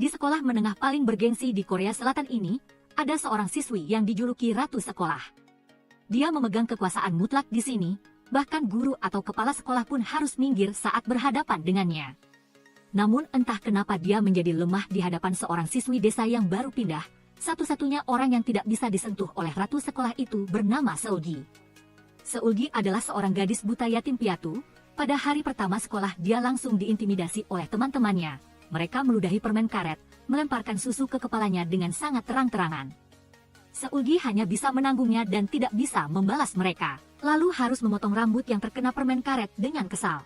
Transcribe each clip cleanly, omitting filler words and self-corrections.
Di sekolah menengah paling bergengsi di Korea Selatan ini, ada seorang siswi yang dijuluki Ratu Sekolah. Dia memegang kekuasaan mutlak di sini, bahkan guru atau kepala sekolah pun harus minggir saat berhadapan dengannya. Namun entah kenapa dia menjadi lemah di hadapan seorang siswi desa yang baru pindah. Satu-satunya orang yang tidak bisa disentuh oleh Ratu Sekolah itu bernama Seulgi. Seulgi adalah seorang gadis buta yatim piatu. Pada hari pertama sekolah dia langsung diintimidasi oleh teman-temannya. Mereka meludahi permen karet, melemparkan susu ke kepalanya dengan sangat terang-terangan. Seulgi hanya bisa menanggungnya dan tidak bisa membalas mereka. Lalu harus memotong rambut yang terkena permen karet dengan kesal.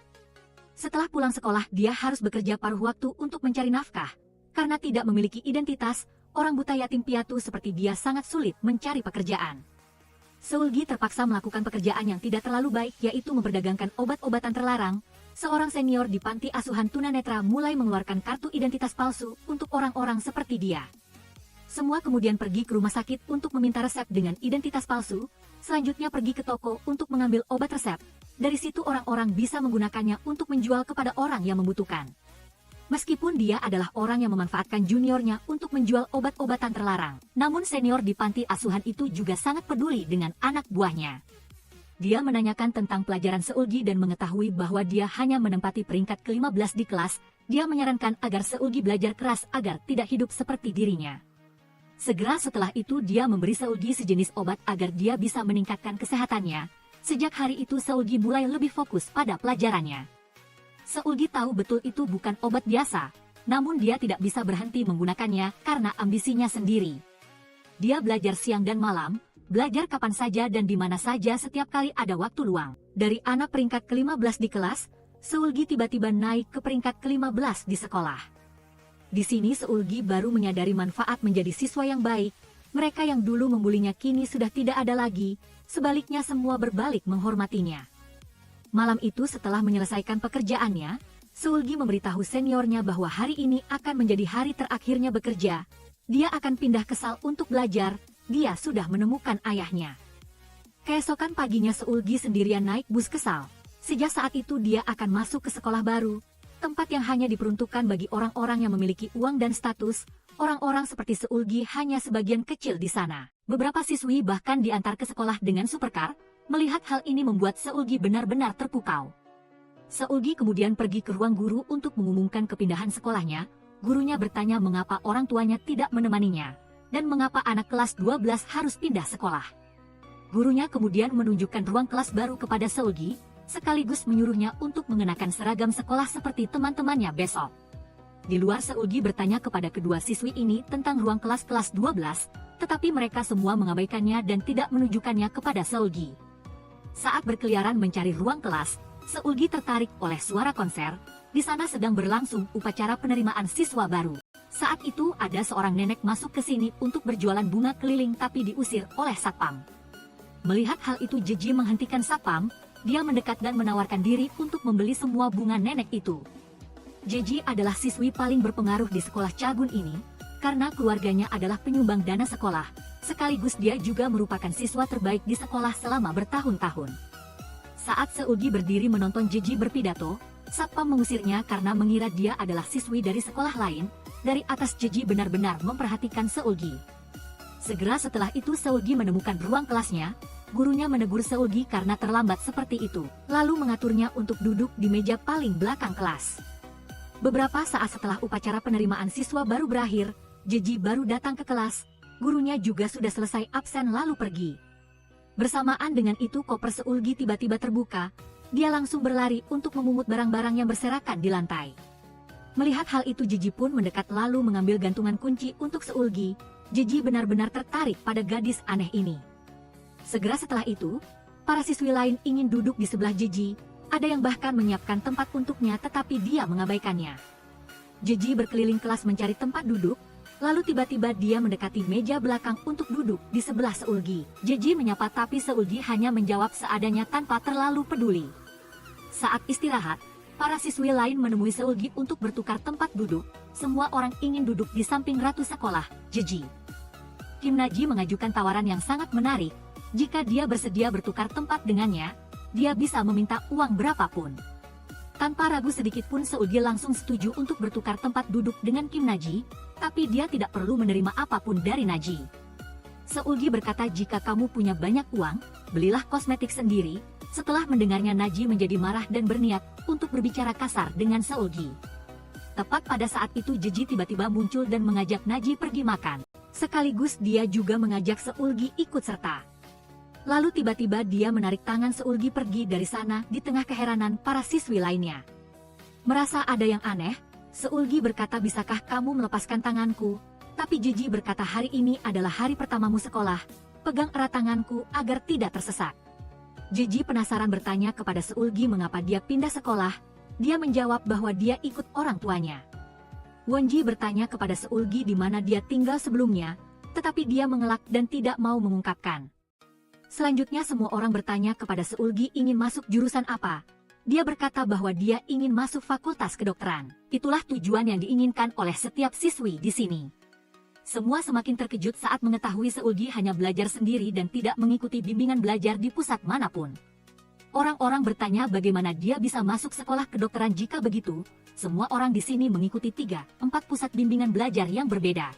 Setelah pulang sekolah dia harus bekerja paruh waktu untuk mencari nafkah. Karena tidak memiliki identitas, orang buta yatim piatu seperti dia sangat sulit mencari pekerjaan. Seulgi terpaksa melakukan pekerjaan yang tidak terlalu baik, yaitu memperdagangkan obat-obatan terlarang. Seorang senior di panti asuhan tunanetra mulai mengeluarkan kartu identitas palsu untuk orang-orang seperti dia. Semua kemudian pergi ke rumah sakit untuk meminta resep dengan identitas palsu, selanjutnya pergi ke toko untuk mengambil obat resep. Dari situ orang-orang bisa menggunakannya untuk menjual kepada orang yang membutuhkan. Meskipun dia adalah orang yang memanfaatkan juniornya untuk menjual obat-obatan terlarang, namun senior di panti asuhan itu juga sangat peduli dengan anak buahnya. Dia menanyakan tentang pelajaran Seulgi dan mengetahui bahwa dia hanya menempati peringkat ke-15 di kelas. Dia menyarankan agar Seulgi belajar keras agar tidak hidup seperti dirinya. Segera setelah itu dia memberi Seulgi sejenis obat agar dia bisa meningkatkan kesehatannya. Sejak hari itu Seulgi mulai lebih fokus pada pelajarannya. Seulgi tahu betul itu bukan obat biasa, namun dia tidak bisa berhenti menggunakannya karena ambisinya sendiri. Dia belajar siang dan malam, belajar kapan saja dan di mana saja setiap kali ada waktu luang. Dari anak peringkat ke-15 di kelas, Seulgi tiba-tiba naik ke peringkat ke-15 di sekolah. Di sini Seulgi baru menyadari manfaat menjadi siswa yang baik. Mereka yang dulu membulinya kini sudah tidak ada lagi, sebaliknya semua berbalik menghormatinya. Malam itu setelah menyelesaikan pekerjaannya, Seulgi memberitahu seniornya bahwa hari ini akan menjadi hari terakhirnya bekerja. Dia akan pindah ke SAL untuk belajar. Dia sudah menemukan ayahnya. Keesokan paginya Seulgi sendirian naik bus ke SAL. Sejak saat itu dia akan masuk ke sekolah baru, tempat yang hanya diperuntukkan bagi orang-orang yang memiliki uang dan status. Orang-orang seperti Seulgi hanya sebagian kecil di sana. Beberapa siswi bahkan diantar ke sekolah dengan supercar. Melihat hal ini membuat Seulgi benar-benar terpukau. Seulgi kemudian pergi ke ruang guru untuk mengumumkan kepindahan sekolahnya. Gurunya bertanya mengapa orang tuanya tidak menemaninya, dan mengapa anak kelas 12 harus pindah sekolah. Gurunya kemudian menunjukkan ruang kelas baru kepada Seulgi, sekaligus menyuruhnya untuk mengenakan seragam sekolah seperti teman-temannya besok. Di luar Seulgi bertanya kepada kedua siswi ini tentang ruang kelas 12, tetapi mereka semua mengabaikannya dan tidak menunjukkannya kepada Seulgi. Saat berkeliaran mencari ruang kelas, Seulgi tertarik oleh suara konser. Di sana sedang berlangsung upacara penerimaan siswa baru. Saat itu ada seorang nenek masuk ke sini untuk berjualan bunga keliling tapi diusir oleh satpam. Melihat hal itu Jeji menghentikan satpam, dia mendekat dan menawarkan diri untuk membeli semua bunga nenek itu. Jeji adalah siswi paling berpengaruh di sekolah Chagun ini, karena keluarganya adalah penyumbang dana sekolah, sekaligus dia juga merupakan siswa terbaik di sekolah selama bertahun-tahun. Saat Seulgi berdiri menonton Jeji berpidato, satpam mengusirnya karena mengira dia adalah siswi dari sekolah lain. Dari atas Jeji benar-benar memperhatikan Seulgi. Segera setelah itu Seulgi menemukan ruang kelasnya. Gurunya menegur Seulgi karena terlambat seperti itu, lalu mengaturnya untuk duduk di meja paling belakang kelas. Beberapa saat setelah upacara penerimaan siswa baru berakhir, Jeji baru datang ke kelas. Gurunya juga sudah selesai absen lalu pergi. Bersamaan dengan itu koper Seulgi tiba-tiba terbuka. Dia langsung berlari untuk memungut barang-barang yang berserakan di lantai. Melihat hal itu Jeji pun mendekat lalu mengambil gantungan kunci untuk Seulgi. Jeji benar-benar tertarik pada gadis aneh ini. Segera setelah itu, para siswi lain ingin duduk di sebelah Jeji. Ada yang bahkan menyiapkan tempat untuknya tetapi dia mengabaikannya. Jeji berkeliling kelas mencari tempat duduk. Lalu tiba-tiba dia mendekati meja belakang untuk duduk di sebelah Seulgi. Jeji menyapa tapi Seulgi hanya menjawab seadanya tanpa terlalu peduli. Saat istirahat, para siswi lain menemui Seulgi untuk bertukar tempat duduk. Semua orang ingin duduk di samping ratu sekolah, Jeji. Kim Naji mengajukan tawaran yang sangat menarik. Jika dia bersedia bertukar tempat dengannya, dia bisa meminta uang berapapun. Tanpa ragu sedikit pun Seulgi langsung setuju untuk bertukar tempat duduk dengan Kim Naji. tapi dia tidak perlu menerima apapun dari Naji. Seulgi berkata jika kamu punya banyak uang, belilah kosmetik sendiri. Setelah mendengarnya Naji menjadi marah dan berniat untuk berbicara kasar dengan Seulgi. Tepat pada saat itu Jeji tiba-tiba muncul dan mengajak Naji pergi makan. Sekaligus dia juga mengajak Seulgi ikut serta. Lalu tiba-tiba dia menarik tangan Seulgi pergi dari sana di tengah keheranan para siswi lainnya. Merasa ada yang aneh, Seulgi berkata bisakah kamu melepaskan tanganku? Tapi Jeji berkata hari ini adalah hari pertamamu sekolah, pegang erat tanganku agar tidak tersesat. Jeji penasaran bertanya kepada Seulgi mengapa dia pindah sekolah. Dia menjawab bahwa dia ikut orang tuanya. Wonji bertanya kepada Seulgi di mana dia tinggal sebelumnya, tetapi dia mengelak dan tidak mau mengungkapkan. Selanjutnya semua orang bertanya kepada Seulgi ingin masuk jurusan apa. Dia berkata bahwa dia ingin masuk fakultas kedokteran. Itulah tujuan yang diinginkan oleh setiap siswi di sini. Semua semakin terkejut saat mengetahui Seulgi hanya belajar sendiri dan tidak mengikuti bimbingan belajar di pusat manapun. Orang-orang bertanya bagaimana dia bisa masuk sekolah kedokteran jika begitu. Semua orang di sini mengikuti 3-4 pusat bimbingan belajar yang berbeda.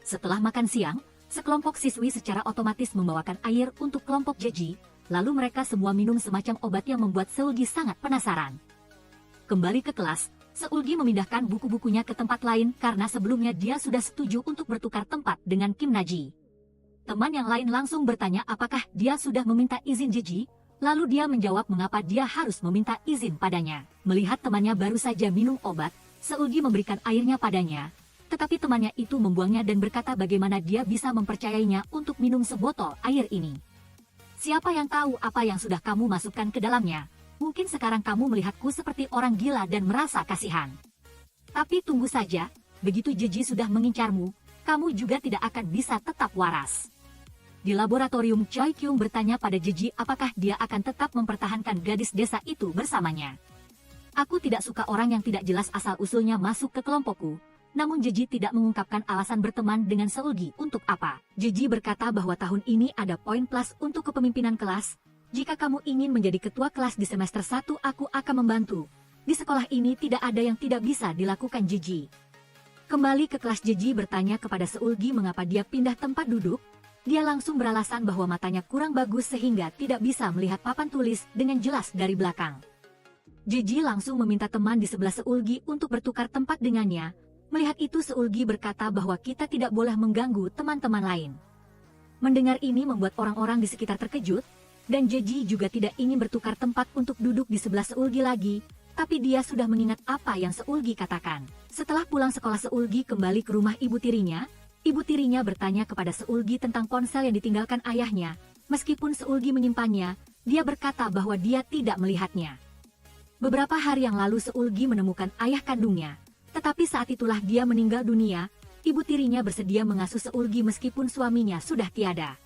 Setelah makan siang, sekelompok siswi secara otomatis membawakan air untuk kelompok Jeji, lalu mereka semua minum semacam obat yang membuat Seulgi sangat penasaran. Kembali ke kelas, Seulgi memindahkan buku-bukunya ke tempat lain karena sebelumnya dia sudah setuju untuk bertukar tempat dengan Kim Naji. Teman yang lain langsung bertanya apakah dia sudah meminta izin Jeji, lalu dia menjawab mengapa dia harus meminta izin padanya. Melihat temannya baru saja minum obat, Seulgi memberikan airnya padanya, tetapi temannya itu membuangnya dan berkata bagaimana dia bisa mempercayainya untuk minum sebotol air ini. Siapa yang tahu apa yang sudah kamu masukkan ke dalamnya? Mungkin sekarang kamu melihatku seperti orang gila dan merasa kasihan. Tapi tunggu saja, begitu Jeji sudah mengincarmu, kamu juga tidak akan bisa tetap waras. Di laboratorium Choi Kyung bertanya pada Jeji apakah dia akan tetap mempertahankan gadis desa itu bersamanya. Aku tidak suka orang yang tidak jelas asal-usulnya masuk ke kelompokku. Namun Jeji tidak mengungkapkan alasan berteman dengan Seulgi untuk apa. Jeji berkata bahwa tahun ini ada poin plus untuk kepemimpinan kelas. Jika kamu ingin menjadi ketua kelas di semester 1 aku akan membantu. Di sekolah ini tidak ada yang tidak bisa dilakukan Jeji. Kembali ke kelas Jeji bertanya kepada Seulgi mengapa dia pindah tempat duduk. Dia langsung beralasan bahwa matanya kurang bagus sehingga tidak bisa melihat papan tulis dengan jelas dari belakang. Jeji langsung meminta teman di sebelah Seulgi untuk bertukar tempat dengannya. Melihat itu Seulgi berkata bahwa kita tidak boleh mengganggu teman-teman lain. Mendengar ini membuat orang-orang di sekitar terkejut. Dan Jeji juga tidak ingin bertukar tempat untuk duduk di sebelah Seulgi lagi, tapi dia sudah mengingat apa yang Seulgi katakan. Setelah pulang sekolah Seulgi kembali ke rumah ibu tirinya bertanya kepada Seulgi tentang ponsel yang ditinggalkan ayahnya. Meskipun Seulgi menyimpannya, dia berkata bahwa dia tidak melihatnya. Beberapa hari yang lalu Seulgi menemukan ayah kandungnya, tetapi saat itulah dia meninggal dunia. Ibu tirinya bersedia mengasuh Seulgi meskipun suaminya sudah tiada.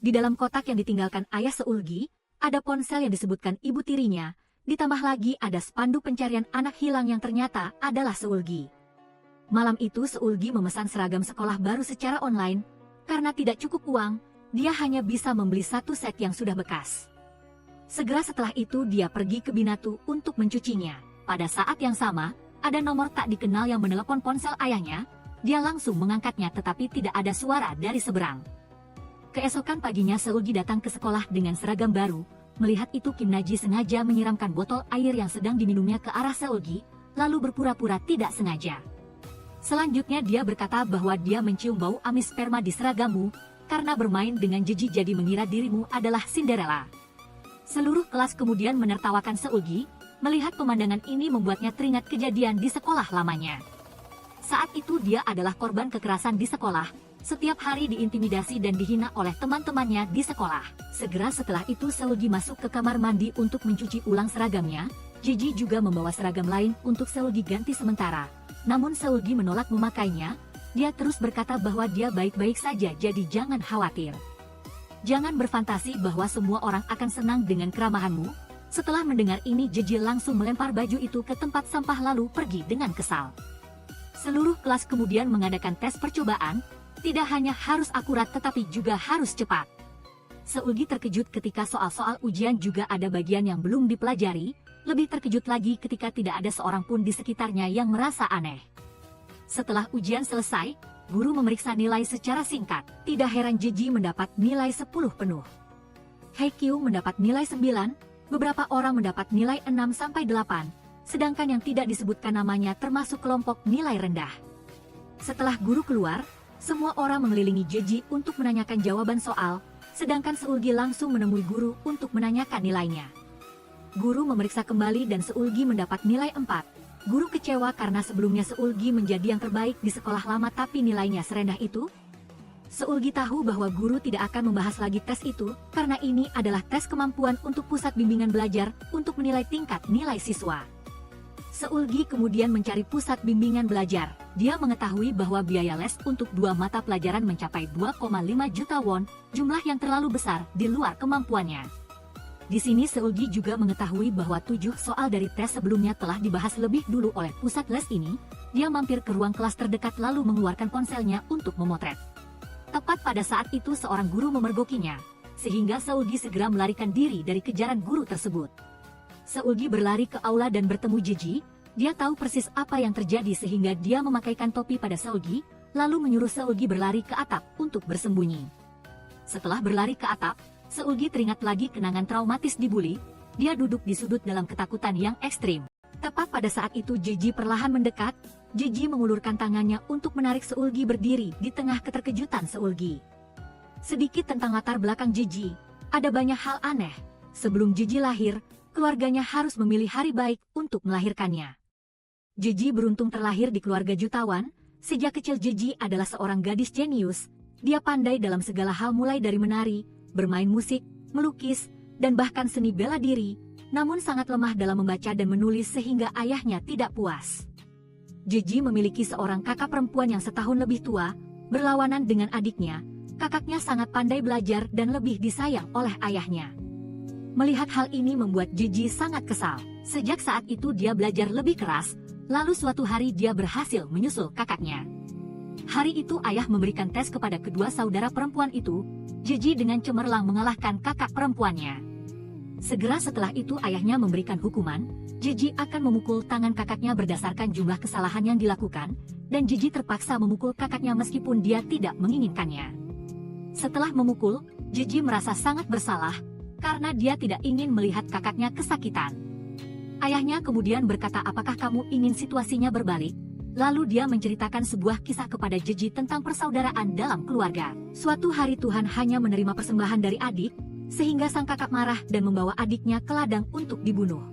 Di dalam kotak yang ditinggalkan ayah Seulgi, ada ponsel yang disebutkan ibu tirinya, ditambah lagi ada spanduk pencarian anak hilang yang ternyata adalah Seulgi. Malam itu Seulgi memesan seragam sekolah baru secara online, karena tidak cukup uang, dia hanya bisa membeli 1 set yang sudah bekas. Segera setelah itu dia pergi ke Binatu untuk mencucinya. Pada saat yang sama, ada nomor tak dikenal yang menelepon ponsel ayahnya, dia langsung mengangkatnya tetapi tidak ada suara dari seberang. Keesokan paginya Seulgi datang ke sekolah dengan seragam baru. Melihat itu Kim Naji sengaja menyiramkan botol air yang sedang diminumnya ke arah Seulgi, lalu berpura-pura tidak sengaja. Selanjutnya dia berkata bahwa dia mencium bau amis sperma di seragammu, karena bermain dengan Jeji jadi mengira dirimu adalah Cinderella. Seluruh kelas kemudian menertawakan Seulgi. Melihat pemandangan ini membuatnya teringat kejadian di sekolah lamanya. Saat itu dia adalah korban kekerasan di sekolah. Setiap hari diintimidasi dan dihina oleh teman-temannya di sekolah. Segera setelah itu Seulgi masuk ke kamar mandi untuk mencuci ulang seragamnya. Jeji juga membawa seragam lain untuk Seulgi ganti sementara. Namun Seulgi menolak memakainya. Dia terus berkata bahwa dia baik-baik saja jadi jangan khawatir. Jangan berfantasi bahwa semua orang akan senang dengan keramahanmu. Setelah mendengar ini Jeji langsung melempar baju itu ke tempat sampah lalu pergi dengan kesal. Seluruh kelas kemudian mengadakan tes percobaan. Tidak hanya harus akurat tetapi juga harus cepat. Seulgi terkejut ketika soal-soal ujian juga ada bagian yang belum dipelajari, lebih terkejut lagi ketika tidak ada seorang pun di sekitarnya yang merasa aneh. Setelah ujian selesai, guru memeriksa nilai secara singkat. Tidak heran Jeji mendapat nilai 10 penuh. Haekyu mendapat nilai 9, beberapa orang mendapat nilai 6-8, sedangkan yang tidak disebutkan namanya termasuk kelompok nilai rendah. Setelah guru keluar, semua orang mengelilingi Jeji untuk menanyakan jawaban soal, sedangkan Seulgi langsung menemui guru untuk menanyakan nilainya. Guru memeriksa kembali dan Seulgi mendapat nilai 4. Guru kecewa karena sebelumnya Seulgi menjadi yang terbaik di sekolah lama tapi nilainya serendah itu. Seulgi tahu bahwa guru tidak akan membahas lagi tes itu, karena ini adalah tes kemampuan untuk pusat bimbingan belajar untuk menilai tingkat nilai siswa. Seulgi kemudian mencari pusat bimbingan belajar. Dia mengetahui bahwa biaya les untuk 2 mata pelajaran mencapai 2,5 juta won, jumlah yang terlalu besar di luar kemampuannya. Di sini Seulgi juga mengetahui bahwa 7 soal dari tes sebelumnya telah dibahas lebih dulu oleh pusat les ini. Dia mampir ke ruang kelas terdekat lalu mengeluarkan ponselnya untuk memotret. Tepat pada saat itu seorang guru memergokinya, sehingga Seulgi segera melarikan diri dari kejaran guru tersebut. Seulgi berlari ke aula dan bertemu Jeji. Dia tahu persis apa yang terjadi sehingga dia memakaikan topi pada Seulgi, lalu menyuruh Seulgi berlari ke atap untuk bersembunyi. Setelah berlari ke atap, Seulgi teringat lagi kenangan traumatis dibully. Dia duduk di sudut dalam ketakutan yang ekstrim. Tepat pada saat itu Jeji perlahan mendekat. Jeji mengulurkan tangannya untuk menarik Seulgi berdiri di tengah keterkejutan Seulgi. Sedikit tentang latar belakang Jeji. Ada banyak hal aneh. Sebelum Jeji lahir, keluarganya harus memilih hari baik untuk melahirkannya. Jeji beruntung terlahir di keluarga jutawan. Sejak kecil Jeji adalah seorang gadis jenius. Dia pandai dalam segala hal mulai dari menari, bermain musik, melukis, dan bahkan seni bela diri, namun sangat lemah dalam membaca dan menulis sehingga ayahnya tidak puas. Jeji memiliki seorang kakak perempuan yang setahun lebih tua, berlawanan dengan adiknya. Kakaknya sangat pandai belajar dan lebih disayang oleh ayahnya. Melihat hal ini membuat Jeji sangat kesal. Sejak saat itu dia belajar lebih keras, lalu suatu hari dia berhasil menyusul kakaknya. Hari itu ayah memberikan tes kepada kedua saudara perempuan itu. Jeji dengan cemerlang mengalahkan kakak perempuannya. Segera setelah itu ayahnya memberikan hukuman. Jeji akan memukul tangan kakaknya berdasarkan jumlah kesalahan yang dilakukan, dan Jeji terpaksa memukul kakaknya meskipun dia tidak menginginkannya. Setelah memukul, Jeji merasa sangat bersalah, karena dia tidak ingin melihat kakaknya kesakitan. Ayahnya kemudian berkata, apakah kamu ingin situasinya berbalik? Lalu dia menceritakan sebuah kisah kepada Jeji tentang persaudaraan dalam keluarga. Suatu hari Tuhan hanya menerima persembahan dari adik, sehingga sang kakak marah dan membawa adiknya ke ladang untuk dibunuh.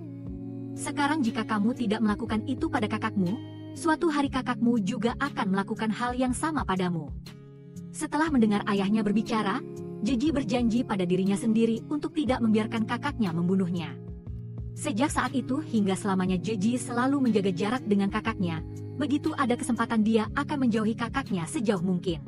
Sekarang jika kamu tidak melakukan itu pada kakakmu, suatu hari kakakmu juga akan melakukan hal yang sama padamu. Setelah mendengar ayahnya berbicara, Jeji berjanji pada dirinya sendiri untuk tidak membiarkan kakaknya membunuhnya. Sejak saat itu hingga selamanya Jeji selalu menjaga jarak dengan kakaknya. Begitu ada kesempatan dia akan menjauhi kakaknya sejauh mungkin.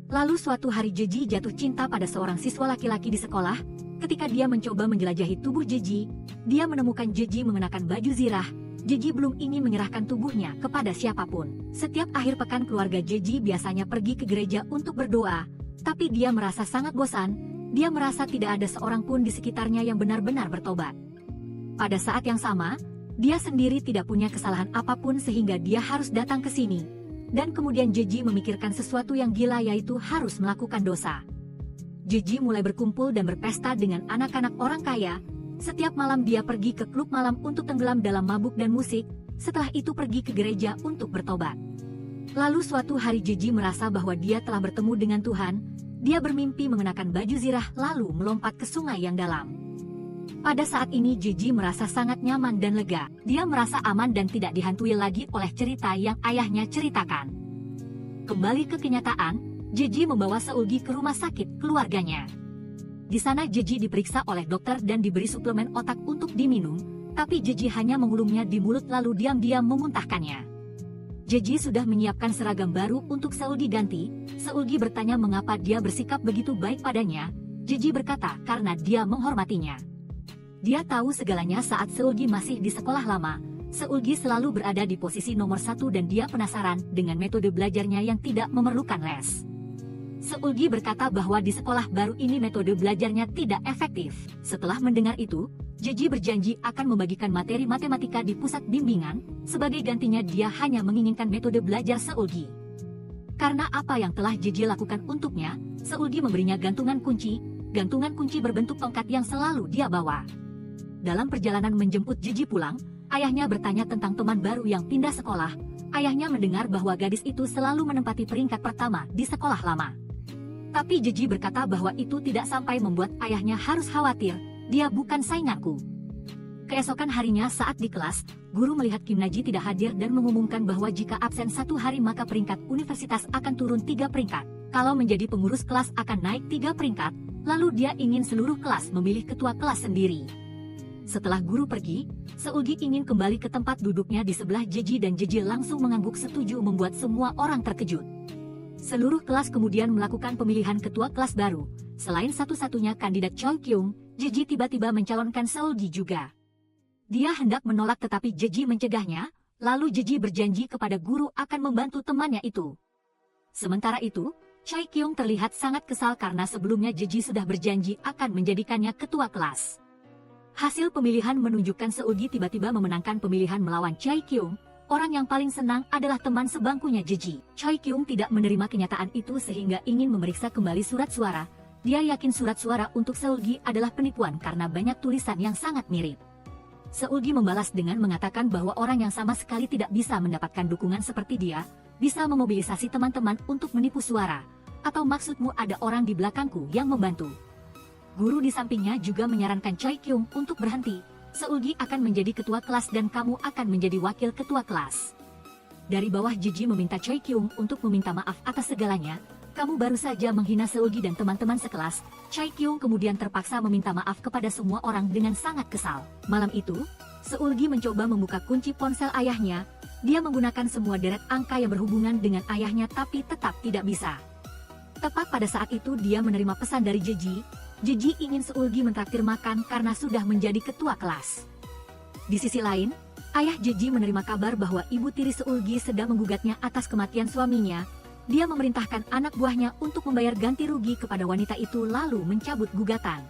Lalu suatu hari Jeji jatuh cinta pada seorang siswa laki-laki di sekolah. Ketika dia mencoba menjelajahi tubuh Jeji, dia menemukan Jeji mengenakan baju zirah. Jeji belum ingin menyerahkan tubuhnya kepada siapapun. Setiap akhir pekan keluarga Jeji biasanya pergi ke gereja untuk berdoa, tapi dia merasa sangat bosan. Dia merasa tidak ada seorang pun di sekitarnya yang benar-benar bertobat. Pada saat yang sama, dia sendiri tidak punya kesalahan apapun sehingga dia harus datang ke sini. Dan kemudian Jeji memikirkan sesuatu yang gila, yaitu harus melakukan dosa. Jeji mulai berkumpul dan berpesta dengan anak-anak orang kaya. Setiap malam dia pergi ke klub malam untuk tenggelam dalam mabuk dan musik. Setelah itu pergi ke gereja untuk bertobat. Lalu suatu hari Jeji merasa bahwa dia telah bertemu dengan Tuhan. Dia bermimpi mengenakan baju zirah lalu melompat ke sungai yang dalam. Pada saat ini Jeji merasa sangat nyaman dan lega. Dia merasa aman dan tidak dihantui lagi oleh cerita yang ayahnya ceritakan. Kembali ke kenyataan, Jeji membawa Seulgi ke rumah sakit keluarganya. Di sana Jeji diperiksa oleh dokter dan diberi suplemen otak untuk diminum, tapi Jeji hanya mengulumnya di mulut lalu diam-diam memuntahkannya. Jeji sudah menyiapkan seragam baru untuk Seulgi ganti. Seulgi bertanya mengapa dia bersikap begitu baik padanya. Jeji berkata karena dia menghormatinya. Dia tahu segalanya saat Seulgi masih di sekolah lama. Seulgi selalu berada di posisi nomor 1 dan dia penasaran dengan metode belajarnya yang tidak memerlukan les. Seulgi berkata bahwa di sekolah baru ini metode belajarnya tidak efektif. Setelah mendengar itu, Jeji berjanji akan membagikan materi matematika di pusat bimbingan, sebagai gantinya dia hanya menginginkan metode belajar Seulgi. Karena apa yang telah Jeji lakukan untuknya, Seulgi memberinya gantungan kunci berbentuk tongkat yang selalu dia bawa. Dalam perjalanan menjemput Jeji pulang, ayahnya bertanya tentang teman baru yang pindah sekolah. Ayahnya mendengar bahwa gadis itu selalu menempati peringkat pertama di sekolah lama. Tapi Jeji berkata bahwa itu tidak sampai membuat ayahnya harus khawatir, dia bukan sainganku. Keesokan harinya saat di kelas, guru melihat Kim Naji tidak hadir dan mengumumkan bahwa jika absen 1 hari maka peringkat universitas akan turun 3 peringkat. Kalau menjadi pengurus kelas akan naik 3 peringkat, lalu dia ingin seluruh kelas memilih ketua kelas sendiri. Setelah guru pergi, Seulgi ingin kembali ke tempat duduknya di sebelah Jeji dan Jeji langsung mengangguk setuju membuat semua orang terkejut. Seluruh kelas kemudian melakukan pemilihan ketua kelas baru. Selain satu-satunya kandidat Choi Kyung, Jeji tiba-tiba mencalonkan Seulgi juga. Dia hendak menolak tetapi Jeji mencegahnya, lalu Jeji berjanji kepada guru akan membantu temannya itu. Sementara itu, Choi Kyung terlihat sangat kesal karena sebelumnya Jeji sudah berjanji akan menjadikannya ketua kelas. Hasil pemilihan menunjukkan Seulgi tiba-tiba memenangkan pemilihan melawan Choi Kyung. Orang yang paling senang adalah teman sebangkunya Jeji. Choi Kyung tidak menerima kenyataan itu sehingga ingin memeriksa kembali surat suara. Dia yakin surat suara untuk Seulgi adalah penipuan karena banyak tulisan yang sangat mirip. Seulgi membalas dengan mengatakan bahwa orang yang sama sekali tidak bisa mendapatkan dukungan seperti dia, bisa memobilisasi teman-teman untuk menipu suara. Atau maksudmu ada orang di belakangku yang membantu? Guru di sampingnya juga menyarankan Choi Kyung untuk berhenti. Seulgi akan menjadi ketua kelas dan kamu akan menjadi wakil ketua kelas. Dari bawah Jeji meminta Choi Kyung untuk meminta maaf atas segalanya. Kamu baru saja menghina Seulgi dan teman-teman sekelas. Choi Kyung kemudian terpaksa meminta maaf kepada semua orang dengan sangat kesal. Malam itu, Seulgi mencoba membuka kunci ponsel ayahnya. Dia menggunakan semua deret angka yang berhubungan dengan ayahnya tapi tetap tidak bisa. Tepat pada saat itu dia menerima pesan dari Jeji. Jeji ingin Seulgi mentraktir makan karena sudah menjadi ketua kelas. Di sisi lain, ayah Jeji menerima kabar bahwa ibu tiri Seulgi sedang menggugatnya atas kematian suaminya. Dia memerintahkan anak buahnya untuk membayar ganti rugi kepada wanita itu lalu mencabut gugatan.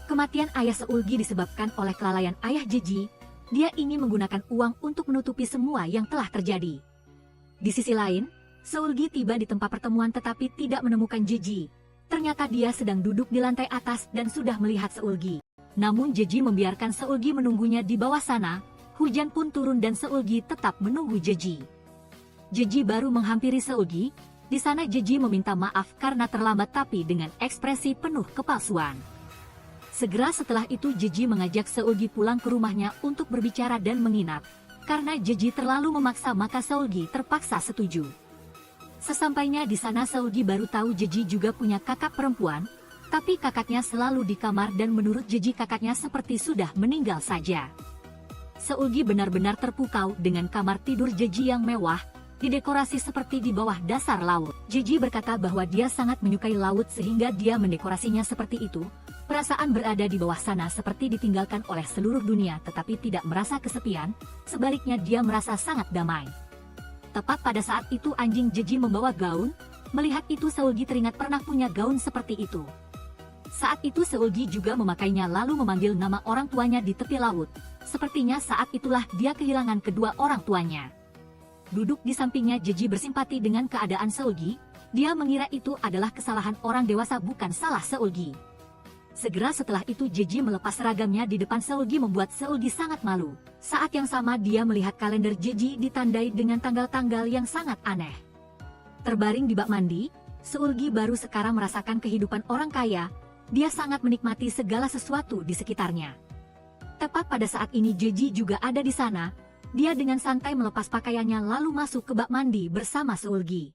Kematian ayah Seulgi disebabkan oleh kelalaian ayah Jeji. Dia ingin menggunakan uang untuk menutupi semua yang telah terjadi. Di sisi lain, Seulgi tiba di tempat pertemuan tetapi tidak menemukan Jeji. Ternyata dia sedang duduk di lantai atas dan sudah melihat Seulgi. Namun Jeji membiarkan Seulgi menunggunya di bawah sana. Hujan pun turun dan Seulgi tetap menunggu Jeji. Jeji baru menghampiri Seulgi. Di sana Jeji meminta maaf karena terlambat tapi dengan ekspresi penuh kepalsuan. Segera setelah itu Jeji mengajak Seulgi pulang ke rumahnya untuk berbicara dan menginap. Karena Jeji terlalu memaksa maka Seulgi terpaksa setuju. Sesampainya di sana Seulgi baru tahu Jeji juga punya kakak perempuan, tapi kakaknya selalu di kamar dan menurut Jeji kakaknya seperti sudah meninggal saja. Seulgi benar-benar terpukau dengan kamar tidur Jeji yang mewah, didekorasi seperti di bawah dasar laut. Jeji berkata bahwa dia sangat menyukai laut sehingga dia mendekorasinya seperti itu. Perasaan berada di bawah sana seperti ditinggalkan oleh seluruh dunia tetapi tidak merasa kesepian, sebaliknya dia merasa sangat damai. Tepat pada saat itu anjing Jeji membawa gaun. Melihat itu Seulgi teringat pernah punya gaun seperti itu. Saat itu Seulgi juga memakainya lalu memanggil nama orang tuanya di tepi laut. Sepertinya saat itulah dia kehilangan kedua orang tuanya. Duduk di sampingnya Jeji bersimpati dengan keadaan Seulgi. Dia mengira itu adalah kesalahan orang dewasa bukan salah Seulgi. Segera setelah itu Jeji melepas seragamnya di depan Seulgi membuat Seulgi sangat malu. Saat yang sama dia melihat kalender Jeji ditandai dengan tanggal-tanggal yang sangat aneh. Terbaring di bak mandi, Seulgi baru sekarang merasakan kehidupan orang kaya. Dia sangat menikmati segala sesuatu di sekitarnya. Tepat pada saat ini Jeji juga ada di sana. Dia dengan santai melepas pakaiannya lalu masuk ke bak mandi bersama Seulgi.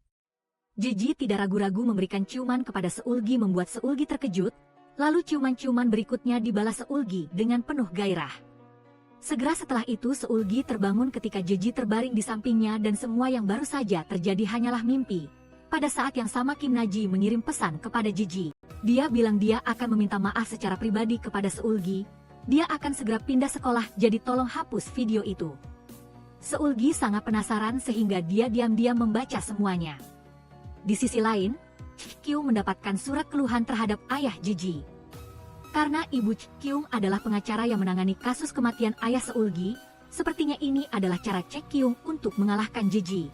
Jeji tidak ragu-ragu memberikan ciuman kepada Seulgi membuat Seulgi terkejut. Lalu ciuman-ciuman berikutnya dibalas Seulgi dengan penuh gairah. Segera setelah itu Seulgi terbangun ketika Jeji terbaring di sampingnya dan semua yang baru saja terjadi hanyalah mimpi. Pada saat yang sama Kim Naji mengirim pesan kepada Jeji. Dia bilang dia akan meminta maaf secara pribadi kepada Seulgi. Dia akan segera pindah sekolah jadi tolong hapus video itu. Seulgi sangat penasaran sehingga dia diam-diam membaca semuanya. Di sisi lain, Kyu mendapatkan surat keluhan terhadap ayah Jeji. Karena Ibu Kyung adalah pengacara yang menangani kasus kematian ayah Seulgi, sepertinya ini adalah cara Kyung untuk mengalahkan Jeji.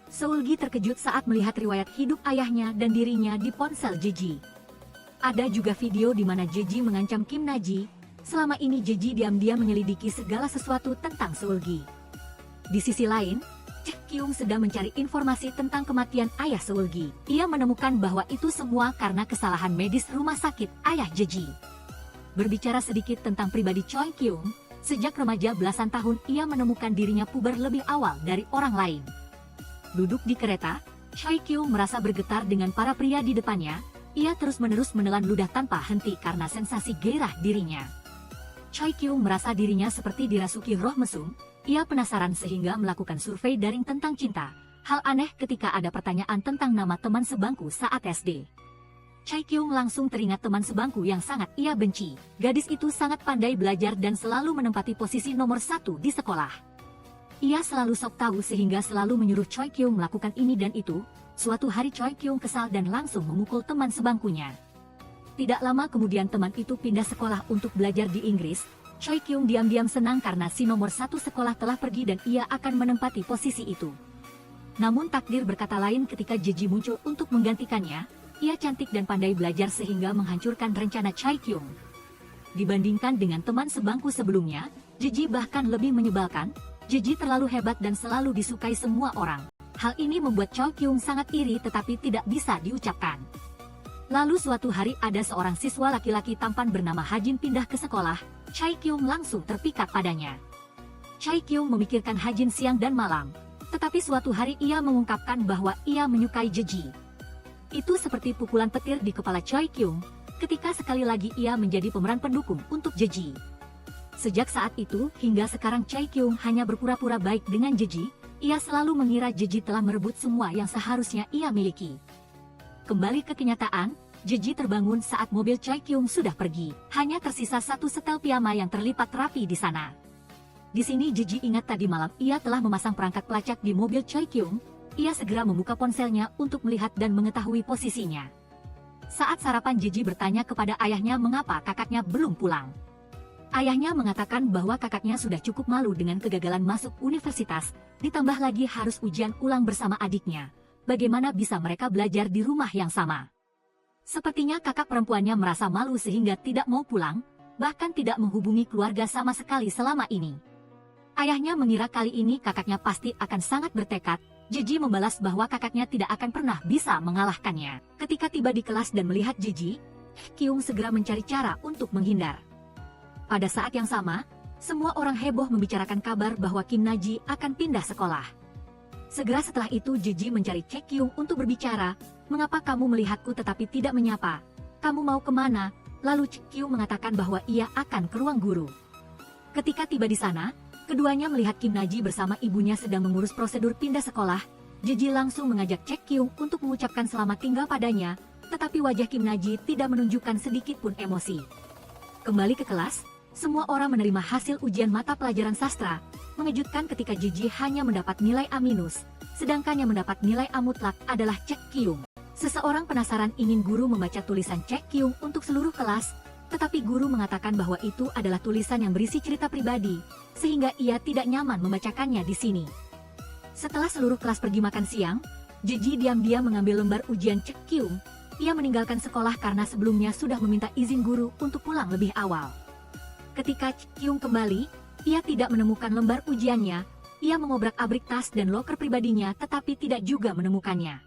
Seulgi terkejut saat melihat riwayat hidup ayahnya dan dirinya di ponsel Jeji. Ada juga video di mana Jeji mengancam Kim Naji. Selama ini Jeji diam-diam menyelidiki segala sesuatu tentang Seulgi. Di sisi lain, Kyung sedang mencari informasi tentang kematian ayah Seulgi. Ia menemukan bahwa itu semua karena kesalahan medis rumah sakit ayah Jeji. Berbicara sedikit tentang pribadi Kyung, sejak remaja belasan tahun ia menemukan dirinya puber lebih awal dari orang lain. Duduk di kereta, Kyung merasa bergetar dengan para pria di depannya. Ia terus-menerus menelan ludah tanpa henti karena sensasi gairah dirinya. Kyung merasa dirinya seperti dirasuki roh mesum. Ia penasaran sehingga melakukan survei daring tentang cinta. Hal aneh ketika ada pertanyaan tentang nama teman sebangku saat SD. Kyung langsung teringat teman sebangku yang sangat ia benci. Gadis itu sangat pandai belajar dan selalu menempati posisi nomor 1 di sekolah. Ia selalu sok tahu sehingga selalu menyuruh Kyung melakukan ini dan itu. Suatu hari Kyung kesal dan langsung memukul teman sebangkunya. Tidak lama kemudian teman itu pindah sekolah untuk belajar di Inggris. Kyung diam-diam senang karena si nomor 1 sekolah telah pergi dan ia akan menempati posisi itu. Namun takdir berkata lain ketika Jeji muncul untuk menggantikannya. Ia cantik dan pandai belajar sehingga menghancurkan rencana Kyung. Dibandingkan dengan teman sebangku sebelumnya, Jeji bahkan lebih menyebalkan. Jeji terlalu hebat dan selalu disukai semua orang. Hal ini membuat Kyung sangat iri tetapi tidak bisa diucapkan. Lalu suatu hari ada seorang siswa laki-laki tampan bernama Hajin pindah ke sekolah. Kyung langsung terpikat padanya. Kyung memikirkan Hajin siang dan malam. Tetapi suatu hari ia mengungkapkan bahwa ia menyukai Jeji. Itu seperti pukulan petir di kepala Kyung, ketika sekali lagi ia menjadi pemeran pendukung untuk Jeji. Sejak saat itu hingga sekarang Kyung hanya berpura-pura baik dengan Jeji. Ia selalu mengira Jeji telah merebut semua yang seharusnya ia miliki. Kembali ke kenyataan, Jeji terbangun saat mobil Kyung sudah pergi. Hanya tersisa satu setel piyama yang terlipat rapi di sana. Di sini Jeji ingat tadi malam ia telah memasang perangkat pelacak di mobil Kyung. Ia segera membuka ponselnya untuk melihat dan mengetahui posisinya. Saat sarapan Jeji bertanya kepada ayahnya mengapa kakaknya belum pulang. Ayahnya mengatakan bahwa kakaknya sudah cukup malu dengan kegagalan masuk universitas, ditambah lagi harus ujian ulang bersama adiknya. Bagaimana bisa mereka belajar di rumah yang sama? Sepertinya kakak perempuannya merasa malu sehingga tidak mau pulang, bahkan tidak menghubungi keluarga sama sekali selama ini. Ayahnya mengira kali ini kakaknya pasti akan sangat bertekad. Jeji membalas bahwa kakaknya tidak akan pernah bisa mengalahkannya. Ketika tiba di kelas dan melihat Jeji, Kyung segera mencari cara untuk menghindar. Pada saat yang sama, semua orang heboh membicarakan kabar bahwa Kim Naji akan pindah sekolah. Segera setelah itu Jeji mencari Kyung untuk berbicara. Mengapa kamu melihatku tetapi tidak menyapa? Kamu mau kemana? Lalu Kyung mengatakan bahwa ia akan ke ruang guru. Ketika tiba di sana, keduanya melihat Kim Naji bersama ibunya sedang mengurus prosedur pindah sekolah. Jeji langsung mengajak Kyung untuk mengucapkan selamat tinggal padanya, tetapi wajah Kim Naji tidak menunjukkan sedikit pun emosi. Kembali ke kelas, semua orang menerima hasil ujian mata pelajaran sastra. Mengejutkan ketika Jeji hanya mendapat nilai A-, sedangkan yang mendapat nilai A mutlak adalah Kyung. Seseorang penasaran ingin guru membaca tulisan Kyung untuk seluruh kelas, tetapi guru mengatakan bahwa itu adalah tulisan yang berisi cerita pribadi, sehingga ia tidak nyaman membacakannya di sini. Setelah seluruh kelas pergi makan siang, Jeji diam-diam mengambil lembar ujian Kyung. Ia meninggalkan sekolah karena sebelumnya sudah meminta izin guru untuk pulang lebih awal. Ketika Kyung kembali, ia tidak menemukan lembar ujiannya. Ia mengobrak-abrik tas dan loker pribadinya tetapi tidak juga menemukannya.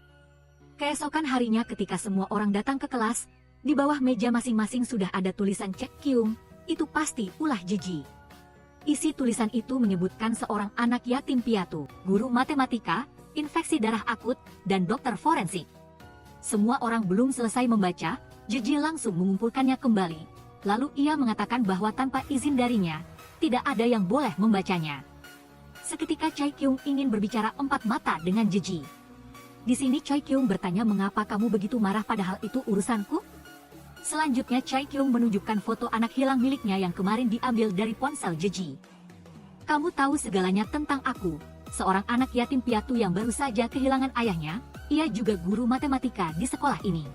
Keesokan harinya ketika semua orang datang ke kelas, di bawah meja masing-masing sudah ada tulisan Kyung. Itu pasti ulah Jeji. Isi tulisan itu menyebutkan seorang anak yatim piatu, guru matematika, infeksi darah akut, dan dokter forensik. Semua orang belum selesai membaca, Jeji langsung mengumpulkannya kembali. Lalu ia mengatakan bahwa tanpa izin darinya, tidak ada yang boleh membacanya. Seketika Kyung ingin berbicara empat mata dengan Jeji. Di sini Kyung bertanya mengapa kamu begitu marah padahal itu urusanku? Selanjutnya Kyung menunjukkan foto anak hilang miliknya yang kemarin diambil dari ponsel Jeji. Kamu tahu segalanya tentang aku, seorang anak yatim piatu yang baru saja kehilangan ayahnya. Ia juga guru matematika di sekolah ini.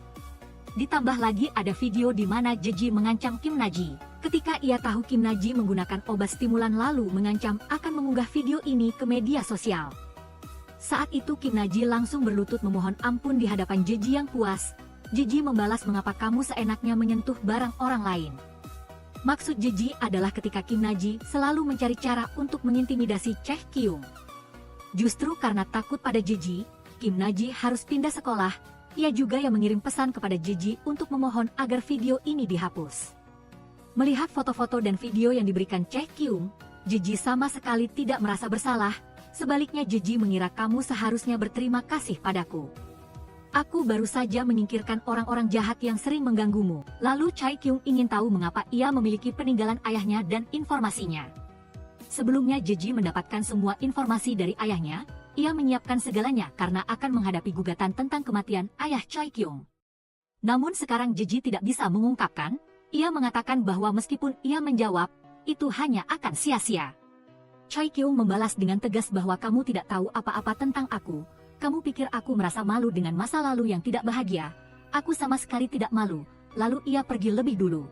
Ditambah lagi ada video di mana Jeji mengancam Kim Naji. Ketika ia tahu Kim Naji menggunakan obat stimulan lalu mengancam akan mengunggah video ini ke media sosial. Saat itu Kim Naji langsung berlutut memohon ampun di hadapan Jeji yang puas. Jeji membalas, mengapa kamu seenaknya menyentuh barang orang lain. Maksud Jeji adalah ketika Kim Naji selalu mencari cara untuk mengintimidasi Chae Kyung. Justru karena takut pada Jeji, Kim Naji harus pindah sekolah. Ia juga yang mengirim pesan kepada Jeji untuk memohon agar video ini dihapus. Melihat foto-foto dan video yang diberikan Chae Kyung, Jeji sama sekali tidak merasa bersalah. Sebaliknya Jeji mengira kamu seharusnya berterima kasih padaku. Aku baru saja menyingkirkan orang-orang jahat yang sering mengganggumu. Lalu Chae Kyung ingin tahu mengapa ia memiliki peninggalan ayahnya dan informasinya. Sebelumnya Jeji mendapatkan semua informasi dari ayahnya. Ia menyiapkan segalanya karena akan menghadapi gugatan tentang kematian ayah Chae Kyung. Namun sekarang Jeji tidak bisa mengungkapkan. Ia mengatakan bahwa meskipun ia menjawab, itu hanya akan sia-sia. Chae Kyung membalas dengan tegas bahwa kamu tidak tahu apa-apa tentang aku. Kamu pikir aku merasa malu dengan masa lalu yang tidak bahagia? Aku sama sekali tidak malu. Lalu ia pergi lebih dulu.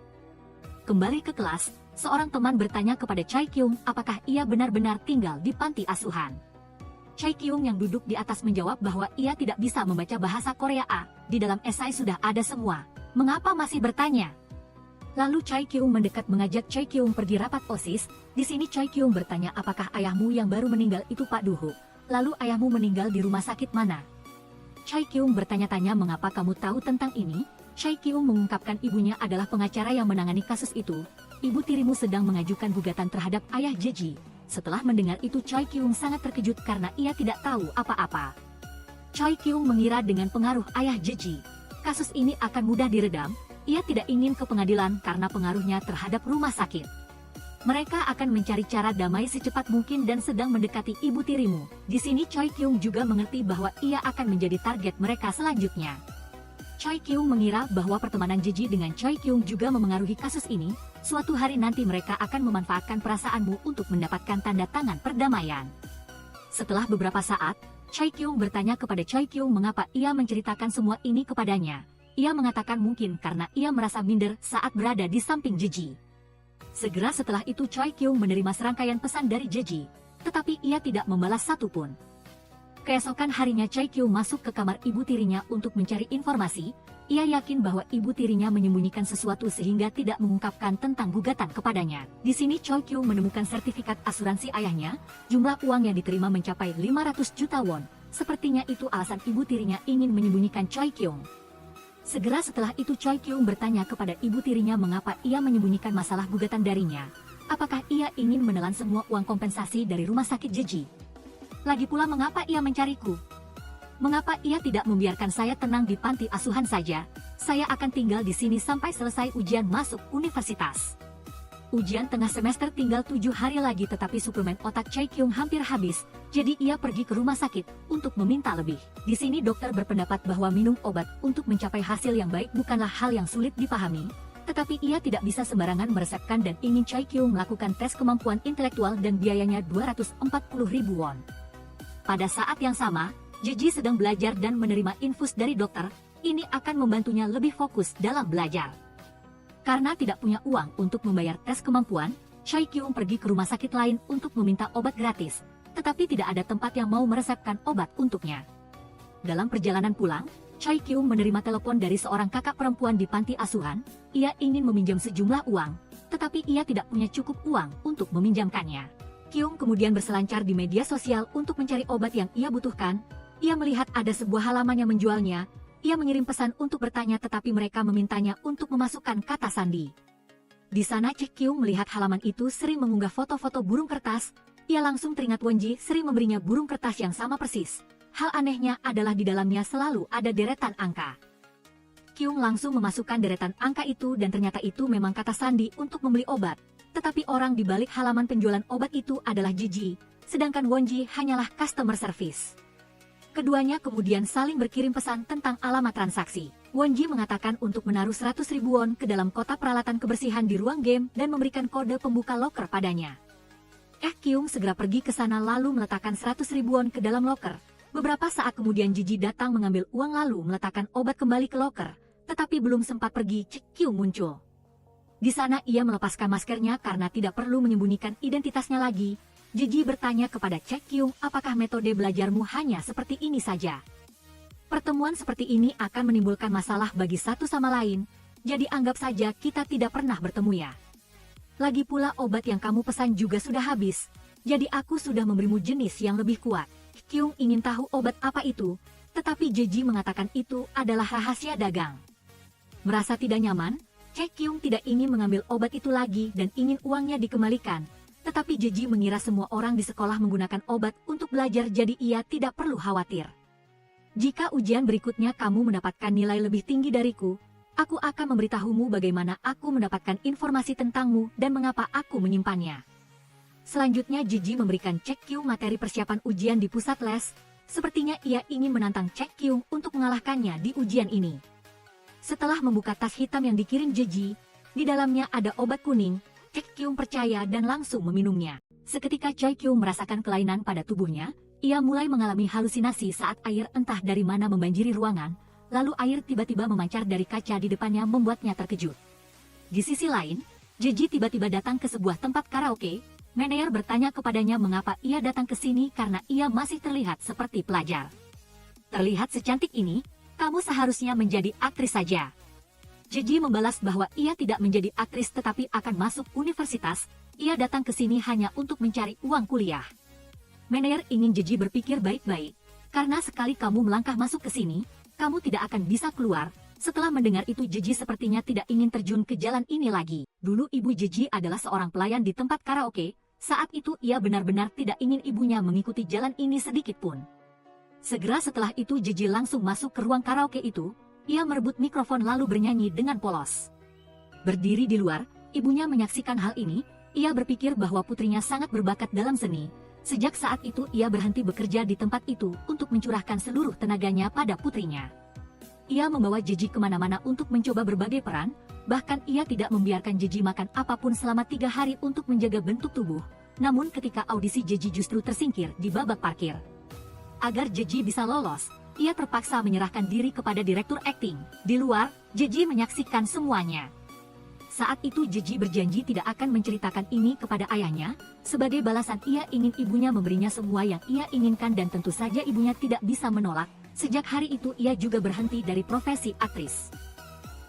Kembali ke kelas, seorang teman bertanya kepada Chae Kyung apakah ia benar-benar tinggal di panti asuhan. Chae Kyung yang duduk di atas menjawab bahwa ia tidak bisa membaca bahasa Korea. Di dalam esai sudah ada semua. Mengapa masih bertanya? Lalu Chae Kyung mendekat mengajak Chae Kyung pergi rapat OSIS. Di sini Chae Kyung bertanya apakah ayahmu yang baru meninggal itu Pak Duhu. Lalu ayahmu meninggal di rumah sakit mana? Chae Kyung bertanya-tanya mengapa kamu tahu tentang ini? Chae Kyung mengungkapkan ibunya adalah pengacara yang menangani kasus itu. Ibu tirimu sedang mengajukan gugatan terhadap ayah Jeji. Setelah mendengar itu Chae Kyung sangat terkejut karena ia tidak tahu apa-apa. Chae Kyung mengira dengan pengaruh ayah Jeji, kasus ini akan mudah diredam. Ia tidak ingin ke pengadilan karena pengaruhnya terhadap rumah sakit. Mereka akan mencari cara damai secepat mungkin dan sedang mendekati ibu tirimu. Di sini Chae Kyung juga mengerti bahwa ia akan menjadi target mereka selanjutnya. Chae Kyung mengira bahwa pertemanan Jeji dengan Chae Kyung juga memengaruhi kasus ini. Suatu hari nanti mereka akan memanfaatkan perasaanmu untuk mendapatkan tanda tangan perdamaian. Setelah beberapa saat, Chae Kyung bertanya kepada Chae Kyung mengapa ia menceritakan semua ini kepadanya. Ia mengatakan mungkin karena ia merasa minder saat berada di samping Jeji. Segera setelah itu Chae Kyung menerima serangkaian pesan dari Jeji, tetapi ia tidak membalas satupun. Keesokan harinya Chae Kyung masuk ke kamar ibu tirinya untuk mencari informasi. Ia yakin bahwa ibu tirinya menyembunyikan sesuatu sehingga tidak mengungkapkan tentang gugatan kepadanya. Di sini Chae Kyung menemukan sertifikat asuransi ayahnya. Jumlah uang yang diterima mencapai 500 juta won. Sepertinya itu alasan ibu tirinya ingin menyembunyikan Chae Kyung. Segera setelah itu Chae Kyung bertanya kepada ibu tirinya mengapa ia menyembunyikan masalah gugatan darinya. Apakah ia ingin menelan semua uang kompensasi dari rumah sakit Jeji? Lagi pula mengapa ia mencariku? Mengapa ia tidak membiarkan saya tenang di panti asuhan saja? Saya akan tinggal di sini sampai selesai ujian masuk universitas. Ujian tengah semester tinggal 7 hari lagi tetapi suplemen otak Chae Kyung hampir habis. Jadi ia pergi ke rumah sakit untuk meminta lebih. Di sini dokter berpendapat bahwa minum obat untuk mencapai hasil yang baik bukanlah hal yang sulit dipahami. Tetapi ia tidak bisa sembarangan meresepkan dan ingin Chae Kyung melakukan tes kemampuan intelektual dan biayanya 240.000 won. Pada saat yang sama, Jeji sedang belajar dan menerima infus dari dokter. Ini akan membantunya lebih fokus dalam belajar. Karena tidak punya uang untuk membayar tes kemampuan, Chae Kyung pergi ke rumah sakit lain untuk meminta obat gratis. Tetapi tidak ada tempat yang mau meresepkan obat untuknya. Dalam perjalanan pulang, Chae Kyung menerima telepon dari seorang kakak perempuan di panti asuhan. Ia ingin meminjam sejumlah uang, tetapi ia tidak punya cukup uang untuk meminjamkannya. Kyung kemudian berselancar di media sosial untuk mencari obat yang ia butuhkan. Ia melihat ada sebuah halaman yang menjualnya. Ia mengirim pesan untuk bertanya tetapi mereka memintanya untuk memasukkan kata sandi. Di sana Chae Kyung melihat halaman itu sering mengunggah foto-foto burung kertas. Ia langsung teringat Wonji sering memberinya burung kertas yang sama persis. Hal anehnya adalah di dalamnya selalu ada deretan angka. Kyung langsung memasukkan deretan angka itu dan ternyata itu memang kata sandi untuk membeli obat. Tetapi orang di balik halaman penjualan obat itu adalah Jeji, sedangkan Wonji hanyalah customer service. Keduanya kemudian saling berkirim pesan tentang alamat transaksi. Wonji mengatakan untuk menaruh 100.000 won ke dalam kotak peralatan kebersihan di ruang game dan memberikan kode pembuka loker padanya. Kyung segera pergi ke sana lalu meletakkan 100.000 won ke dalam loker. Beberapa saat kemudian Jeji datang mengambil uang lalu meletakkan obat kembali ke loker. Tetapi belum sempat pergi, Cek Kyung muncul. Di sana ia melepaskan maskernya karena tidak perlu menyembunyikan identitasnya lagi. Jeji bertanya kepada Cek Kyung, apakah metode belajarmu hanya seperti ini saja? Pertemuan seperti ini akan menimbulkan masalah bagi satu sama lain, jadi anggap saja kita tidak pernah bertemu ya. Lagi pula obat yang kamu pesan juga sudah habis, jadi aku sudah memberimu jenis yang lebih kuat. Kyung ingin tahu obat apa itu, tetapi Jeji mengatakan itu adalah rahasia dagang. Merasa tidak nyaman, Cek Kyung tidak ingin mengambil obat itu lagi dan ingin uangnya dikembalikan. Tetapi Jeji mengira semua orang di sekolah menggunakan obat untuk belajar, jadi ia tidak perlu khawatir. Jika ujian berikutnya kamu mendapatkan nilai lebih tinggi dariku, aku akan memberitahumu bagaimana aku mendapatkan informasi tentangmu dan mengapa aku menyimpannya. Selanjutnya Jeji memberikan Cek Kyung materi persiapan ujian di pusat les. Sepertinya ia ingin menantang Cek Kyung untuk mengalahkannya di ujian ini. Setelah membuka tas hitam yang dikirim Jeji, di dalamnya ada obat kuning. Cek Kyung percaya dan langsung meminumnya. Seketika Cek Kyung merasakan kelainan pada tubuhnya. Ia mulai mengalami halusinasi saat air entah dari mana membanjiri ruangan, lalu air tiba-tiba memancar dari kaca di depannya membuatnya terkejut. Di sisi lain, Jeji tiba-tiba datang ke sebuah tempat karaoke. Manajer bertanya kepadanya mengapa ia datang ke sini karena ia masih terlihat seperti pelajar. Terlihat secantik ini, kamu seharusnya menjadi aktris saja. Jeji membalas bahwa ia tidak menjadi aktris tetapi akan masuk universitas. Ia datang ke sini hanya untuk mencari uang kuliah. Manajer ingin Jeji berpikir baik-baik, karena sekali kamu melangkah masuk ke sini, kamu tidak akan bisa keluar. Setelah mendengar itu Jeji sepertinya tidak ingin terjun ke jalan ini lagi. Dulu ibu Jeji adalah seorang pelayan di tempat karaoke, saat itu ia benar-benar tidak ingin ibunya mengikuti jalan ini sedikit pun. Segera setelah itu Jeji langsung masuk ke ruang karaoke itu, ia merebut mikrofon lalu bernyanyi dengan polos. Berdiri di luar, ibunya menyaksikan hal ini, ia berpikir bahwa putrinya sangat berbakat dalam seni. Sejak saat itu ia berhenti bekerja di tempat itu untuk mencurahkan seluruh tenaganya pada putrinya. Ia membawa Jeji kemana-mana untuk mencoba berbagai peran, bahkan ia tidak membiarkan Jeji makan apapun selama 3 hari untuk menjaga bentuk tubuh. Namun ketika audisi Jeji justru tersingkir di babak parkir. Agar Jeji bisa lolos, ia terpaksa menyerahkan diri kepada direktur akting. Di luar, Jeji menyaksikan semuanya. Saat itu Jeji berjanji tidak akan menceritakan ini kepada ayahnya. Sebagai balasan ia ingin ibunya memberinya semua yang ia inginkan dan tentu saja ibunya tidak bisa menolak. Sejak hari itu ia juga berhenti dari profesi aktris.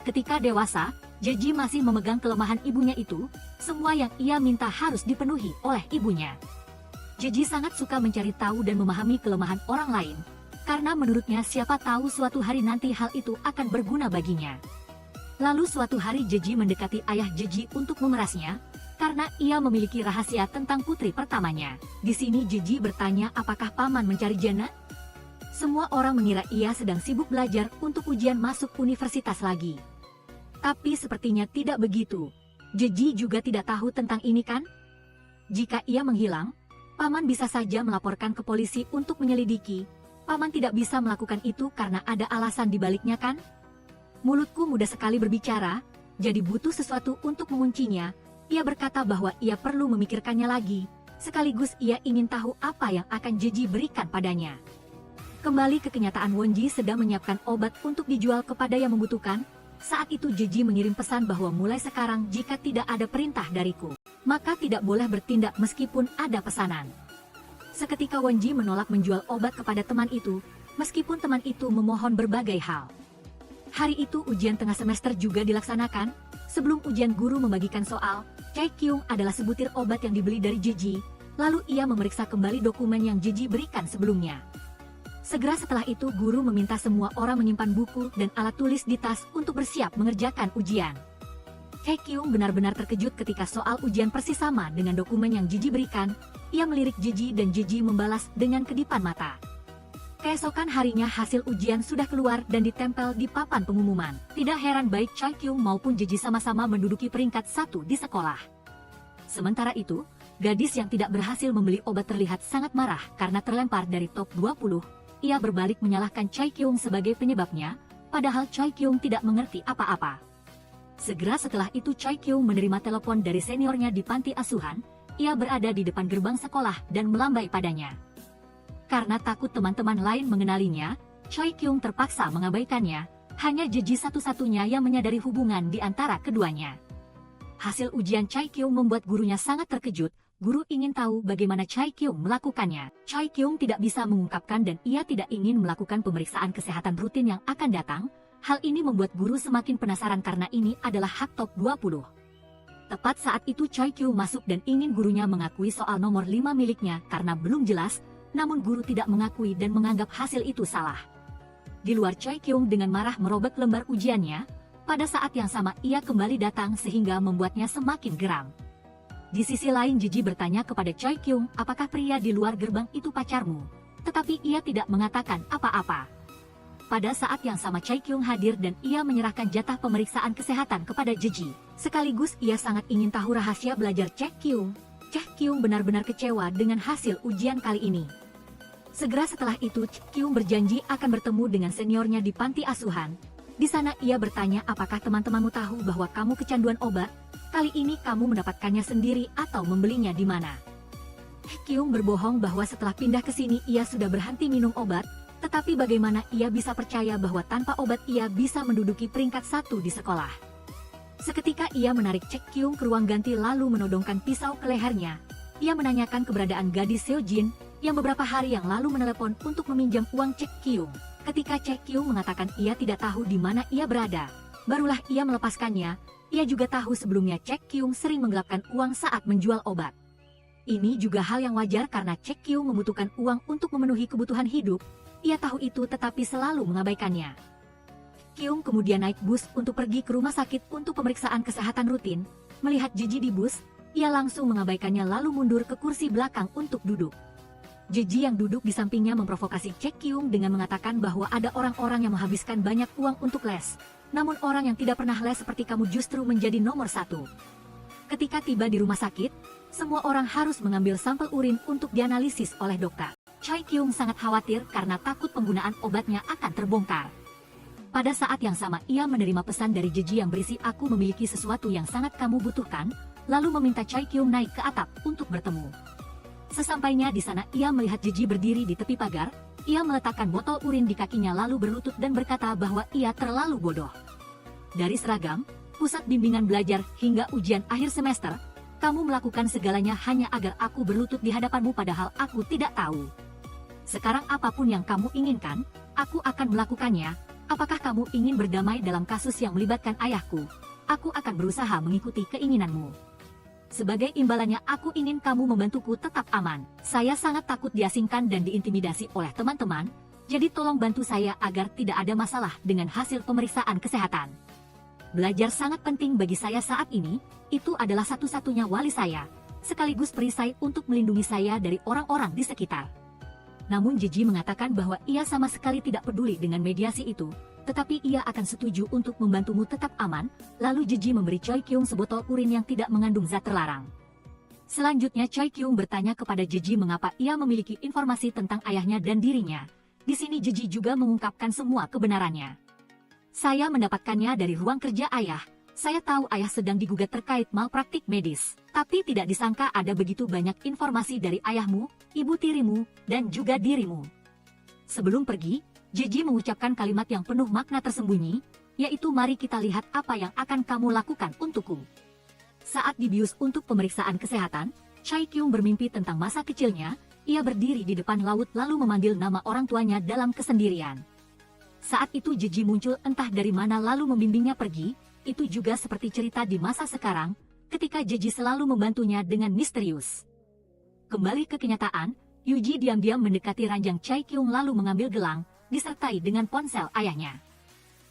Ketika dewasa, Jeji masih memegang kelemahan ibunya itu. Semua yang ia minta harus dipenuhi oleh ibunya. Jeji sangat suka mencari tahu dan memahami kelemahan orang lain. Karena menurutnya siapa tahu suatu hari nanti hal itu akan berguna baginya. Lalu suatu hari Jeji mendekati ayah Jeji untuk memerasnya, karena ia memiliki rahasia tentang putri pertamanya. Di sini Jeji bertanya apakah paman mencari jana? Semua orang mengira ia sedang sibuk belajar untuk ujian masuk universitas lagi. Tapi sepertinya tidak begitu. Jeji juga tidak tahu tentang ini kan? Jika ia menghilang, paman bisa saja melaporkan ke polisi untuk menyelidiki. Paman tidak bisa melakukan itu karena ada alasan di baliknya kan? Mulutku mudah sekali berbicara, jadi butuh sesuatu untuk menguncinya. Ia berkata bahwa ia perlu memikirkannya lagi, sekaligus ia ingin tahu apa yang akan Jeji berikan padanya. Kembali ke kenyataan, Wonji sedang menyiapkan obat untuk dijual kepada yang membutuhkan. Saat itu Jeji mengirim pesan bahwa mulai sekarang jika tidak ada perintah dariku, maka tidak boleh bertindak meskipun ada pesanan. Seketika Wonji menolak menjual obat kepada teman itu, meskipun teman itu memohon berbagai hal. Hari itu ujian tengah semester juga dilaksanakan. Sebelum ujian guru membagikan soal, Cek Kyung adalah sebutir obat yang dibeli dari Jeji. Lalu ia memeriksa kembali dokumen yang Jeji berikan sebelumnya. Segera setelah itu guru meminta semua orang menyimpan buku dan alat tulis di tas untuk bersiap mengerjakan ujian. Cek Kyung benar-benar terkejut ketika soal ujian persis sama dengan dokumen yang Jeji berikan. Ia melirik Jeji dan Jeji membalas dengan kedipan mata. Keesokan harinya hasil ujian sudah keluar dan ditempel di papan pengumuman. Tidak heran baik Cek Kyung maupun Jeji sama-sama menduduki peringkat 1 di sekolah. Sementara itu, gadis yang tidak berhasil membeli obat terlihat sangat marah karena terlempar dari top 20. Ia berbalik menyalahkan Cek Kyung sebagai penyebabnya, padahal Cek Kyung tidak mengerti apa-apa. Segera setelah itu Cek Kyung menerima telepon dari seniornya di panti asuhan. Ia berada di depan gerbang sekolah dan melambai padanya. Karena takut teman-teman lain mengenalinya, Cek Kyung terpaksa mengabaikannya. Hanya Jeji satu-satunya yang menyadari hubungan di antara keduanya. Hasil ujian Chai Kyung membuat gurunya sangat terkejut. Guru ingin tahu bagaimana Chai Kyung melakukannya. Chai Kyung tidak bisa mengungkapkan dan ia tidak ingin melakukan pemeriksaan kesehatan rutin yang akan datang. Hal ini membuat guru semakin penasaran karena ini adalah hak top 20. Tepat saat itu Chai Kyung masuk dan ingin gurunya mengakui soal nomor 5 miliknya karena belum jelas, namun guru tidak mengakui dan menganggap hasil itu salah. Di luar, Chai Kyung dengan marah merobek lembar ujiannya. Pada saat yang sama ia kembali datang sehingga membuatnya semakin geram. Di sisi lain Jeji bertanya kepada Chai Kyung, apakah pria di luar gerbang itu pacarmu? Tetapi ia tidak mengatakan apa-apa. Pada saat yang sama Chai Kyung hadir dan ia menyerahkan jatah pemeriksaan kesehatan kepada Jeji. Sekaligus ia sangat ingin tahu rahasia belajar Chai Kyung. Chai Kyung benar-benar kecewa dengan hasil ujian kali ini. Segera setelah itu, Chai Kyung berjanji akan bertemu dengan seniornya di panti asuhan. Di sana ia bertanya apakah teman-temanmu tahu bahwa kamu kecanduan obat? Kali ini kamu mendapatkannya sendiri atau membelinya di mana? Chai Kyung berbohong bahwa setelah pindah ke sini ia sudah berhenti minum obat, tetapi bagaimana ia bisa percaya bahwa tanpa obat ia bisa menduduki peringkat 1 di sekolah? Seketika ia menarik Chai Kyung ke ruang ganti lalu menodongkan pisau ke lehernya. Ia menanyakan keberadaan gadis Seo Jin yang beberapa hari yang lalu menelepon untuk meminjam uang Chai Kyung. Ketika Chai Kyung mengatakan ia tidak tahu di mana ia berada, barulah ia melepaskannya. Ia juga tahu sebelumnya Chai Kyung sering menggelapkan uang saat menjual obat. Ini juga hal yang wajar karena Chai Kyung membutuhkan uang untuk memenuhi kebutuhan hidup. Ia tahu itu tetapi selalu mengabaikannya. Kyung kemudian naik bus untuk pergi ke rumah sakit untuk pemeriksaan kesehatan rutin. Melihat Jeji di bus, ia langsung mengabaikannya lalu mundur ke kursi belakang untuk duduk. Jeji yang duduk di sampingnya memprovokasi Chai Kyung dengan mengatakan bahwa ada orang-orang yang menghabiskan banyak uang untuk les. Namun orang yang tidak pernah les seperti kamu justru menjadi nomor 1. Ketika tiba di rumah sakit, semua orang harus mengambil sampel urin untuk dianalisis oleh dokter. Chai Kyung sangat khawatir karena takut penggunaan obatnya akan terbongkar. Pada saat yang sama ia menerima pesan dari Jeji yang berisi aku memiliki sesuatu yang sangat kamu butuhkan, lalu meminta Chai Kyung naik ke atap untuk bertemu. Sesampainya di sana ia melihat Jeji berdiri di tepi pagar, ia meletakkan botol urin di kakinya lalu berlutut dan berkata bahwa ia terlalu bodoh. Dari seragam, pusat bimbingan belajar hingga ujian akhir semester, kamu melakukan segalanya hanya agar aku berlutut di hadapanmu padahal aku tidak tahu. Sekarang apapun yang kamu inginkan, aku akan melakukannya. Apakah kamu ingin berdamai dalam kasus yang melibatkan ayahku? Aku akan berusaha mengikuti keinginanmu. Sebagai imbalannya aku ingin kamu membantuku tetap aman. Saya sangat takut diasingkan dan diintimidasi oleh teman-teman, jadi tolong bantu saya agar tidak ada masalah dengan hasil pemeriksaan kesehatan. Belajar sangat penting bagi saya saat ini, itu adalah satu-satunya wali saya, sekaligus perisai untuk melindungi saya dari orang-orang di sekitar. Namun Jeji mengatakan bahwa ia sama sekali tidak peduli dengan mediasi itu, tetapi ia akan setuju untuk membantumu tetap aman. Lalu Jeji memberi Chai Kyung sebotol urin yang tidak mengandung zat terlarang. Selanjutnya Chai Kyung bertanya kepada Jeji mengapa ia memiliki informasi tentang ayahnya dan dirinya. Di sini Jeji juga mengungkapkan semua kebenarannya. Saya mendapatkannya dari ruang kerja ayah. Saya tahu ayah sedang digugat terkait malpraktik medis. Tapi tidak disangka ada begitu banyak informasi dari ayahmu, ibu tirimu, dan juga dirimu. Sebelum pergi, Jeji mengucapkan kalimat yang penuh makna tersembunyi, yaitu mari kita lihat apa yang akan kamu lakukan untukku. Saat dibius untuk pemeriksaan kesehatan, Chai Kyung bermimpi tentang masa kecilnya. Ia berdiri di depan laut lalu memanggil nama orang tuanya dalam kesendirian. Saat itu Jeji muncul entah dari mana lalu membimbingnya pergi. Itu juga seperti cerita di masa sekarang, ketika Jeji selalu membantunya dengan misterius. Kembali ke kenyataan, Yuji diam-diam mendekati ranjang Chai Kyung lalu mengambil gelang, disertai dengan ponsel ayahnya.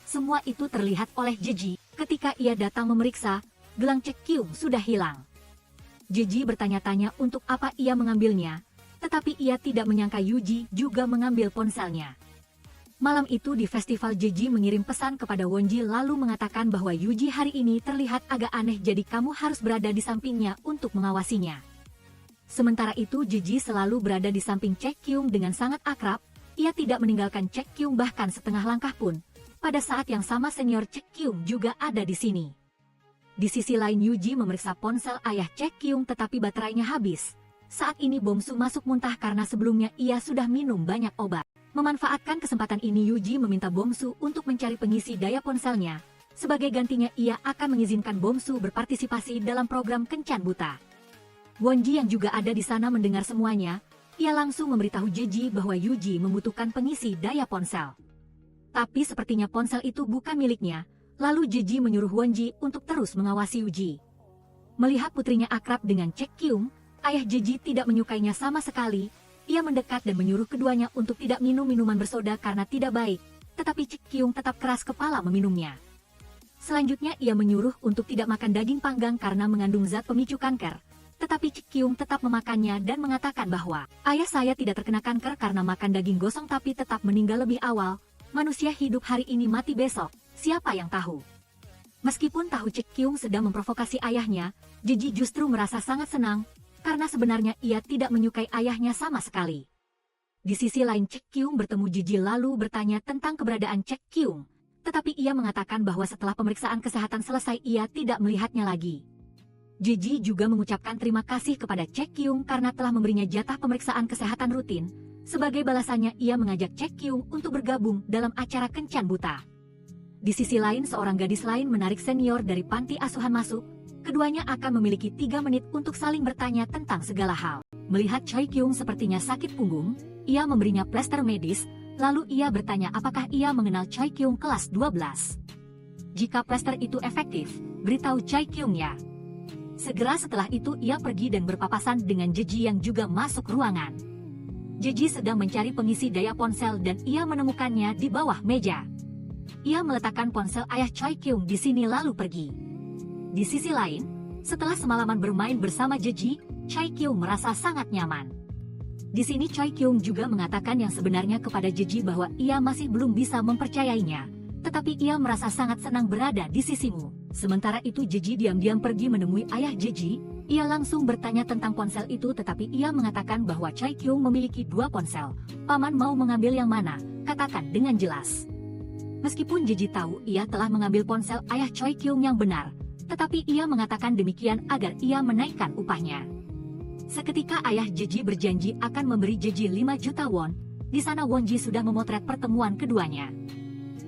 Semua itu terlihat oleh Jeji. Ketika ia datang memeriksa, gelang Chai Kyung sudah hilang. Jeji bertanya-tanya untuk apa ia mengambilnya, tetapi ia tidak menyangka Yuji juga mengambil ponselnya. Malam itu di festival Jeji mengirim pesan kepada Wonji lalu mengatakan bahwa Yuji hari ini terlihat agak aneh jadi kamu harus berada di sampingnya untuk mengawasinya. Sementara itu Jeji selalu berada di samping Chai Kyung dengan sangat akrab, ia tidak meninggalkan Chai Kyung bahkan setengah langkah pun. Pada saat yang sama senior Chai Kyung juga ada di sini. Di sisi lain Yuji memeriksa ponsel ayah Chai Kyung tetapi baterainya habis. Saat ini Bomsu masuk muntah karena sebelumnya ia sudah minum banyak obat. Memanfaatkan kesempatan ini, Yuji meminta Bomsu untuk mencari pengisi daya ponselnya. Sebagai gantinya ia akan mengizinkan Bomsu berpartisipasi dalam program Kencan Buta. Wonji yang juga ada di sana mendengar semuanya. Ia langsung memberitahu Jeji bahwa Yuji membutuhkan pengisi daya ponsel. Tapi sepertinya ponsel itu bukan miliknya. Lalu Jeji menyuruh Wonji untuk terus mengawasi Yuji. Melihat putrinya akrab dengan Cek Kyung, ayah Jeji tidak menyukainya sama sekali. Ia mendekat dan menyuruh keduanya untuk tidak minum minuman bersoda karena tidak baik. Tetapi Cek Kyung tetap keras kepala meminumnya. Selanjutnya ia menyuruh untuk tidak makan daging panggang karena mengandung zat pemicu kanker. Tetapi Cek Kyung tetap memakannya dan mengatakan bahwa ayah saya tidak terkena kanker karena makan daging gosong tapi tetap meninggal lebih awal. Manusia hidup hari ini mati besok, siapa yang tahu? Meskipun tahu Cek Kyung sedang memprovokasi ayahnya, Jeji justru merasa sangat senang karena sebenarnya ia tidak menyukai ayahnya sama sekali. Di sisi lain Cek Kyung bertemu Jeji lalu bertanya tentang keberadaan Cek Kyung. Tetapi ia mengatakan bahwa setelah pemeriksaan kesehatan selesai ia tidak melihatnya lagi. Jeji juga mengucapkan terima kasih kepada Cek Kyung karena telah memberinya jatah pemeriksaan kesehatan rutin. Sebagai balasannya ia mengajak Cek Kyung untuk bergabung dalam acara Kencan Buta. Di sisi lain seorang gadis lain menarik senior dari panti asuhan masuk. Keduanya akan memiliki 3 menit untuk saling bertanya tentang segala hal. Melihat Choi Kyung sepertinya sakit punggung, ia memberinya plester medis. Lalu ia bertanya apakah ia mengenal Choi Kyung kelas 12. Jika plester itu efektif, beritahu Choi Kyung ya. Segera setelah itu ia pergi dan berpapasan dengan Jeji yang juga masuk ruangan. Jeji sedang mencari pengisi daya ponsel dan ia menemukannya di bawah meja. Ia meletakkan ponsel ayah Choi Kyung di sini lalu pergi. Di sisi lain, setelah semalaman bermain bersama Jeji, Choi Kyung merasa sangat nyaman. Di sini Choi Kyung juga mengatakan yang sebenarnya kepada Jeji bahwa ia masih belum bisa mempercayainya, tetapi ia merasa sangat senang berada di sisimu. Sementara itu Jeji diam-diam pergi menemui ayah Jeji, ia langsung bertanya tentang ponsel itu tetapi ia mengatakan bahwa Choi Kyung memiliki 2 ponsel. Paman mau mengambil yang mana? Katakan dengan jelas. Meskipun Jeji tahu ia telah mengambil ponsel ayah Choi Kyung yang benar, tetapi ia mengatakan demikian agar ia menaikkan upahnya. Seketika ayah Jeji berjanji akan memberi Jeji 5 juta won. Di sana Wonji sudah memotret pertemuan keduanya.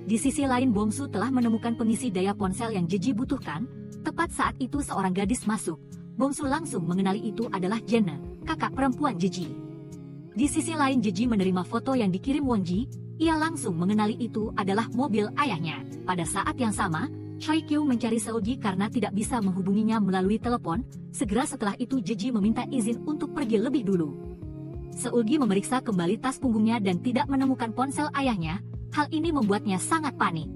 Di sisi lain Bomsu telah menemukan pengisi daya ponsel yang Jeji butuhkan. Tepat saat itu seorang gadis masuk. Bomsu langsung mengenali itu adalah Jena, kakak perempuan Jeji. Di sisi lain Jeji menerima foto yang dikirim Wonji. Ia langsung mengenali itu adalah mobil ayahnya. Pada saat yang sama, Choi Kyung mencari Seulgi karena tidak bisa menghubunginya melalui telepon. Segera setelah itu Jeji meminta izin untuk pergi lebih dulu. Seulgi memeriksa kembali tas punggungnya dan tidak menemukan ponsel ayahnya. Hal ini membuatnya sangat panik.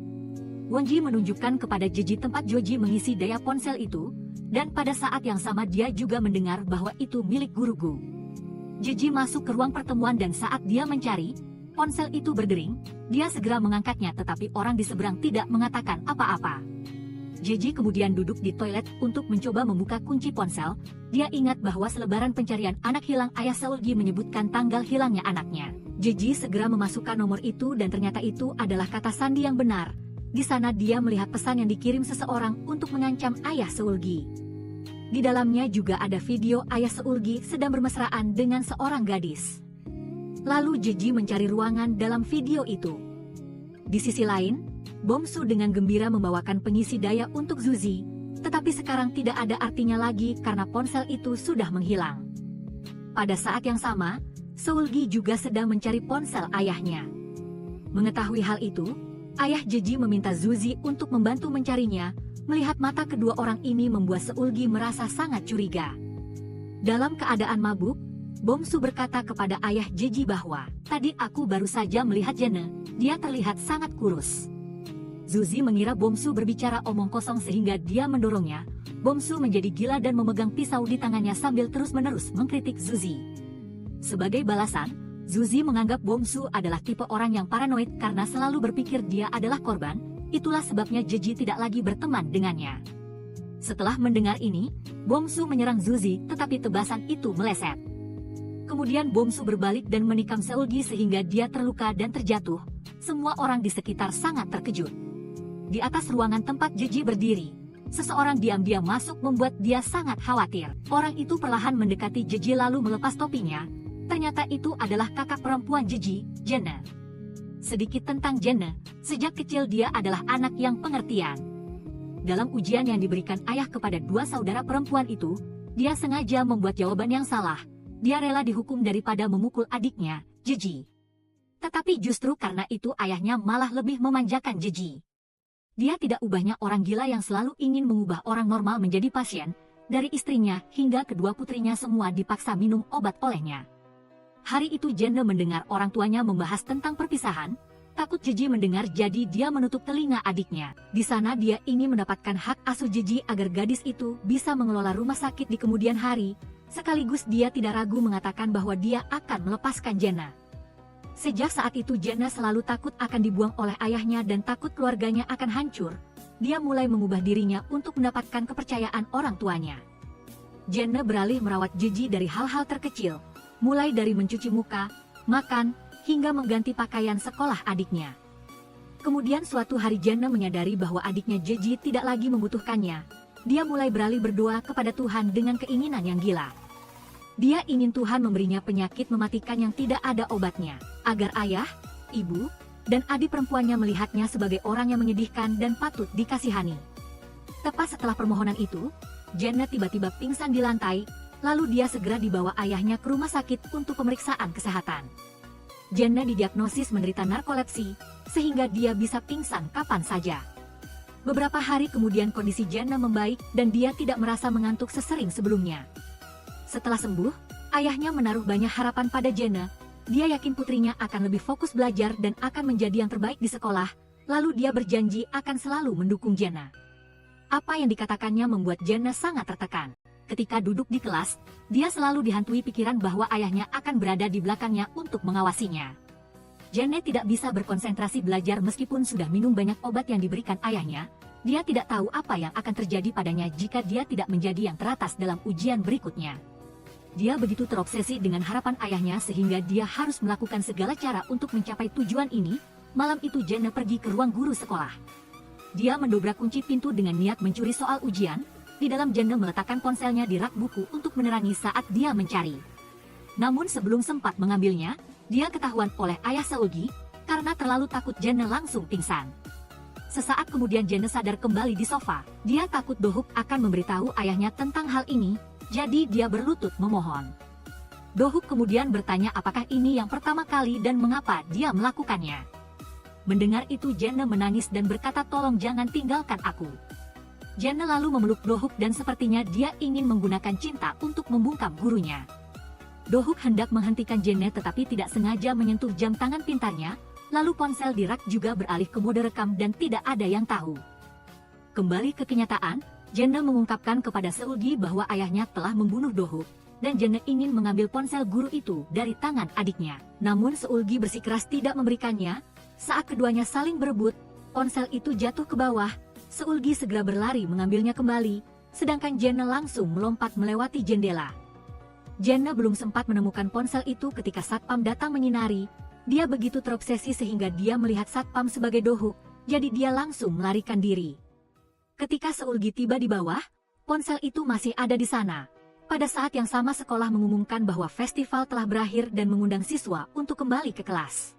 Wonji menunjukkan kepada Jeji tempat Joji mengisi daya ponsel itu. Dan pada saat yang sama dia juga mendengar bahwa itu milik guruku. Jeji masuk ke ruang pertemuan dan saat dia mencari, ponsel itu berdering. Dia segera mengangkatnya tetapi orang di seberang tidak mengatakan apa-apa. Jeji kemudian duduk di toilet untuk mencoba membuka kunci ponsel. Dia ingat bahwa selebaran pencarian anak hilang ayah Seulgi menyebutkan tanggal hilangnya anaknya. Jeji segera memasukkan nomor itu dan ternyata itu adalah kata sandi yang benar. Di sana dia melihat pesan yang dikirim seseorang untuk mengancam ayah Seulgi. Di dalamnya juga ada video ayah Seulgi sedang bermesraan dengan seorang gadis. Lalu Jeji mencari ruangan dalam video itu. Di sisi lain, Bomsu dengan gembira membawakan pengisi daya untuk Zuzi, tetapi sekarang tidak ada artinya lagi karena ponsel itu sudah menghilang. Pada saat yang sama, Seulgi juga sedang mencari ponsel ayahnya. Mengetahui hal itu, ayah Jeji meminta Zuzi untuk membantu mencarinya. Melihat mata kedua orang ini membuat Seulgi merasa sangat curiga. Dalam keadaan mabuk, Bomsu berkata kepada ayah Jeji bahwa, "Tadi aku baru saja melihat Jena, dia terlihat sangat kurus." Zuzi mengira Bomsu berbicara omong kosong sehingga dia mendorongnya. Bomsu menjadi gila dan memegang pisau di tangannya sambil terus-menerus mengkritik Zuzi. Sebagai balasan, Zuzi menganggap Bomsu adalah tipe orang yang paranoid karena selalu berpikir dia adalah korban. Itulah sebabnya Jeji tidak lagi berteman dengannya. Setelah mendengar ini, Bomsu menyerang Zuzi tetapi tebasan itu meleset. Kemudian Bomsu berbalik dan menikam Seulgi sehingga dia terluka dan terjatuh. Semua orang di sekitar sangat terkejut. Di atas ruangan tempat Jeji berdiri, seseorang diam-diam masuk membuat dia sangat khawatir. Orang itu perlahan mendekati Jeji lalu melepas topinya. Ternyata itu adalah kakak perempuan Jeji, Jena. Sedikit tentang Jenna, sejak kecil dia adalah anak yang pengertian. Dalam ujian yang diberikan ayah kepada dua saudara perempuan itu, dia sengaja membuat jawaban yang salah. Dia rela dihukum daripada memukul adiknya, Jeji. Tetapi justru karena itu ayahnya malah lebih memanjakan Jeji. Dia tidak ubahnya orang gila yang selalu ingin mengubah orang normal menjadi pasien, dari istrinya hingga kedua putrinya semua dipaksa minum obat olehnya. Hari itu Jenna mendengar orang tuanya membahas tentang perpisahan. Takut Jeji mendengar jadi dia menutup telinga adiknya. Di sana dia ingin mendapatkan hak asuh Jeji agar gadis itu bisa mengelola rumah sakit di kemudian hari. Sekaligus dia tidak ragu mengatakan bahwa dia akan melepaskan Jenna. Sejak saat itu Jenna selalu takut akan dibuang oleh ayahnya dan takut keluarganya akan hancur. Dia mulai mengubah dirinya untuk mendapatkan kepercayaan orang tuanya. Jenna beralih merawat Jeji dari hal-hal terkecil, mulai dari mencuci muka, makan, hingga mengganti pakaian sekolah adiknya. Kemudian suatu hari Jenna menyadari bahwa adiknya Jeji tidak lagi membutuhkannya. Dia mulai beralih berdoa kepada Tuhan dengan keinginan yang gila. Dia ingin Tuhan memberinya penyakit mematikan yang tidak ada obatnya, agar ayah, ibu, dan adik perempuannya melihatnya sebagai orang yang menyedihkan dan patut dikasihani. Tepat setelah permohonan itu, Jenna tiba-tiba pingsan di lantai. Lalu dia segera dibawa ayahnya ke rumah sakit untuk pemeriksaan kesehatan. Jenna didiagnosis menderita narkolepsi, sehingga dia bisa pingsan kapan saja. Beberapa hari kemudian kondisi Jenna membaik dan dia tidak merasa mengantuk sesering sebelumnya. Setelah sembuh, ayahnya menaruh banyak harapan pada Jenna. Dia yakin putrinya akan lebih fokus belajar dan akan menjadi yang terbaik di sekolah. Lalu dia berjanji akan selalu mendukung Jenna. Apa yang dikatakannya membuat Jenna sangat tertekan. Ketika duduk di kelas, dia selalu dihantui pikiran bahwa ayahnya akan berada di belakangnya untuk mengawasinya. Jenna tidak bisa berkonsentrasi belajar meskipun sudah minum banyak obat yang diberikan ayahnya. Dia tidak tahu apa yang akan terjadi padanya jika dia tidak menjadi yang teratas dalam ujian berikutnya. Dia begitu terobsesi dengan harapan ayahnya sehingga dia harus melakukan segala cara untuk mencapai tujuan ini. Malam itu Jenna pergi ke ruang guru sekolah. Dia mendobrak kunci pintu dengan niat mencuri soal ujian. Di dalam Jenna meletakkan ponselnya di rak buku untuk menerangi saat dia mencari. Namun sebelum sempat mengambilnya, dia ketahuan oleh ayah Seulgi, karena terlalu takut Jenna langsung pingsan. Sesaat kemudian Jenna sadar kembali di sofa. Dia takut Dohuk akan memberitahu ayahnya tentang hal ini, jadi dia berlutut memohon. Dohuk kemudian bertanya apakah ini yang pertama kali dan mengapa dia melakukannya. Mendengar itu Jenna menangis dan berkata tolong jangan tinggalkan aku. Jenna lalu memeluk Dohuk dan sepertinya dia ingin menggunakan cinta untuk membungkam gurunya. Dohuk hendak menghentikan Jenna tetapi tidak sengaja menyentuh jam tangan pintarnya, lalu ponsel di rak juga beralih ke mode rekam dan tidak ada yang tahu. Kembali ke kenyataan, Jenna mengungkapkan kepada Seulgi bahwa ayahnya telah membunuh Dohuk, dan Jenna ingin mengambil ponsel guru itu dari tangan adiknya. Namun Seulgi bersikeras tidak memberikannya. Saat keduanya saling berebut, ponsel itu jatuh ke bawah. Seulgi segera berlari mengambilnya kembali, sedangkan Jenna langsung melompat melewati jendela. Jenna belum sempat menemukan ponsel itu ketika satpam datang menyinari. Dia begitu terobsesi sehingga dia melihat satpam sebagai Dohuk, jadi dia langsung melarikan diri. Ketika Seulgi tiba di bawah, ponsel itu masih ada di sana. Pada saat yang sama sekolah mengumumkan bahwa festival telah berakhir dan mengundang siswa untuk kembali ke kelas.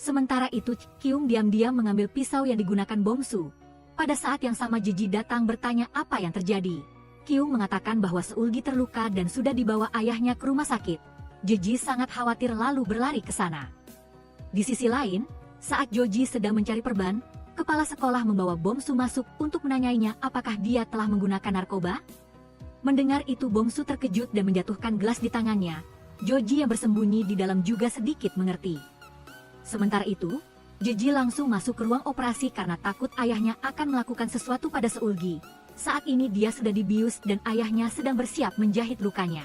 Sementara itu Kyung diam-diam mengambil pisau yang digunakan Bongsu. Pada saat yang sama Jeji datang bertanya apa yang terjadi. Kyung mengatakan bahwa Seulgi terluka dan sudah dibawa ayahnya ke rumah sakit. Jeji sangat khawatir lalu berlari ke sana. Di sisi lain, saat Joji sedang mencari perban, kepala sekolah membawa Bongsu masuk untuk menanyainya apakah dia telah menggunakan narkoba. Mendengar itu Bongsu terkejut dan menjatuhkan gelas di tangannya. Joji yang bersembunyi di dalam juga sedikit mengerti. Sementara itu, Jeji langsung masuk ke ruang operasi karena takut ayahnya akan melakukan sesuatu pada Seulgi. Saat ini dia sudah dibius dan ayahnya sedang bersiap menjahit lukanya.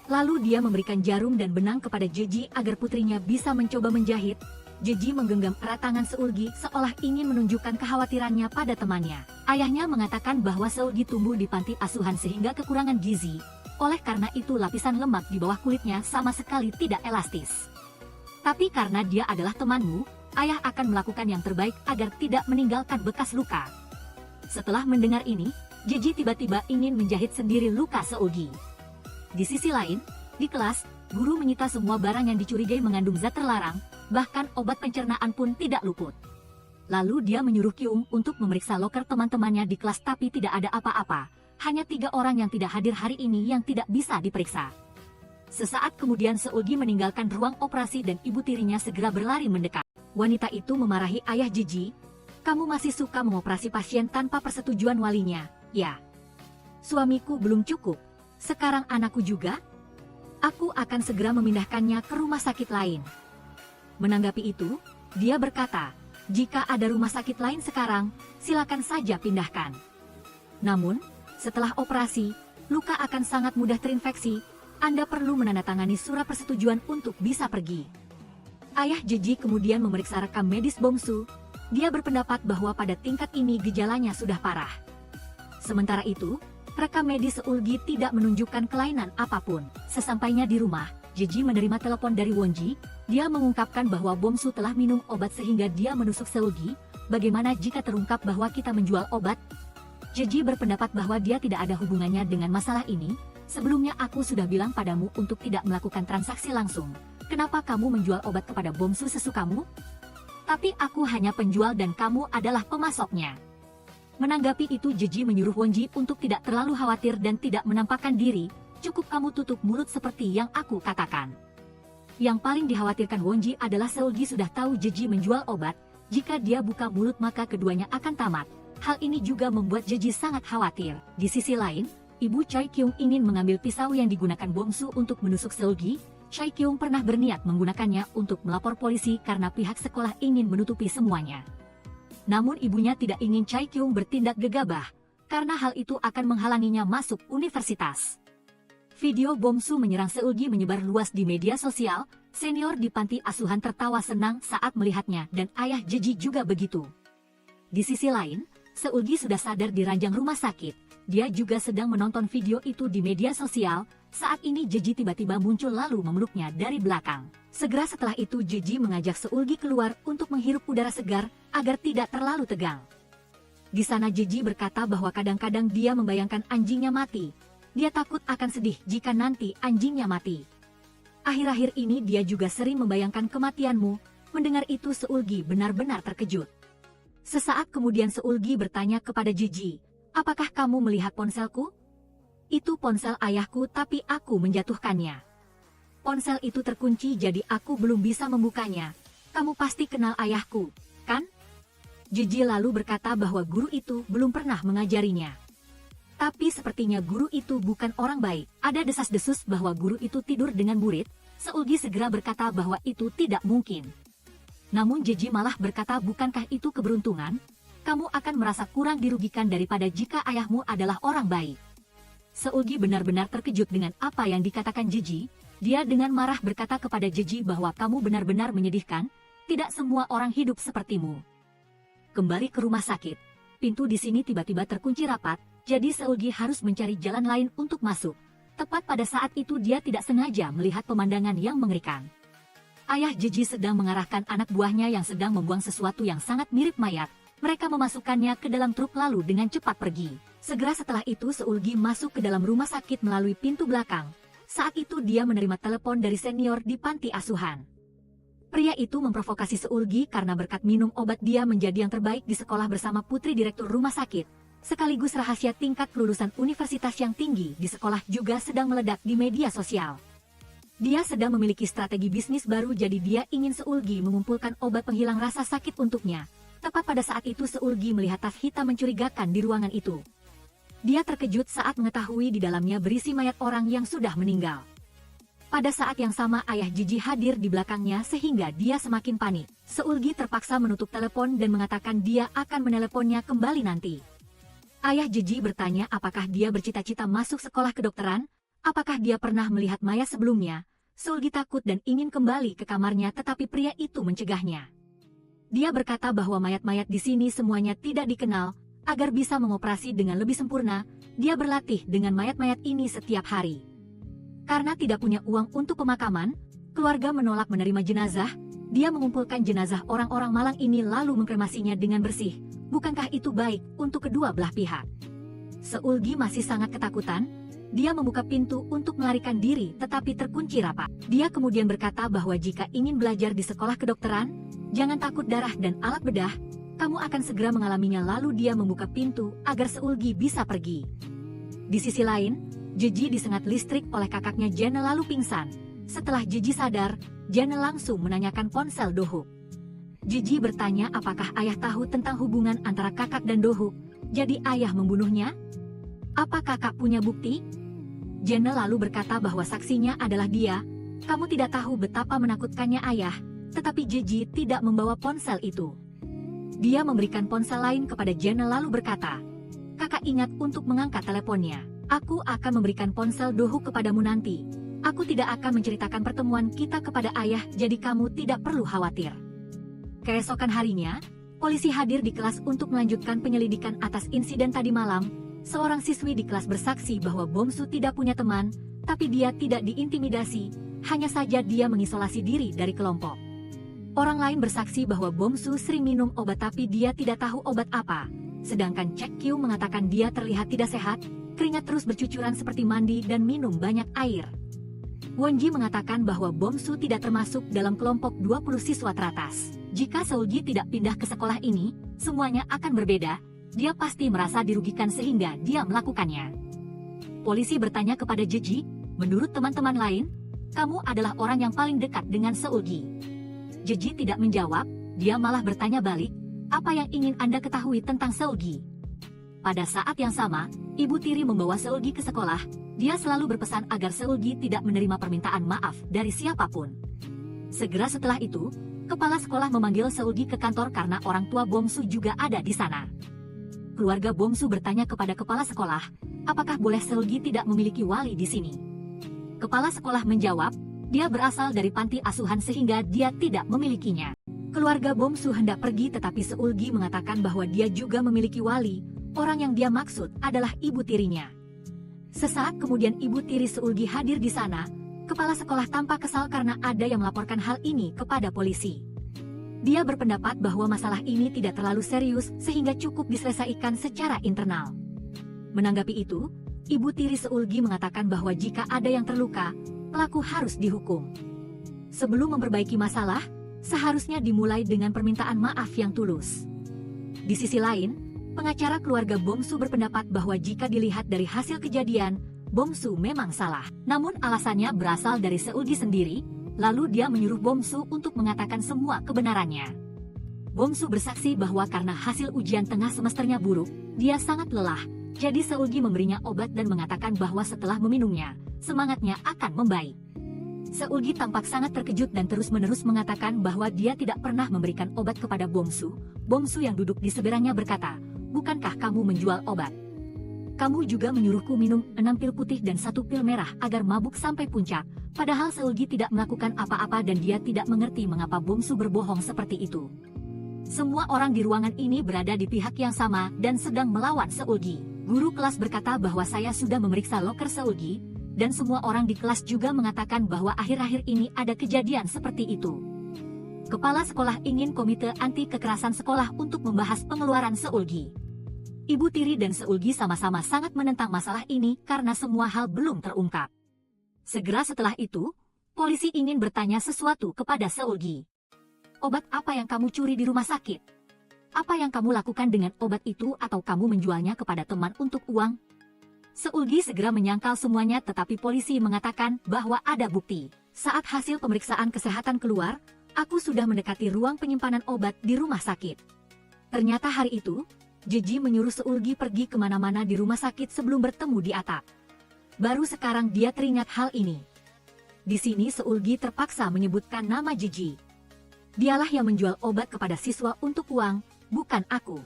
Lalu dia memberikan jarum dan benang kepada Jeji agar putrinya bisa mencoba menjahit. Jeji menggenggam erat tangan Seulgi seolah ingin menunjukkan kekhawatirannya pada temannya. Ayahnya mengatakan bahwa Seulgi tumbuh di panti asuhan sehingga kekurangan gizi. Oleh karena itu lapisan lemak di bawah kulitnya sama sekali tidak elastis. Tapi karena dia adalah temanmu, ayah akan melakukan yang terbaik agar tidak meninggalkan bekas luka. Setelah mendengar ini, Jeji tiba-tiba ingin menjahit sendiri luka Seulgi. Di sisi lain, di kelas, guru menyita semua barang yang dicurigai mengandung zat terlarang. bahkan obat pencernaan pun tidak luput. Lalu dia menyuruh Kyung untuk memeriksa loker teman-temannya di kelas tapi tidak ada apa-apa. Hanya 3 orang yang tidak hadir hari ini yang tidak bisa diperiksa. Sesaat kemudian Seulgi meninggalkan ruang operasi dan ibu tirinya segera berlari mendekat. Wanita itu memarahi ayah Jeji. Kamu masih suka mengoperasi pasien tanpa persetujuan walinya, ya? Suamiku belum cukup. Sekarang anakku juga? Aku akan segera memindahkannya ke rumah sakit lain. Menanggapi itu, dia berkata, jika ada rumah sakit lain sekarang, silakan saja pindahkan. Namun, setelah operasi, luka akan sangat mudah terinfeksi. Anda perlu menandatangani surat persetujuan untuk bisa pergi. Ayah Jeji kemudian memeriksa rekam medis Bongsu. Dia berpendapat bahwa pada tingkat ini gejalanya sudah parah. Sementara itu, rekam medis Seulgi tidak menunjukkan kelainan apapun. Sesampainya di rumah, Jeji menerima telepon dari Wonji. Dia mengungkapkan bahwa Bongsu telah minum obat sehingga dia menusuk Seulgi. Bagaimana jika terungkap bahwa kita menjual obat? Jeji berpendapat bahwa dia tidak ada hubungannya dengan masalah ini. Sebelumnya aku sudah bilang padamu untuk tidak melakukan transaksi langsung. Kenapa kamu menjual obat kepada Bongsu sesukamu? Tapi aku hanya penjual dan kamu adalah pemasoknya. Menanggapi itu Jeji menyuruh Wonji untuk tidak terlalu khawatir dan tidak menampakkan diri. Cukup kamu tutup mulut seperti yang aku katakan. Yang paling dikhawatirkan Wonji adalah Seulgi sudah tahu Jeji menjual obat. Jika dia buka mulut maka keduanya akan tamat. Hal ini juga membuat Jeji sangat khawatir. Di sisi lain, Ibu Choi Kyung ingin mengambil pisau yang digunakan Bongsu untuk menusuk Seulgi. Choi Kyung pernah berniat menggunakannya untuk melapor polisi karena pihak sekolah ingin menutupi semuanya. Namun ibunya tidak ingin Choi Kyung bertindak gegabah, karena hal itu akan menghalanginya masuk universitas. Video Bongsu menyerang Seulgi menyebar luas di media sosial. Senior di panti asuhan tertawa senang saat melihatnya dan ayah Jeji juga begitu. Di sisi lain, Seulgi sudah sadar di ranjang rumah sakit. Dia juga sedang menonton video itu di media sosial. Saat ini Jeji tiba-tiba muncul lalu memeluknya dari belakang. Segera setelah itu Jeji mengajak Seulgi keluar untuk menghirup udara segar agar tidak terlalu tegang. Di sana Jeji berkata bahwa kadang-kadang dia membayangkan anjingnya mati. Dia takut akan sedih jika nanti anjingnya mati. Akhir-akhir ini dia juga sering membayangkan kematianmu. Mendengar itu Seulgi benar-benar terkejut. Sesaat kemudian Seulgi bertanya kepada Jeji, apakah kamu melihat ponselku? Itu ponsel ayahku tapi aku menjatuhkannya. Ponsel itu terkunci jadi aku belum bisa membukanya. Kamu pasti kenal ayahku, kan? Jeji lalu berkata bahwa guru itu belum pernah mengajarinya. Tapi sepertinya guru itu bukan orang baik. Ada desas-desus bahwa guru itu tidur dengan murid. Seulgi segera berkata bahwa itu tidak mungkin. Namun Jeji malah berkata bukankah itu keberuntungan? Kamu akan merasa kurang dirugikan daripada jika ayahmu adalah orang baik. Seulgi benar-benar terkejut dengan apa yang dikatakan Jeji. Dia dengan marah berkata kepada Jeji bahwa kamu benar-benar menyedihkan. Tidak semua orang hidup sepertimu. Kembali ke rumah sakit. Pintu di sini tiba-tiba terkunci rapat. Jadi Seulgi harus mencari jalan lain untuk masuk. Tepat pada saat itu dia tidak sengaja melihat pemandangan yang mengerikan. Ayah Jeji sedang mengarahkan anak buahnya yang sedang membuang sesuatu yang sangat mirip mayat. Mereka memasukkannya ke dalam truk lalu dengan cepat pergi. Segera setelah itu Seulgi masuk ke dalam rumah sakit melalui pintu belakang. Saat itu dia menerima telepon dari senior di panti asuhan. Pria itu memprovokasi Seulgi karena berkat minum obat dia menjadi yang terbaik di sekolah bersama putri direktur rumah sakit. Sekaligus rahasia tingkat kelulusan universitas yang tinggi di sekolah juga sedang meledak di media sosial. Dia sedang memiliki strategi bisnis baru jadi dia ingin Seulgi mengumpulkan obat penghilang rasa sakit untuknya. Tepat pada saat itu Seulgi melihat tas hitam mencurigakan di ruangan itu. Dia terkejut saat mengetahui di dalamnya berisi mayat orang yang sudah meninggal. Pada saat yang sama ayah Jeji hadir di belakangnya sehingga dia semakin panik. Seulgi terpaksa menutup telepon dan mengatakan dia akan meneleponnya kembali nanti. Ayah Jeji bertanya apakah dia bercita-cita masuk sekolah kedokteran, apakah dia pernah melihat Maya sebelumnya. Seulgi takut dan ingin kembali ke kamarnya tetapi pria itu mencegahnya. Dia berkata bahwa mayat-mayat di sini semuanya tidak dikenal, agar bisa mengoperasi dengan lebih sempurna, dia berlatih dengan mayat-mayat ini setiap hari. Karena tidak punya uang untuk pemakaman, keluarga menolak menerima jenazah, dia mengumpulkan jenazah orang-orang malang ini lalu mengkremasinya dengan bersih. Bukankah itu baik untuk kedua belah pihak? Seulgi masih sangat ketakutan. Dia membuka pintu untuk melarikan diri tetapi terkunci rapat. Dia kemudian berkata bahwa jika ingin belajar di sekolah kedokteran, jangan takut darah dan alat bedah, kamu akan segera mengalaminya. Lalu dia membuka pintu agar Seulgi bisa pergi. Di sisi lain, Jeji disengat listrik oleh kakaknya Jene lalu pingsan. Setelah Jeji sadar, Jene langsung menanyakan ponsel Dohuk. Jeji bertanya apakah ayah tahu tentang hubungan antara kakak dan Dohuk, jadi ayah membunuhnya? Apa kakak punya bukti? Jene lalu berkata bahwa saksinya adalah dia. Kamu tidak tahu betapa menakutkannya ayah, tetapi Jeji tidak membawa ponsel itu. Dia memberikan ponsel lain kepada Jene lalu berkata, kakak ingat untuk mengangkat teleponnya. Aku akan memberikan ponsel Dohuk kepadamu nanti. Aku tidak akan menceritakan pertemuan kita kepada ayah, jadi kamu tidak perlu khawatir. Keesokan harinya, polisi hadir di kelas untuk melanjutkan penyelidikan atas insiden tadi malam. Seorang siswi di kelas bersaksi bahwa Bomsu tidak punya teman, tapi dia tidak diintimidasi, hanya saja dia mengisolasi diri dari kelompok. Orang lain bersaksi bahwa Bomsu sering minum obat tapi dia tidak tahu obat apa, sedangkan Cek Kyu mengatakan dia terlihat tidak sehat, keringat terus bercucuran seperti mandi dan minum banyak air. Wonji mengatakan bahwa Bomsu tidak termasuk dalam kelompok 20 siswa teratas. Jika Seulgi tidak pindah ke sekolah ini, semuanya akan berbeda. Dia pasti merasa dirugikan sehingga dia melakukannya. Polisi bertanya kepada Jeji, menurut teman-teman lain, kamu adalah orang yang paling dekat dengan Seulgi. Jeji tidak menjawab, dia malah bertanya balik, apa yang ingin Anda ketahui tentang Seulgi? Pada saat yang sama, Ibu Tiri membawa Seulgi ke sekolah. Dia selalu berpesan agar Seulgi tidak menerima permintaan maaf dari siapapun. Segera setelah itu, kepala sekolah memanggil Seulgi ke kantor karena orang tua Bomsu juga ada di sana. Keluarga Bomsu bertanya kepada kepala sekolah, apakah boleh Seulgi tidak memiliki wali di sini? Kepala sekolah menjawab, dia berasal dari panti asuhan sehingga dia tidak memilikinya. Keluarga Bomsu hendak pergi tetapi Seulgi mengatakan bahwa dia juga memiliki wali, orang yang dia maksud adalah ibu tirinya. Sesaat kemudian ibu tiri Seulgi hadir di sana, kepala sekolah tampak kesal karena ada yang melaporkan hal ini kepada polisi. Dia berpendapat bahwa masalah ini tidak terlalu serius sehingga cukup diselesaikan secara internal. Menanggapi itu, ibu tiri Seulgi mengatakan bahwa jika ada yang terluka, pelaku harus dihukum. Sebelum memperbaiki masalah, seharusnya dimulai dengan permintaan maaf yang tulus. Di sisi lain, pengacara keluarga Bomsu berpendapat bahwa jika dilihat dari hasil kejadian, Bomsu memang salah. Namun alasannya berasal dari Seulgi sendiri. Lalu dia menyuruh Bomsu untuk mengatakan semua kebenarannya. Bomsu bersaksi bahwa karena hasil ujian tengah semesternya buruk, dia sangat lelah, jadi Seulgi memberinya obat dan mengatakan bahwa setelah meminumnya, semangatnya akan membaik. Seulgi tampak sangat terkejut dan terus-menerus mengatakan bahwa dia tidak pernah memberikan obat kepada Bomsu. Bomsu yang duduk di seberangnya berkata, bukankah kamu menjual obat? Kamu juga menyuruhku minum 6 pil putih dan 1 pil merah agar mabuk sampai puncak. Padahal Seulgi tidak melakukan apa-apa dan dia tidak mengerti mengapa Bomsu berbohong seperti itu. Semua orang di ruangan ini berada di pihak yang sama dan sedang melawan Seulgi. Guru kelas berkata bahwa saya sudah memeriksa loker Seulgi, dan semua orang di kelas juga mengatakan bahwa akhir-akhir ini ada kejadian seperti itu. Kepala sekolah ingin komite anti kekerasan sekolah untuk membahas pengeluaran Seulgi. Ibu tiri dan Seulgi sama-sama sangat menentang masalah ini karena semua hal belum terungkap. Segera setelah itu, polisi ingin bertanya sesuatu kepada Seulgi. Obat apa yang kamu curi di rumah sakit? Apa yang kamu lakukan dengan obat itu atau kamu menjualnya kepada teman untuk uang? Seulgi segera menyangkal semuanya tetapi polisi mengatakan bahwa ada bukti. Saat hasil pemeriksaan kesehatan keluar, aku sudah mendekati ruang penyimpanan obat di rumah sakit. Ternyata hari itu, Jeji menyuruh Seulgi pergi kemana-mana di rumah sakit sebelum bertemu di atap. Baru sekarang dia teringat hal ini. Di sini Seulgi terpaksa menyebutkan nama Jeji. Dialah yang menjual obat kepada siswa untuk uang, bukan aku.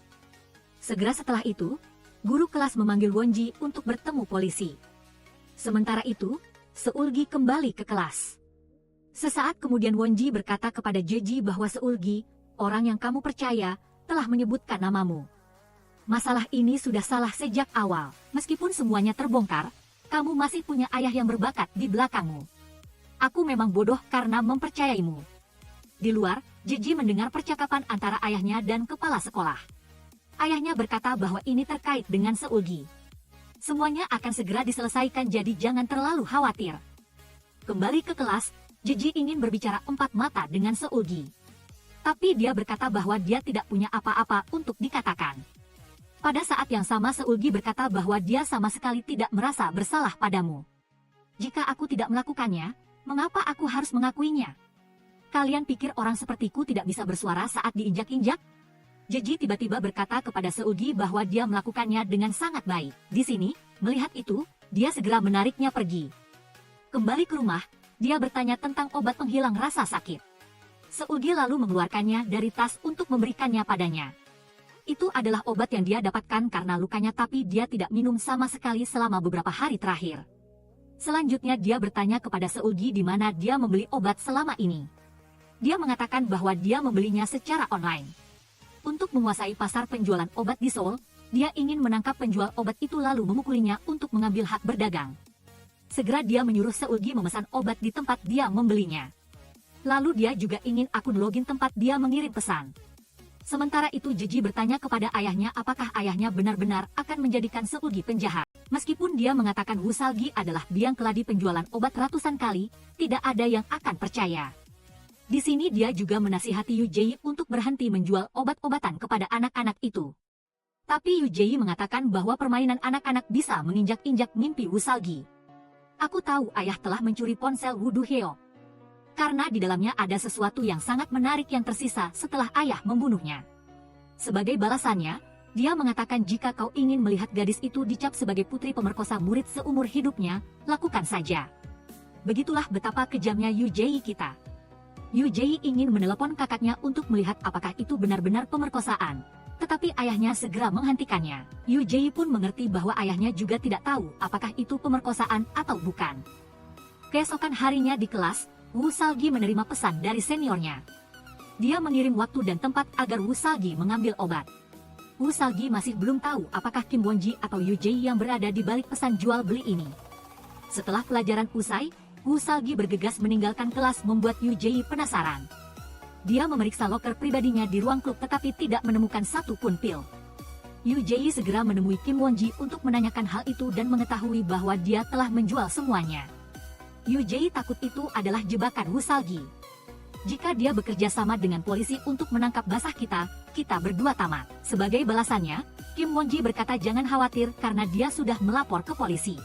Segera setelah itu, guru kelas memanggil Wonji untuk bertemu polisi. Sementara itu, Seulgi kembali ke kelas. Sesaat kemudian Wonji berkata kepada Jeji bahwa Seulgi, orang yang kamu percaya, telah menyebutkan namamu. Masalah ini sudah salah sejak awal. Meskipun semuanya terbongkar, kamu masih punya ayah yang berbakat di belakangmu. Aku memang bodoh karena mempercayaimu. Di luar, Jeji mendengar percakapan antara ayahnya dan kepala sekolah. Ayahnya berkata bahwa ini terkait dengan Seulgi. Semuanya akan segera diselesaikan, jadi jangan terlalu khawatir. Kembali ke kelas, Jeji ingin berbicara empat mata dengan Seulgi. Tapi dia berkata bahwa dia tidak punya apa-apa untuk dikatakan. Pada saat yang sama Seulgi berkata bahwa dia sama sekali tidak merasa bersalah padamu. Jika aku tidak melakukannya, mengapa aku harus mengakuinya? Kalian pikir orang sepertiku tidak bisa bersuara saat diinjak-injak? Jeji tiba-tiba berkata kepada Seulgi bahwa dia melakukannya dengan sangat baik. Di sini, melihat itu, dia segera menariknya pergi. Kembali ke rumah, dia bertanya tentang obat penghilang rasa sakit. Seulgi lalu mengeluarkannya dari tas untuk memberikannya padanya. Itu adalah obat yang dia dapatkan karena lukanya, tapi dia tidak minum sama sekali selama beberapa hari terakhir. Selanjutnya dia bertanya kepada Seulgi di mana dia membeli obat selama ini. Dia mengatakan bahwa dia membelinya secara online. Untuk menguasai pasar penjualan obat di Seoul, dia ingin menangkap penjual obat itu lalu memukulinya untuk mengambil hak berdagang. Segera dia menyuruh Seulgi memesan obat di tempat dia membelinya. Lalu dia juga ingin akun login tempat dia mengirim pesan. Sementara itu Jeji bertanya kepada ayahnya apakah ayahnya benar-benar akan menjadikan Seulgi penjahat. Meskipun dia mengatakan Woo Salgi adalah biang keladi penjualan obat ratusan kali, tidak ada yang akan percaya. Di sini dia juga menasihati Yu Jae untuk berhenti menjual obat-obatan kepada anak-anak itu. Tapi Yu Jae mengatakan bahwa permainan anak-anak bisa menginjak-injak mimpi Woo Salgi. Aku tahu ayah telah mencuri ponsel Woo Do Hyo. Karena di dalamnya ada sesuatu yang sangat menarik yang tersisa setelah ayah membunuhnya. Sebagai balasannya, dia mengatakan jika kau ingin melihat gadis itu dicap sebagai putri pemerkosa murid seumur hidupnya, lakukan saja. Begitulah betapa kejamnya Yu Jae kita. Yu Jae ingin menelepon kakaknya untuk melihat apakah itu benar-benar pemerkosaan. Tetapi ayahnya segera menghentikannya. Yu Jae pun mengerti bahwa ayahnya juga tidak tahu apakah itu pemerkosaan atau bukan. Keesokan harinya di kelas, Woo Salgi menerima pesan dari seniornya. Dia mengirim waktu dan tempat agar Woo Salgi mengambil obat. Woo Salgi masih belum tahu apakah Kim Won-ji atau Yu Jae yang berada di balik pesan jual beli ini. Setelah pelajaran usai, Woo Salgi bergegas meninggalkan kelas membuat Yu Jae penasaran. Dia memeriksa loker pribadinya di ruang klub tetapi tidak menemukan satupun pil. Yu Jae segera menemui Kim Won-ji untuk menanyakan hal itu dan mengetahui bahwa dia telah menjual semuanya. Yu Jae takut itu adalah jebakan Woo Salgi. Jika dia bekerja sama dengan polisi untuk menangkap basah kita berdua tamat. Sebagai balasannya, Kim Won-ji berkata jangan khawatir karena dia sudah melapor ke polisi.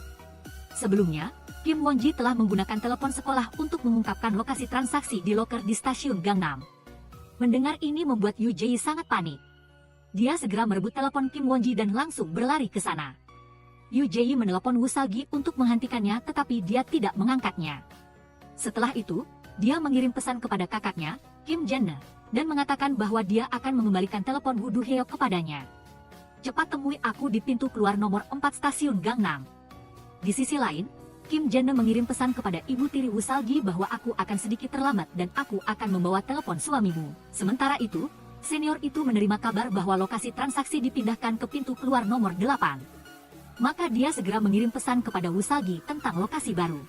Sebelumnya, Kim Won-ji telah menggunakan telepon sekolah untuk mengungkapkan lokasi transaksi di loker di stasiun Gangnam. Mendengar ini membuat Yu Jae sangat panik. Dia segera merebut telepon Kim Won-ji dan langsung berlari ke sana. Yu Jae menelepon Woo Salgi untuk menghentikannya tetapi dia tidak mengangkatnya. Setelah itu, dia mengirim pesan kepada kakaknya, Kim Jin-ne, dan mengatakan bahwa dia akan mengembalikan telepon Woo Do Hyo kepadanya. Cepat temui aku di pintu keluar nomor 4 stasiun Gangnam. Di sisi lain, Kim Jin-ne mengirim pesan kepada ibu tiri Woo Salgi bahwa aku akan sedikit terlambat dan aku akan membawa telepon suamimu. Sementara itu, senior itu menerima kabar bahwa lokasi transaksi dipindahkan ke pintu keluar nomor 8. Maka dia segera mengirim pesan kepada Woo Salgi tentang lokasi baru.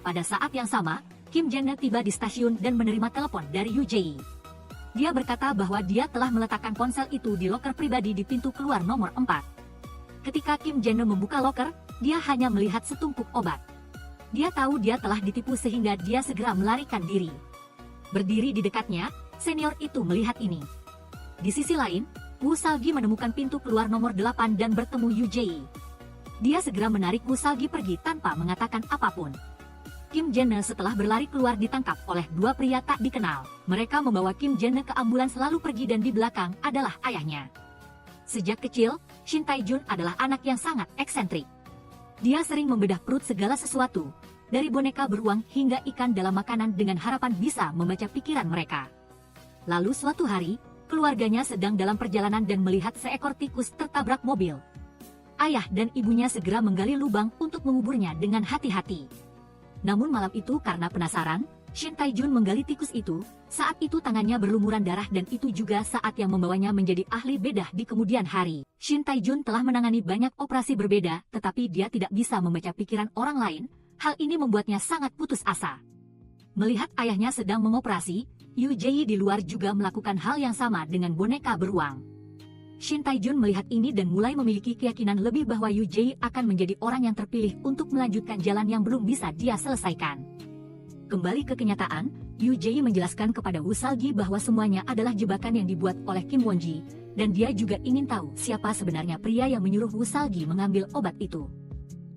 Pada saat yang sama, Kim Jin-ne tiba di stasiun dan menerima telepon dari Yu Jae. Dia berkata bahwa dia telah meletakkan ponsel itu di loker pribadi di pintu keluar nomor 4. Ketika Kim Jin-ne membuka loker, dia hanya melihat setumpuk obat. Dia tahu dia telah ditipu sehingga dia segera melarikan diri. Berdiri di dekatnya, senior itu melihat ini. Di sisi lain, Woo Salgi menemukan pintu keluar nomor 8 dan bertemu Yu Jae. Dia segera menarik Woo Salgi pergi tanpa mengatakan apapun. Kim Jin-ne setelah berlari keluar ditangkap oleh dua pria tak dikenal. Mereka membawa Kim Jin-ne ke ambulans lalu pergi dan di belakang adalah ayahnya. Sejak kecil, Shin Tae-jun adalah anak yang sangat eksentrik. Dia sering membedah perut segala sesuatu, dari boneka beruang hingga ikan dalam makanan dengan harapan bisa membaca pikiran mereka. Lalu suatu hari, keluarganya sedang dalam perjalanan dan melihat seekor tikus tertabrak mobil. Ayah dan ibunya segera menggali lubang untuk menguburnya dengan hati-hati. Namun malam itu karena penasaran, Shin Tae-jun menggali tikus itu. Saat itu tangannya berlumuran darah dan itu juga saat yang membawanya menjadi ahli bedah di kemudian hari. Shin Tae-jun telah menangani banyak operasi berbeda, tetapi dia tidak bisa membaca pikiran orang lain. Hal ini membuatnya sangat putus asa. Melihat ayahnya sedang mengoperasi, Yu Jae di luar juga melakukan hal yang sama dengan boneka beruang. Shin Taijun melihat ini dan mulai memiliki keyakinan lebih bahwa Yu Jie akan menjadi orang yang terpilih untuk melanjutkan jalan yang belum bisa dia selesaikan. Kembali ke kenyataan, Yu Jie menjelaskan kepada Wu Salgi bahwa semuanya adalah jebakan yang dibuat oleh Kim Won-ji, dan dia juga ingin tahu siapa sebenarnya pria yang menyuruh Wu Salgi mengambil obat itu.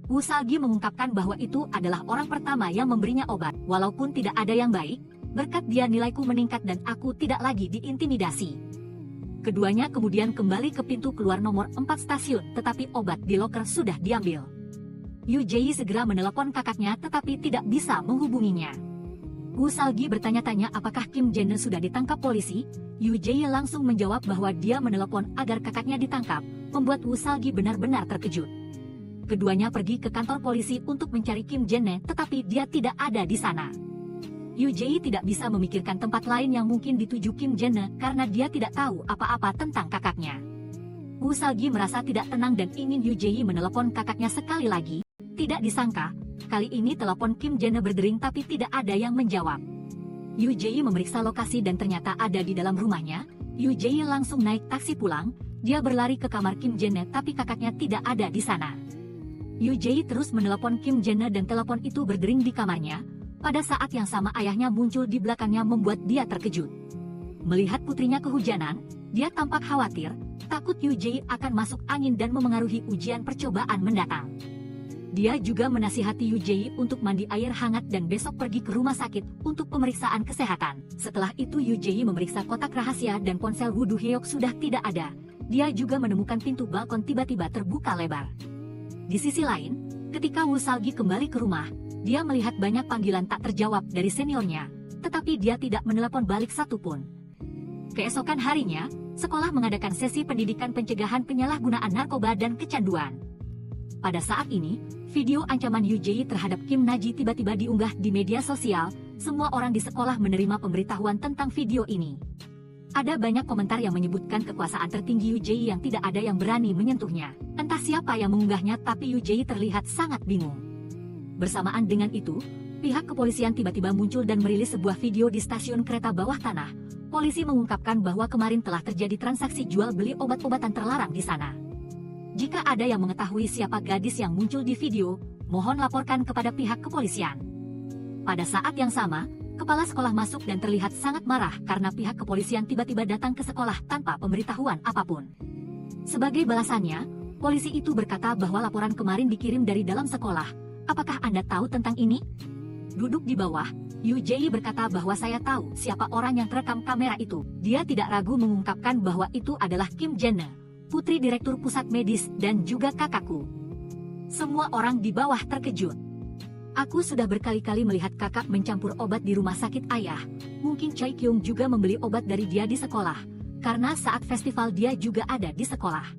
Wu Salgi mengungkapkan bahwa itu adalah orang pertama yang memberinya obat, walaupun tidak ada yang baik, berkat dia nilaiku meningkat dan aku tidak lagi diintimidasi. Keduanya kemudian kembali ke pintu keluar nomor 4 stasiun, tetapi obat di loker sudah diambil. Yu Jie segera menelepon kakaknya tetapi tidak bisa menghubunginya. Wu Salgi bertanya-tanya apakah Kim Jene sudah ditangkap polisi. Yu Jie langsung menjawab bahwa dia menelepon agar kakaknya ditangkap, membuat Wu Salgi benar-benar terkejut. Keduanya pergi ke kantor polisi untuk mencari Kim Jene tetapi dia tidak ada di sana. Yu Jie tidak bisa memikirkan tempat lain yang mungkin dituju Kim Jene karena dia tidak tahu apa-apa tentang kakaknya. Wu Salgi merasa tidak tenang dan ingin Yu Jie menelepon kakaknya sekali lagi. Tidak disangka, kali ini telepon Kim Jene berdering tapi tidak ada yang menjawab. Yu Jie memeriksa lokasi dan ternyata ada di dalam rumahnya. Yu Jie langsung naik taksi pulang. Dia berlari ke kamar Kim Jene tapi kakaknya tidak ada di sana. Yu Jie terus menelepon Kim Jene dan telepon itu berdering di kamarnya. Pada saat yang sama ayahnya muncul di belakangnya membuat dia terkejut. Melihat putrinya kehujanan, dia tampak khawatir, takut Yu Jie akan masuk angin dan memengaruhi ujian percobaan mendatang. Dia juga menasihati Yu Jie untuk mandi air hangat dan besok pergi ke rumah sakit untuk pemeriksaan kesehatan. Setelah itu Yu Jie memeriksa kotak rahasia dan ponsel Woo Do Hyuk sudah tidak ada. Dia juga menemukan pintu balkon tiba-tiba terbuka lebar. Di sisi lain, ketika Wu Salgi kembali ke rumah, dia melihat banyak panggilan tak terjawab dari seniornya, tetapi dia tidak menelepon balik satupun. Keesokan harinya, sekolah mengadakan sesi pendidikan pencegahan penyalahgunaan narkoba dan kecanduan. Pada saat ini, video ancaman Yu Jie terhadap Kim Naji tiba-tiba diunggah di media sosial. Semua orang di sekolah menerima pemberitahuan tentang video ini. Ada banyak komentar yang menyebutkan kekuasaan tertinggi Yu Jie yang tidak ada yang berani menyentuhnya. Entah siapa yang mengunggahnya tapi Yu Jie terlihat sangat bingung. Bersamaan dengan itu, pihak kepolisian tiba-tiba muncul dan merilis sebuah video di stasiun kereta bawah tanah. Polisi mengungkapkan bahwa kemarin telah terjadi transaksi jual beli obat-obatan terlarang di sana. Jika ada yang mengetahui siapa gadis yang muncul di video, mohon laporkan kepada pihak kepolisian. Pada saat yang sama, kepala sekolah masuk dan terlihat sangat marah karena pihak kepolisian tiba-tiba datang ke sekolah tanpa pemberitahuan apapun. Sebagai balasannya, polisi itu berkata bahwa laporan kemarin dikirim dari dalam sekolah. Apakah Anda tahu tentang ini? Duduk di bawah, Yu Jie berkata bahwa saya tahu siapa orang yang terekam kamera itu. Dia tidak ragu mengungkapkan bahwa itu adalah Kim Jene, putri direktur pusat medis dan juga kakakku. Semua orang di bawah terkejut. Aku sudah berkali-kali melihat kakak mencampur obat di rumah sakit ayah. Mungkin Choi Kyung juga membeli obat dari dia di sekolah, karena saat festival dia juga ada di sekolah.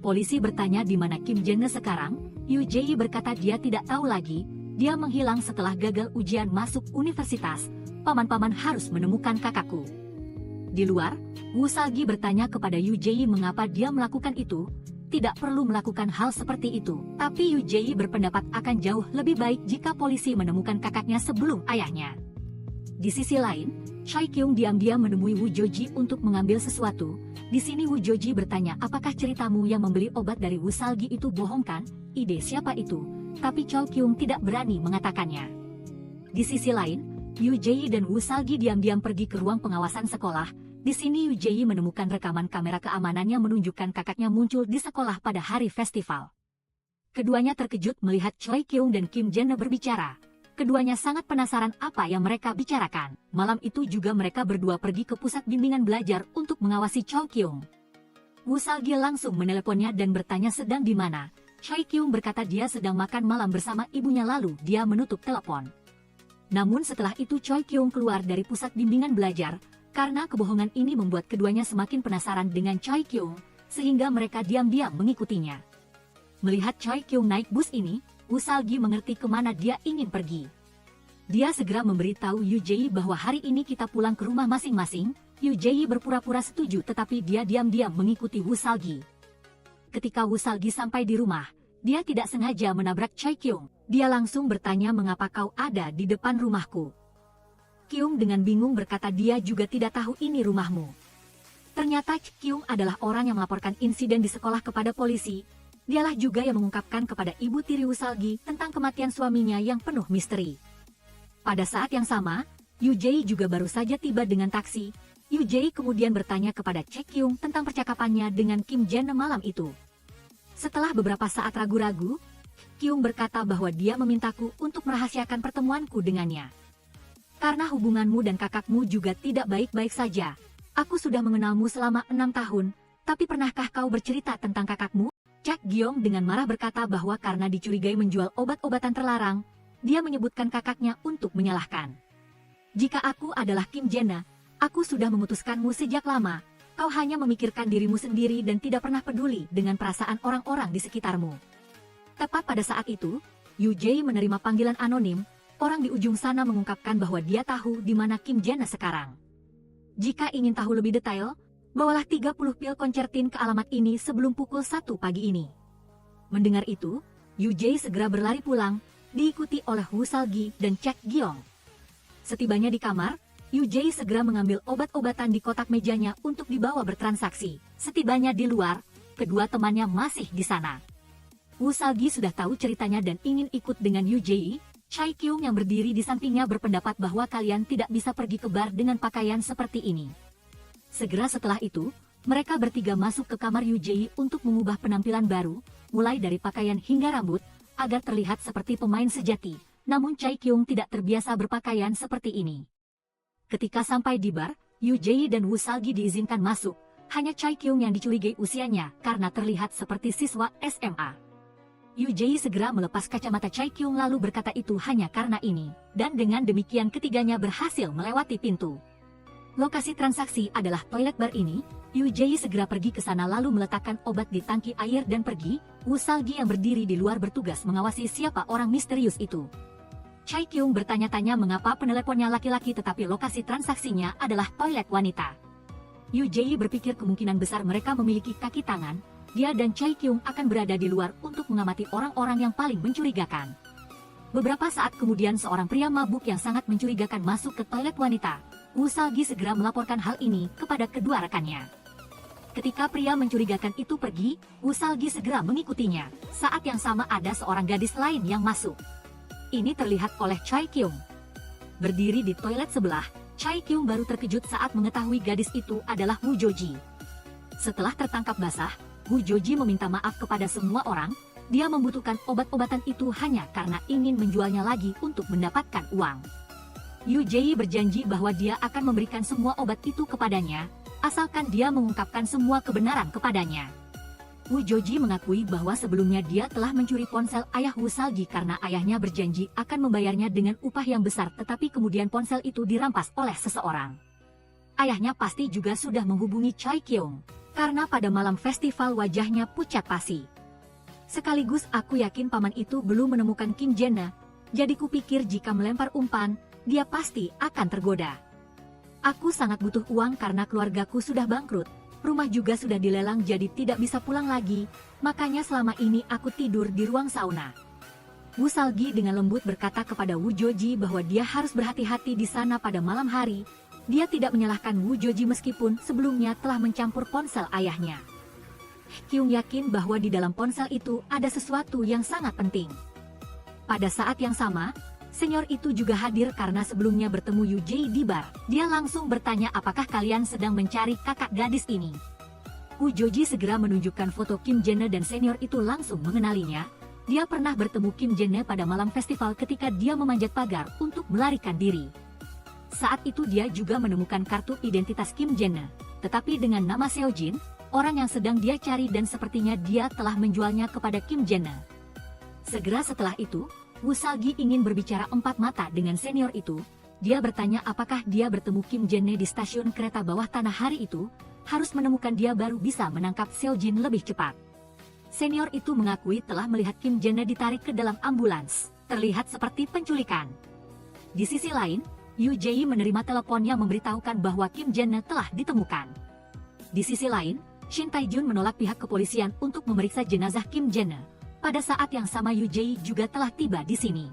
Polisi bertanya di mana Kim Jene sekarang. Yu Jie berkata dia tidak tahu lagi. Dia menghilang setelah gagal ujian masuk universitas. Paman-paman harus menemukan kakakku. Di luar, Wu Salgi bertanya kepada Yu Jie mengapa dia melakukan itu. Tidak perlu melakukan hal seperti itu. Tapi Yu Jie berpendapat akan jauh lebih baik jika polisi menemukan kakaknya sebelum ayahnya. Di sisi lain, Choi Kyung diam-diam menemui Wu Joji untuk mengambil sesuatu. Di sini Wu Joji bertanya apakah ceritamu yang membeli obat dari Wu Salgi itu bohong kan? Ide siapa itu? Tapi Choi Kyung tidak berani mengatakannya. Di sisi lain, Yu Jie dan Wu Salgi diam-diam pergi ke ruang pengawasan sekolah. Di sini Yu Jie menemukan rekaman kamera keamanan yang menunjukkan kakaknya muncul di sekolah pada hari festival. Keduanya terkejut melihat Choi Kyung dan Kim Jene berbicara. Keduanya sangat penasaran apa yang mereka bicarakan. Malam itu juga mereka berdua pergi ke pusat bimbingan belajar untuk mengawasi Choi Kyung. Wu Salgi langsung meneleponnya dan bertanya sedang di mana. Choi Kyung berkata dia sedang makan malam bersama ibunya lalu dia menutup telepon. Namun setelah itu Choi Kyung keluar dari pusat bimbingan belajar. Karena kebohongan ini membuat keduanya semakin penasaran dengan Choi Kyung, sehingga mereka diam-diam mengikutinya. Melihat Choi Kyung naik bus ini, Wu Salgi mengerti kemana dia ingin pergi. Dia segera memberitahu Yu Jie bahwa hari ini kita pulang ke rumah masing-masing. Yu Jie berpura-pura setuju tetapi dia diam-diam mengikuti Wu Salgi. Ketika Wu Salgi sampai di rumah, dia tidak sengaja menabrak Choi Kyung. Dia langsung bertanya mengapa kau ada di depan rumahku. Kyung dengan bingung berkata dia juga tidak tahu ini rumahmu. Ternyata Kyung adalah orang yang melaporkan insiden di sekolah kepada polisi. Dialah juga yang mengungkapkan kepada ibu tiri Woo-salgi tentang kematian suaminya yang penuh misteri. Pada saat yang sama, Yoo Jae juga baru saja tiba dengan taksi. Yoo Jae kemudian bertanya kepada Kyung tentang percakapannya dengan Kim Jin malam itu. Setelah beberapa saat ragu-ragu, Kyung berkata bahwa dia memintaku untuk merahasiakan pertemuanku dengannya. Karena hubunganmu dan kakakmu juga tidak baik-baik saja. Aku sudah mengenalmu selama 6 tahun, tapi pernahkah kau bercerita tentang kakakmu? Chak Gyeong dengan marah berkata bahwa karena dicurigai menjual obat-obatan terlarang, dia menyebutkan kakaknya untuk menyalahkan. Jika aku adalah Kim Jena, aku sudah memutuskanmu sejak lama. Kau hanya memikirkan dirimu sendiri dan tidak pernah peduli dengan perasaan orang-orang di sekitarmu. Tepat pada saat itu, Yoo Jae menerima panggilan anonim. Orang di ujung sana mengungkapkan bahwa dia tahu di mana Kim Jena sekarang. Jika ingin tahu lebih detail, bawalah 30 pil koncertin ke alamat ini sebelum pukul 1 pagi ini. Mendengar itu, Yoo Jae segera berlari pulang, diikuti oleh Woo-salgi dan Chak Gyeong. Setibanya di kamar, Yoo Jae segera mengambil obat-obatan di kotak mejanya untuk dibawa bertransaksi. Setibanya di luar, kedua temannya masih di sana. Woo-salgi sudah tahu ceritanya dan ingin ikut dengan Yoo Jae. Kyung yang berdiri di sampingnya berpendapat bahwa kalian tidak bisa pergi ke bar dengan pakaian seperti ini. Segera setelah itu, mereka bertiga masuk ke kamar Yoo Jae untuk mengubah penampilan baru, mulai dari pakaian hingga rambut, agar terlihat seperti pemain sejati. Namun Kyung tidak terbiasa berpakaian seperti ini. Ketika sampai di bar, Yoo Jae dan Woo-salgi diizinkan masuk. Hanya Kyung yang dicurigai usianya karena terlihat seperti siswa SMA. Yoo Jae segera melepas kacamata Kyung lalu berkata itu hanya karena ini, dan dengan demikian ketiganya berhasil melewati pintu. Lokasi transaksi adalah toilet bar ini. Yoo Jae segera pergi ke sana lalu meletakkan obat di tangki air dan pergi. Woo-salgi yang berdiri di luar bertugas mengawasi siapa orang misterius itu. Kyung bertanya-tanya mengapa peneleponnya laki-laki tetapi lokasi transaksinya adalah toilet wanita. Yoo Jae berpikir kemungkinan besar mereka memiliki kaki tangan. Dia dan Kyung akan berada di luar untuk mengamati orang-orang yang paling mencurigakan. Beberapa saat kemudian seorang pria mabuk yang sangat mencurigakan masuk ke toilet wanita. Woo-salgi segera melaporkan hal ini kepada kedua rekannya. Ketika pria mencurigakan itu pergi, Woo-salgi segera mengikutinya. Saat yang sama ada seorang gadis lain yang masuk. Ini terlihat oleh Kyung. Berdiri di toilet sebelah, Kyung baru terkejut saat mengetahui gadis itu adalah Woo Joji. Setelah tertangkap basah, Woo Joji meminta maaf kepada semua orang. Dia membutuhkan obat-obatan itu hanya karena ingin menjualnya lagi untuk mendapatkan uang. Yoo Jae berjanji bahwa dia akan memberikan semua obat itu kepadanya, asalkan dia mengungkapkan semua kebenaran kepadanya. Woo Joji mengakui bahwa sebelumnya dia telah mencuri ponsel ayah Woo-salgi karena ayahnya berjanji akan membayarnya dengan upah yang besar tetapi kemudian ponsel itu dirampas oleh seseorang. Ayahnya pasti juga sudah menghubungi Kyung. Karena pada malam festival wajahnya pucat pasi. Sekaligus aku yakin paman itu belum menemukan Kim Jena, jadi kupikir jika melempar umpan, dia pasti akan tergoda. Aku sangat butuh uang karena keluargaku sudah bangkrut, rumah juga sudah dilelang jadi tidak bisa pulang lagi, makanya selama ini aku tidur di ruang sauna. Woo-salgi dengan lembut berkata kepada Woo Joji bahwa dia harus berhati-hati di sana pada malam hari. Dia tidak menyalahkan Woo Joji meskipun sebelumnya telah mencampur ponsel ayahnya. Kyung yakin bahwa di dalam ponsel itu ada sesuatu yang sangat penting. Pada saat yang sama, senior itu juga hadir karena sebelumnya bertemu Yoo Jae di bar. Dia langsung bertanya apakah kalian sedang mencari kakak gadis ini. Woo Joji segera menunjukkan foto Kim Jena dan senior itu langsung mengenalinya. Dia pernah bertemu Kim Jena pada malam festival ketika dia memanjat pagar untuk melarikan diri. Saat itu dia juga menemukan kartu identitas Kim Jena, tetapi dengan nama Seojin, orang yang sedang dia cari dan sepertinya dia telah menjualnya kepada Kim Jena. Segera setelah itu, Woo-salgi ingin berbicara empat mata dengan senior itu. Dia bertanya apakah dia bertemu Kim Jena di stasiun kereta bawah tanah hari itu, harus menemukan dia baru bisa menangkap Seojin lebih cepat. Senior itu mengakui telah melihat Kim Jena ditarik ke dalam ambulans, terlihat seperti penculikan. Di sisi lain, Yoo Jae menerima telepon yang memberitahukan bahwa Kim Jena telah ditemukan. Di sisi lain, Shin Tae-jun menolak pihak kepolisian untuk memeriksa jenazah Kim Jena. Pada saat yang sama Yoo Jae juga telah tiba di sini.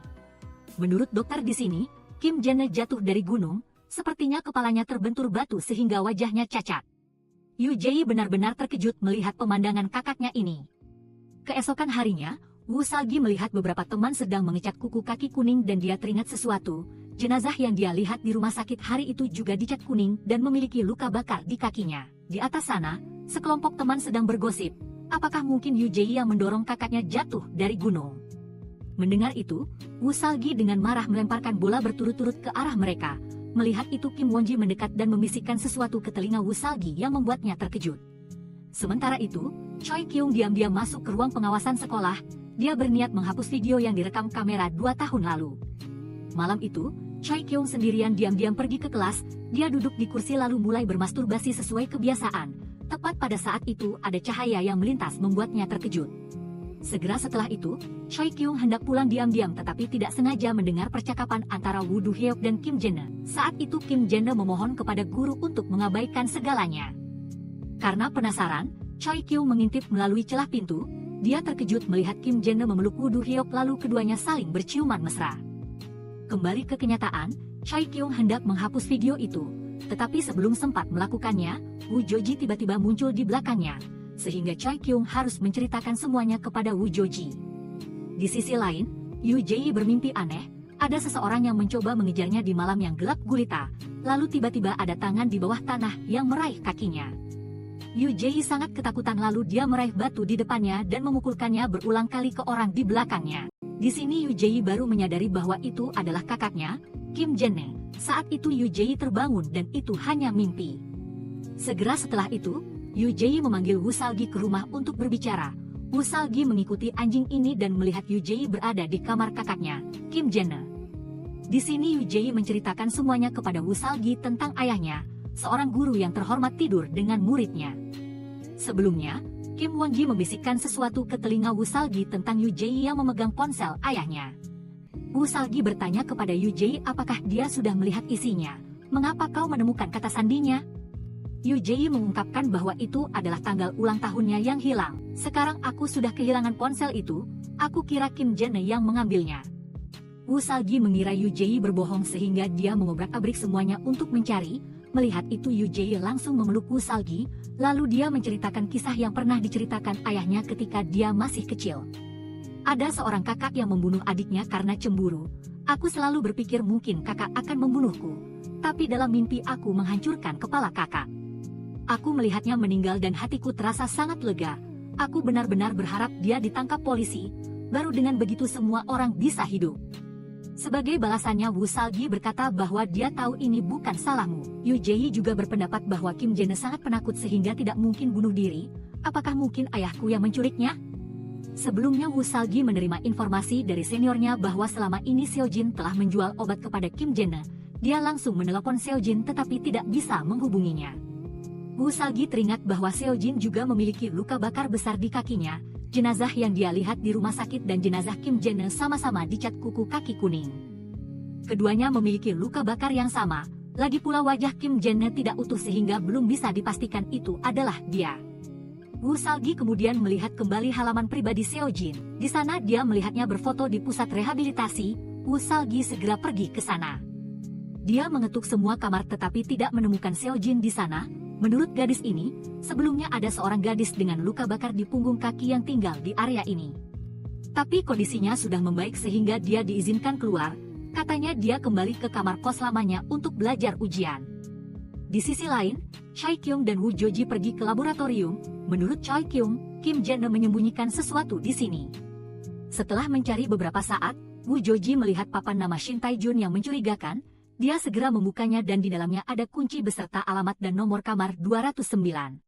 Menurut dokter di sini, Kim Jena jatuh dari gunung, sepertinya kepalanya terbentur batu sehingga wajahnya cacat. Yu Jie benar-benar terkejut melihat pemandangan kakaknya ini. Keesokan harinya, Wu Salgi melihat beberapa teman sedang mengecat kuku kaki kuning dan dia teringat sesuatu. Jenazah yang dia lihat di rumah sakit hari itu juga dicat kuning dan memiliki luka bakar di kakinya. Di atas sana, sekelompok teman sedang bergosip. Apakah mungkin Yu Jie yang mendorong kakaknya jatuh dari gunung? Mendengar itu, Wu Salgi dengan marah melemparkan bola berturut-turut ke arah mereka. Melihat itu Kim Wonji mendekat dan membisikkan sesuatu ke telinga Wu Salgi yang membuatnya terkejut. Sementara itu, Choi Kyung diam-diam masuk ke ruang pengawasan sekolah. Dia berniat menghapus video yang direkam kamera 2 tahun lalu. Malam itu, Choi Kyung sendirian diam-diam pergi ke kelas. Dia duduk di kursi lalu mulai bermasturbasi sesuai kebiasaan. Tepat pada saat itu ada cahaya yang melintas membuatnya terkejut. Segera setelah itu, Choi Kyung hendak pulang diam-diam tetapi tidak sengaja mendengar percakapan antara Woo Do Hyuk dan Kim Jene. Saat itu Kim Jene memohon kepada guru untuk mengabaikan segalanya. Karena penasaran, Choi Kyung mengintip melalui celah pintu. Dia terkejut melihat Kim Jene memeluk Woo Do Hyuk lalu keduanya saling berciuman mesra. Kembali ke kenyataan, Choi Kyung hendak menghapus video itu. Tetapi sebelum sempat melakukannya, Woo Joji tiba-tiba muncul di belakangnya. Sehingga Choi Kyung harus menceritakan semuanya kepada Woo Joji. Di sisi lain, Yu Jie bermimpi aneh, ada seseorang yang mencoba mengejarnya di malam yang gelap gulita, lalu tiba-tiba ada tangan di bawah tanah yang meraih kakinya. Yu Jie sangat ketakutan lalu dia meraih batu di depannya dan memukulkannya berulang kali ke orang di belakangnya. Di sini Yu Jie baru menyadari bahwa itu adalah kakaknya, Kim Jene. Saat itu Yu Jie terbangun dan itu hanya mimpi. Segera setelah itu, Yu Jie memanggil Wu Salgi ke rumah untuk berbicara. Wu Salgi mengikuti anjing ini dan melihat Yu Jie berada di kamar kakaknya, Kim Jene. Di sini Yu Jie menceritakan semuanya kepada Wu Salgi tentang ayahnya, seorang guru yang terhormat tidur dengan muridnya. Sebelumnya, Kim Won-ji membisikkan sesuatu ke telinga Wu Salgi tentang Yu Jie yang memegang ponsel ayahnya. Wu Salgi bertanya kepada Yu Jie apakah dia sudah melihat isinya. Mengapa kau menemukan kata sandinya? Yu Jie mengungkapkan bahwa itu adalah tanggal ulang tahunnya yang hilang. Sekarang aku sudah kehilangan ponsel itu, aku kira Kim Jene yang mengambilnya. Wu Salgi mengira Yu Jie berbohong sehingga dia mengobrak-abrik semuanya untuk mencari. Melihat itu Yu Jie langsung memeluk Wu Salgi, lalu dia menceritakan kisah yang pernah diceritakan ayahnya ketika dia masih kecil. Ada seorang kakak yang membunuh adiknya karena cemburu. Aku selalu berpikir mungkin kakak akan membunuhku. Tapi dalam mimpi aku menghancurkan kepala kakak. Aku melihatnya meninggal dan hatiku terasa sangat lega. Aku benar-benar berharap dia ditangkap polisi. Baru dengan begitu semua orang bisa hidup. Sebagai balasannya Wu Salgi berkata bahwa dia tahu ini bukan salahmu. Yu Jie juga berpendapat bahwa Kim Jene sangat penakut sehingga tidak mungkin bunuh diri. Apakah mungkin ayahku yang menculiknya? Sebelumnya Wu Salgi menerima informasi dari seniornya bahwa selama ini Seo Jin telah menjual obat kepada Kim Jene. Dia langsung menelepon Seo Jin tetapi tidak bisa menghubunginya. Wu Salgi teringat bahwa Seo Jin juga memiliki luka bakar besar di kakinya. Jenazah yang dia lihat di rumah sakit dan jenazah Kim Jene sama-sama dicat kuku kaki kuning. Keduanya memiliki luka bakar yang sama. Lagi pula wajah Kim Jene tidak utuh sehingga belum bisa dipastikan itu adalah dia. Wu Salgi kemudian melihat kembali halaman pribadi Seo Jin. Di sana dia melihatnya berfoto di pusat rehabilitasi. Wu Salgi segera pergi ke sana. Dia mengetuk semua kamar tetapi tidak menemukan Seo Jin di sana. Menurut gadis ini, sebelumnya ada seorang gadis dengan luka bakar di punggung kaki yang tinggal di area ini. Tapi kondisinya sudah membaik sehingga dia diizinkan keluar. Katanya dia kembali ke kamar kos lamanya untuk belajar ujian. Di sisi lain, Choi Kyung dan Woo Joji pergi ke laboratorium. Menurut Choi Kyung, Kim Jene menyembunyikan sesuatu di sini. Setelah mencari beberapa saat, Woo Joji melihat papan nama Shin Tae-jun yang mencurigakan. Dia segera membukanya dan di dalamnya ada kunci beserta alamat dan nomor kamar 209.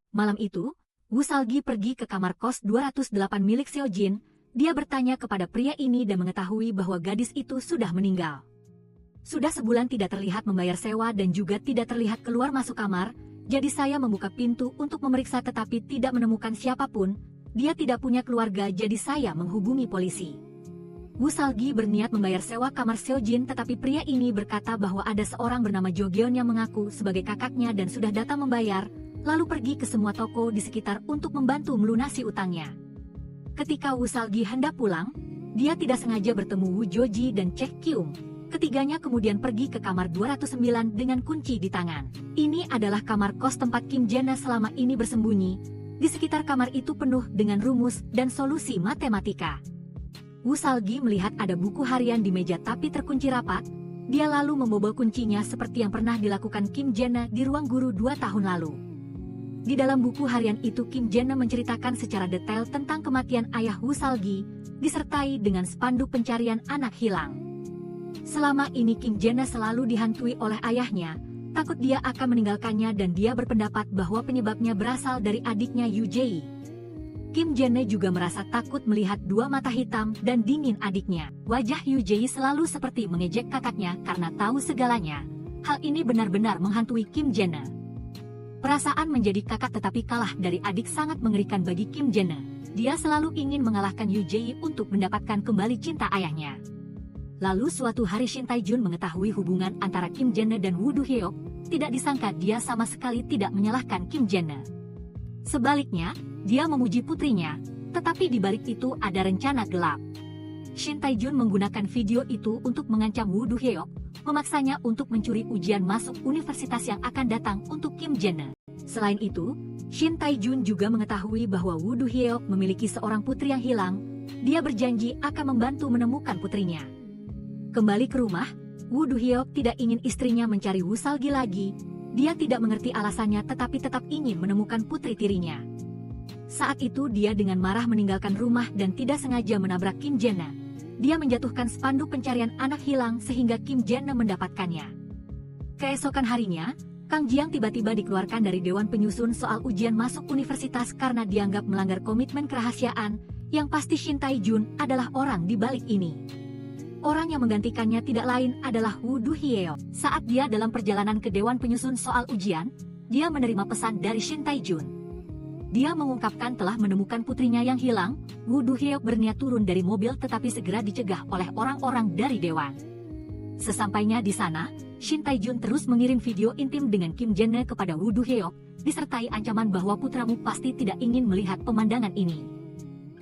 Malam itu, Wu Salgi pergi ke kamar kos 208 milik Seo Jin. Dia bertanya kepada pria ini dan mengetahui bahwa gadis itu sudah meninggal. Sudah sebulan tidak terlihat membayar sewa dan juga tidak terlihat keluar masuk kamar. Jadi saya membuka pintu untuk memeriksa tetapi tidak menemukan siapapun. Dia tidak punya keluarga jadi saya menghubungi polisi. Wu Salgi berniat membayar sewa kamar Seo Jin tetapi pria ini berkata bahwa ada seorang bernama Jo Gyeon yang mengaku sebagai kakaknya dan sudah datang membayar, lalu pergi ke semua toko di sekitar untuk membantu melunasi utangnya. Ketika Wu Salgi hendak pulang, dia tidak sengaja bertemu Woo Joji dan Choi Kyung. Ketiganya kemudian pergi ke kamar 209 dengan kunci di tangan. Ini adalah kamar kos tempat Kim Jana selama ini bersembunyi. Di sekitar kamar itu penuh dengan rumus dan solusi matematika. Woo Salgi melihat ada buku harian di meja tapi terkunci rapat. Dia lalu membobol kuncinya seperti yang pernah dilakukan Kim Jana di ruang guru 2 tahun lalu. Di dalam buku harian itu Kim Jana menceritakan secara detail tentang kematian ayah Woo Salgi, disertai dengan spanduk pencarian anak hilang. Selama ini Kim Jana selalu dihantui oleh ayahnya, takut dia akan meninggalkannya dan dia berpendapat bahwa penyebabnya berasal dari adiknya Yoo Jae. Kim Jana juga merasa takut melihat dua mata hitam dan dingin adiknya. Wajah Yoo Jae selalu seperti mengejek kakaknya karena tahu segalanya. Hal ini benar-benar menghantui Kim Jana. Perasaan menjadi kakak tetapi kalah dari adik sangat mengerikan bagi Kim Jana. Dia selalu ingin mengalahkan Yoo Jae untuk mendapatkan kembali cinta ayahnya. Lalu suatu hari Shin Tae-jun mengetahui hubungan antara Kim Jana dan Woo Do-hyuk. Tidak disangka dia sama sekali tidak menyalahkan Kim Jana. Sebaliknya, dia memuji putrinya, tetapi di balik itu ada rencana gelap. Shin Tae-jun menggunakan video itu untuk mengancam Woo Do-hyuk, memaksanya untuk mencuri ujian masuk universitas yang akan datang untuk Kim Jana. Selain itu, Shin Tae-jun juga mengetahui bahwa Woo Do-hyuk memiliki seorang putri yang hilang. Dia berjanji akan membantu menemukan putrinya. Kembali ke rumah, Woo Do-hyuk tidak ingin istrinya mencari Woo Salgi lagi. Dia tidak mengerti alasannya tetapi tetap ingin menemukan putri tirinya. Saat itu dia dengan marah meninggalkan rumah dan tidak sengaja menabrak Kim Jana. Dia menjatuhkan spanduk pencarian anak hilang sehingga Kim Jana mendapatkannya. Keesokan harinya, Kang Jiang tiba-tiba dikeluarkan dari Dewan Penyusun soal ujian masuk universitas karena dianggap melanggar komitmen kerahasiaan. Yang pasti Shin Tae-jun adalah orang di balik ini. Orang yang menggantikannya tidak lain adalah Woo Do-hyuk. Saat dia dalam perjalanan ke Dewan Penyusun soal ujian, dia menerima pesan dari Shin Tae-jun. Dia mengungkapkan telah menemukan putrinya yang hilang. Woo Do-hyuk berniat turun dari mobil tetapi segera dicegah oleh orang-orang dari Dewan. Sesampainya di sana, Shin Tae-jun terus mengirim video intim dengan Kim Jana kepada Woo Do-hyuk, disertai ancaman bahwa putramu pasti tidak ingin melihat pemandangan ini.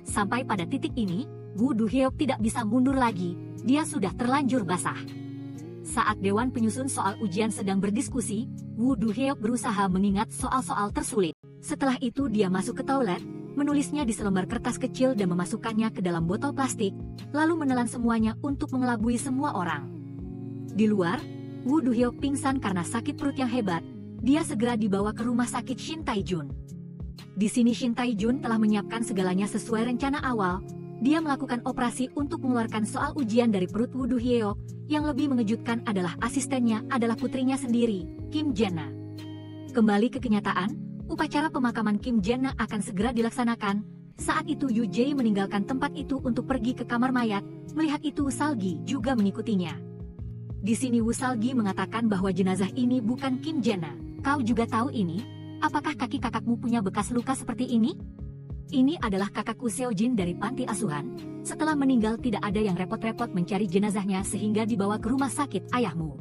Sampai pada titik ini, Woo Do-hyuk tidak bisa mundur lagi. Dia sudah terlanjur basah. Saat Dewan Penyusun soal ujian sedang berdiskusi, Woo Do-hyuk berusaha mengingat soal-soal tersulit. Setelah itu dia masuk ke toilet, menulisnya di selembar kertas kecil dan memasukkannya ke dalam botol plastik, lalu menelan semuanya untuk mengelabui semua orang. Di luar, Woo Do-hyuk pingsan karena sakit perut yang hebat. Dia segera dibawa ke rumah sakit Shin Tae-jun. Di sini Shin Tae-jun telah menyiapkan segalanya sesuai rencana awal. Dia melakukan operasi untuk mengeluarkan soal ujian dari perut Woo Do-hyuk. Yang lebih mengejutkan adalah asistennya adalah putrinya sendiri, Kim Jana. Kembali ke kenyataan, upacara pemakaman Kim Jana akan segera dilaksanakan. Saat itu Yoo Jae meninggalkan tempat itu untuk pergi ke kamar mayat. Melihat itu Salgi juga mengikutinya. Di sini Woo Salgi mengatakan bahwa jenazah ini bukan Kim Jana. Kau juga tahu ini? Apakah kaki kakakmu punya bekas luka seperti ini? Ini adalah kakakku Seojin dari panti asuhan. Setelah meninggal tidak ada yang repot-repot mencari jenazahnya sehingga dibawa ke rumah sakit ayahmu.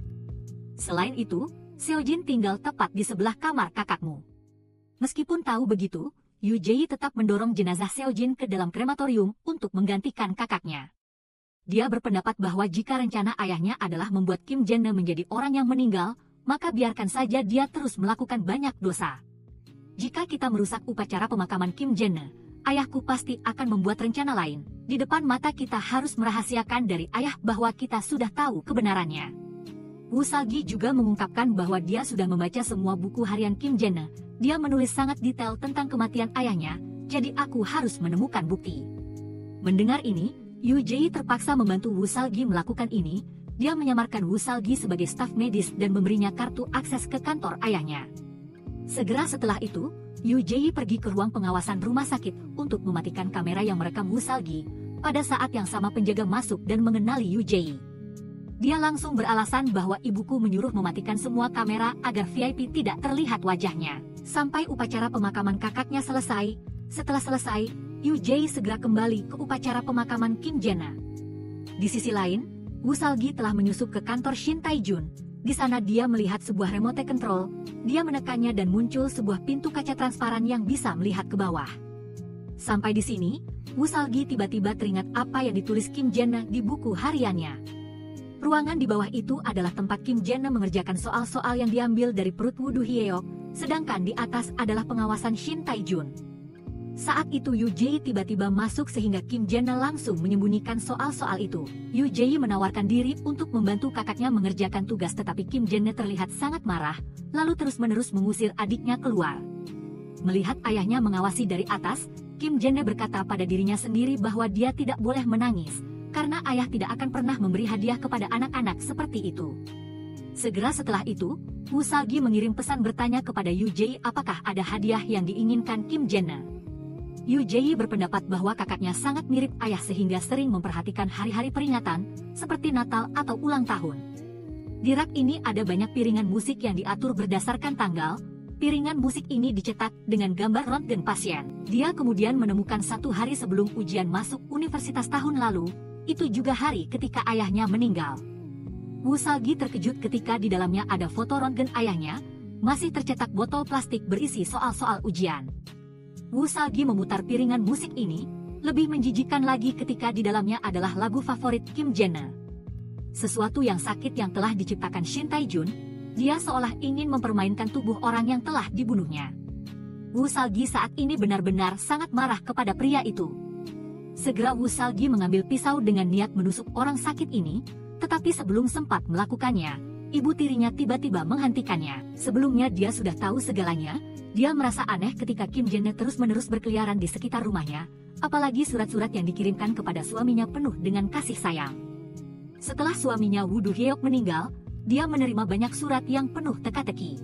Selain itu, Seojin tinggal tepat di sebelah kamar kakakmu. Meskipun tahu begitu, Yoo Jae tetap mendorong jenazah Seojin ke dalam krematorium untuk menggantikan kakaknya. Dia berpendapat bahwa jika rencana ayahnya adalah membuat Kim Jana menjadi orang yang meninggal, maka biarkan saja dia terus melakukan banyak dosa. Jika kita merusak upacara pemakaman Kim Jana, ayahku pasti akan membuat rencana lain. Di depan mata kita harus merahasiakan dari ayah bahwa kita sudah tahu kebenarannya. Woo Salgi juga mengungkapkan bahwa dia sudah membaca semua buku harian Kim Jana. Dia menulis sangat detail tentang kematian ayahnya, jadi aku harus menemukan bukti. Mendengar ini, Yoo Jae terpaksa membantu Woo Salgi melakukan ini. Dia menyamarkan Woo Salgi sebagai staf medis dan memberinya kartu akses ke kantor ayahnya. Segera setelah itu, Yoo Jae pergi ke ruang pengawasan rumah sakit untuk mematikan kamera yang merekam Woo Salgi. Pada saat yang sama penjaga masuk dan mengenali Yoo Jae. Dia langsung beralasan bahwa ibuku menyuruh mematikan semua kamera agar VIP tidak terlihat wajahnya. Sampai upacara pemakaman kakaknya selesai. Setelah selesai, Yoo Jae segera kembali ke upacara pemakaman Kim Jana. Di sisi lain, Woo Salgi telah menyusup ke kantor Shin Tae-jun. Di sana dia melihat sebuah remote control. Dia menekannya dan muncul sebuah pintu kaca transparan yang bisa melihat ke bawah. Sampai di sini, Woo Salgi tiba-tiba teringat apa yang ditulis Kim Jana di buku hariannya. Ruangan di bawah itu adalah tempat Kim Jae-na mengerjakan soal-soal yang diambil dari perut Woo Do Hyeok, sedangkan di atas adalah pengawasan Shin Tae-jun. Saat itu Yoo Jae tiba-tiba masuk sehingga Kim Jae-na langsung menyembunyikan soal-soal itu. Yoo Jae menawarkan diri untuk membantu kakaknya mengerjakan tugas, tetapi Kim Jae-na terlihat sangat marah, lalu terus-menerus mengusir adiknya keluar. Melihat ayahnya mengawasi dari atas, Kim Jae-na berkata pada dirinya sendiri bahwa dia tidak boleh menangis, karena ayah tidak akan pernah memberi hadiah kepada anak-anak seperti itu. Segera setelah itu, Woo Sal-gi mengirim pesan bertanya kepada Yoo Jae apakah ada hadiah yang diinginkan Kim Jae-na. Yoo Jae berpendapat bahwa kakaknya sangat mirip ayah sehingga sering memperhatikan hari-hari peringatan, seperti Natal atau ulang tahun. Di rak ini ada banyak piringan musik yang diatur berdasarkan tanggal. Piringan musik ini dicetak dengan gambar röntgen pasien. Dia kemudian menemukan satu hari sebelum ujian masuk universitas tahun lalu, itu juga hari ketika ayahnya meninggal. Woo Sal-gi terkejut ketika di dalamnya ada foto röntgen ayahnya, masih tercetak botol plastik berisi soal-soal ujian. Woo Sal-gi memutar piringan musik ini, lebih menjijikan lagi ketika di dalamnya adalah lagu favorit Kim Jae-na. Sesuatu yang sakit yang telah diciptakan Shin Tae-jun, dia seolah ingin mempermainkan tubuh orang yang telah dibunuhnya. Woo Sal-gi saat ini benar-benar sangat marah kepada pria itu. Segera Woo Sal-gi mengambil pisau dengan niat menusuk orang sakit ini, tetapi sebelum sempat melakukannya, ibu tirinya tiba-tiba menghentikannya. Sebelumnya dia sudah tahu segalanya, dia merasa aneh ketika Kim Jae-na terus-menerus berkeliaran di sekitar rumahnya, apalagi surat-surat yang dikirimkan kepada suaminya penuh dengan kasih sayang. Setelah suaminya Woo Do Hyeok meninggal, dia menerima banyak surat yang penuh teka-teki.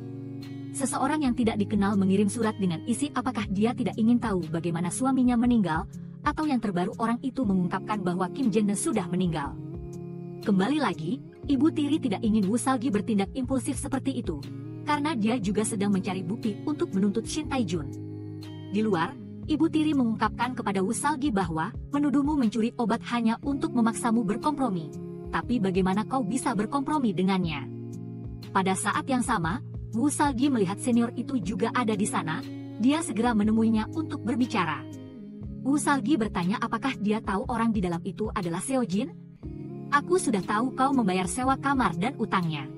Seseorang yang tidak dikenal mengirim surat dengan isi apakah dia tidak ingin tahu bagaimana suaminya meninggal, atau yang terbaru orang itu mengungkapkan bahwa Kim Jae-na sudah meninggal. Kembali lagi, ibu tiri tidak ingin Woo Sal-gi bertindak impulsif seperti itu, karena dia juga sedang mencari bukti untuk menuntut Shin Tae-jun. Di luar, ibu tiri mengungkapkan kepada Woo Sal-gi bahwa menuduhmu mencuri obat hanya untuk memaksamu berkompromi, tapi bagaimana kau bisa berkompromi dengannya? Pada saat yang sama, Woo Sal-gi melihat senior itu juga ada di sana, dia segera menemuinya untuk berbicara. Woo Sal-gi bertanya apakah dia tahu orang di dalam itu adalah Seo Jin? Aku sudah tahu kau membayar sewa kamar dan utangnya.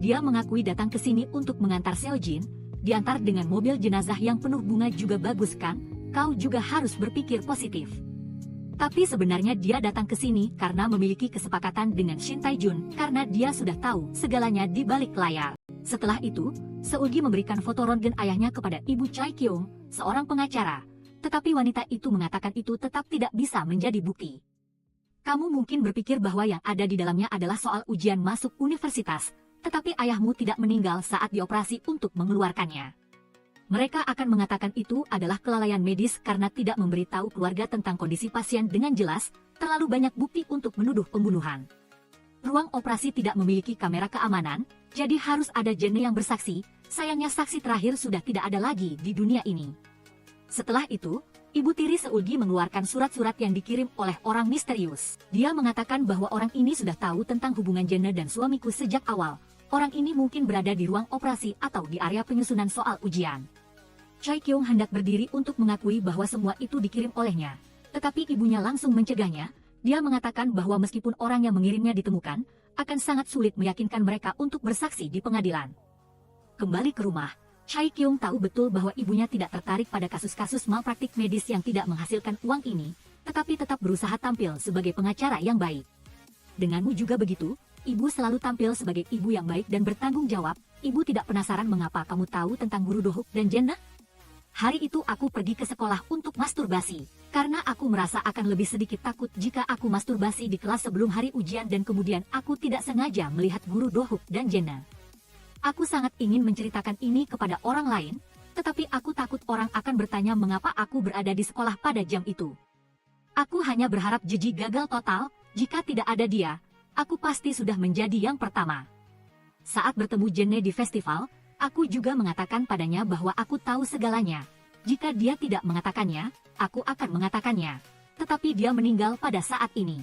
Dia mengakui datang ke sini untuk mengantar Seo Jin, diantar dengan mobil jenazah yang penuh bunga juga bagus kan? Kau juga harus berpikir positif. Tapi sebenarnya dia datang ke sini karena memiliki kesepakatan dengan Shin Tae-jun, karena dia sudah tahu segalanya di balik layar. Setelah itu, Seul-gi memberikan foto röntgen ayahnya kepada Ibu Choi Kyung, seorang pengacara. Tetapi wanita itu mengatakan itu tetap tidak bisa menjadi bukti. Kamu mungkin berpikir bahwa yang ada di dalamnya adalah soal ujian masuk universitas, tetapi ayahmu tidak meninggal saat dioperasi untuk mengeluarkannya. Mereka akan mengatakan itu adalah kelalaian medis karena tidak memberitahu keluarga tentang kondisi pasien dengan jelas, terlalu banyak bukti untuk menuduh pembunuhan. Ruang operasi tidak memiliki kamera keamanan, jadi harus ada Jene yang bersaksi, sayangnya saksi terakhir sudah tidak ada lagi di dunia ini. Setelah itu, ibu tiri Seul-gi mengeluarkan surat-surat yang dikirim oleh orang misterius. Dia mengatakan bahwa orang ini sudah tahu tentang hubungan Jene dan suamiku sejak awal. Orang ini mungkin berada di ruang operasi atau di area penyusunan soal ujian. Choi Kyung hendak berdiri untuk mengakui bahwa semua itu dikirim olehnya. Tetapi ibunya langsung mencegahnya. Dia mengatakan bahwa meskipun orang yang mengirimnya ditemukan, akan sangat sulit meyakinkan mereka untuk bersaksi di pengadilan. Kembali ke rumah, Choi Kyung tahu betul bahwa ibunya tidak tertarik pada kasus-kasus malpraktik medis yang tidak menghasilkan uang ini, tetapi tetap berusaha tampil sebagai pengacara yang baik. Denganmu juga begitu, ibu selalu tampil sebagai ibu yang baik dan bertanggung jawab. Ibu tidak penasaran mengapa kamu tahu tentang guru Dohuk dan Jena? Hari itu aku pergi ke sekolah untuk masturbasi, karena aku merasa akan lebih sedikit takut jika aku masturbasi di kelas sebelum hari ujian dan kemudian aku tidak sengaja melihat guru Dohuk dan Jena. Aku sangat ingin menceritakan ini kepada orang lain, tetapi aku takut orang akan bertanya mengapa aku berada di sekolah pada jam itu. Aku hanya berharap Jeji gagal total, jika tidak ada dia, aku pasti sudah menjadi yang pertama. Saat bertemu Jene di festival, aku juga mengatakan padanya bahwa aku tahu segalanya. Jika dia tidak mengatakannya, aku akan mengatakannya. Tetapi dia meninggal pada saat ini.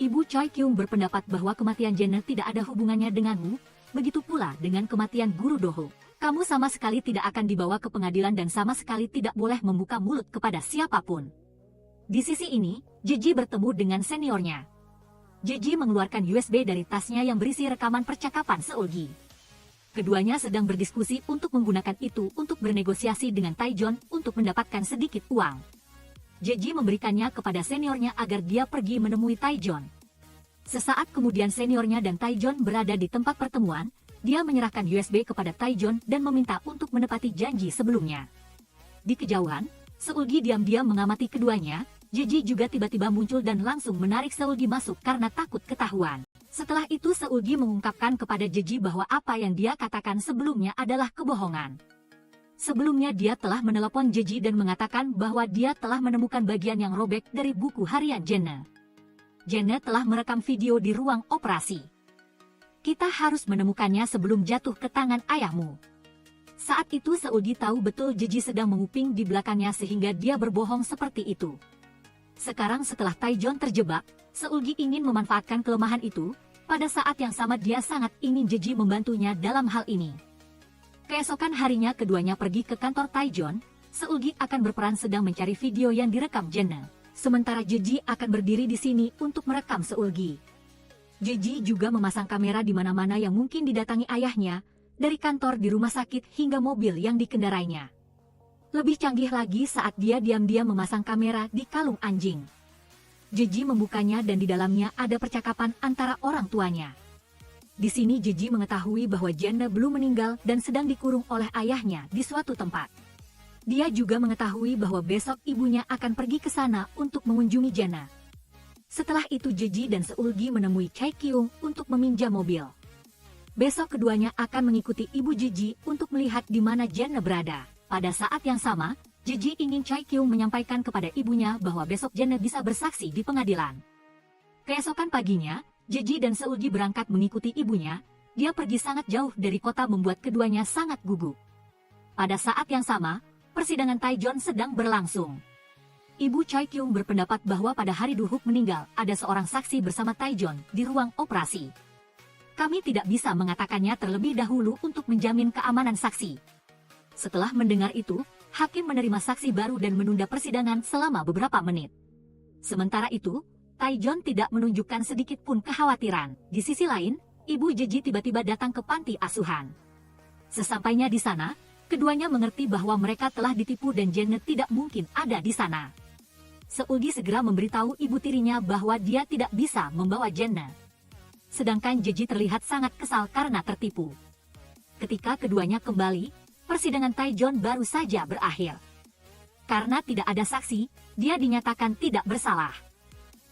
Ibu Choi Kyung berpendapat bahwa kematian Jene tidak ada hubungannya denganmu, begitu pula dengan kematian guru Dohuk. Kamu sama sekali tidak akan dibawa ke pengadilan dan sama sekali tidak boleh membuka mulut kepada siapapun. Di sisi ini, Jeji bertemu dengan seniornya. Jeji mengeluarkan USB dari tasnya yang berisi rekaman percakapan Seulgi. Keduanya sedang berdiskusi untuk menggunakan itu untuk bernegosiasi dengan Taejon untuk mendapatkan sedikit uang. Jeji memberikannya kepada seniornya agar dia pergi menemui Taejon. Sesaat kemudian seniornya dan Taejon berada di tempat pertemuan, dia menyerahkan USB kepada Taejon dan meminta untuk menepati janji sebelumnya. Di kejauhan, Seulgi diam-diam mengamati keduanya. Jeji juga tiba-tiba muncul dan langsung menarik Seulgi masuk karena takut ketahuan. Setelah itu Seulgi mengungkapkan kepada Jeji bahwa apa yang dia katakan sebelumnya adalah kebohongan. Sebelumnya dia telah menelepon Jeji dan mengatakan bahwa dia telah menemukan bagian yang robek dari buku harian Jene. Jene telah merekam video di ruang operasi. Kita harus menemukannya sebelum jatuh ke tangan ayahmu. Saat itu Seulgi tahu betul Jeji sedang menguping di belakangnya sehingga dia berbohong seperti itu. Sekarang setelah Taejon terjebak, Seulgi ingin memanfaatkan kelemahan itu. Pada saat yang sama dia sangat ingin Jeji membantunya dalam hal ini. Keesokan harinya keduanya pergi ke kantor Taejon. Seulgi akan berperan sedang mencari video yang direkam Jene. Sementara Jeji akan berdiri di sini untuk merekam Seulgi. Jeji juga memasang kamera di mana-mana yang mungkin didatangi ayahnya, dari kantor di rumah sakit hingga mobil yang dikendarainya. Lebih canggih lagi saat dia diam-diam memasang kamera di kalung anjing. Jeji membukanya dan di dalamnya ada percakapan antara orang tuanya. Di sini Jeji mengetahui bahwa Jene belum meninggal dan sedang dikurung oleh ayahnya di suatu tempat. Dia juga mengetahui bahwa besok ibunya akan pergi ke sana untuk mengunjungi Jene. Setelah itu Jeji dan Seulgi menemui Chae-kyung untuk meminjam mobil. Besok keduanya akan mengikuti ibu Jeji untuk melihat di mana Jene berada. Pada saat yang sama, Jeji ingin Chae-kyung menyampaikan kepada ibunya bahwa besok Jene bisa bersaksi di pengadilan. Keesokan paginya, Jeji dan Seulgi berangkat mengikuti ibunya. Dia pergi sangat jauh dari kota membuat keduanya sangat gugup. Pada saat yang sama, persidangan Taejon sedang berlangsung. Ibu Chae-kyung berpendapat bahwa pada hari Duhuk meninggal ada seorang saksi bersama Taejon di ruang operasi. Kami tidak bisa mengatakannya terlebih dahulu untuk menjamin keamanan saksi. Setelah mendengar itu, hakim menerima saksi baru dan menunda persidangan selama beberapa menit. Sementara itu, Taejon tidak menunjukkan sedikit pun kekhawatiran. Di sisi lain, ibu Jeji tiba-tiba datang ke panti asuhan. Sesampainya di sana, keduanya mengerti bahwa mereka telah ditipu dan Jene tidak mungkin ada di sana. Seulgi segera memberitahu ibu tirinya bahwa dia tidak bisa membawa Jene. Sedangkan Jeji terlihat sangat kesal karena tertipu. Ketika keduanya kembali, persidangan Taejon baru saja berakhir. Karena tidak ada saksi, dia dinyatakan tidak bersalah.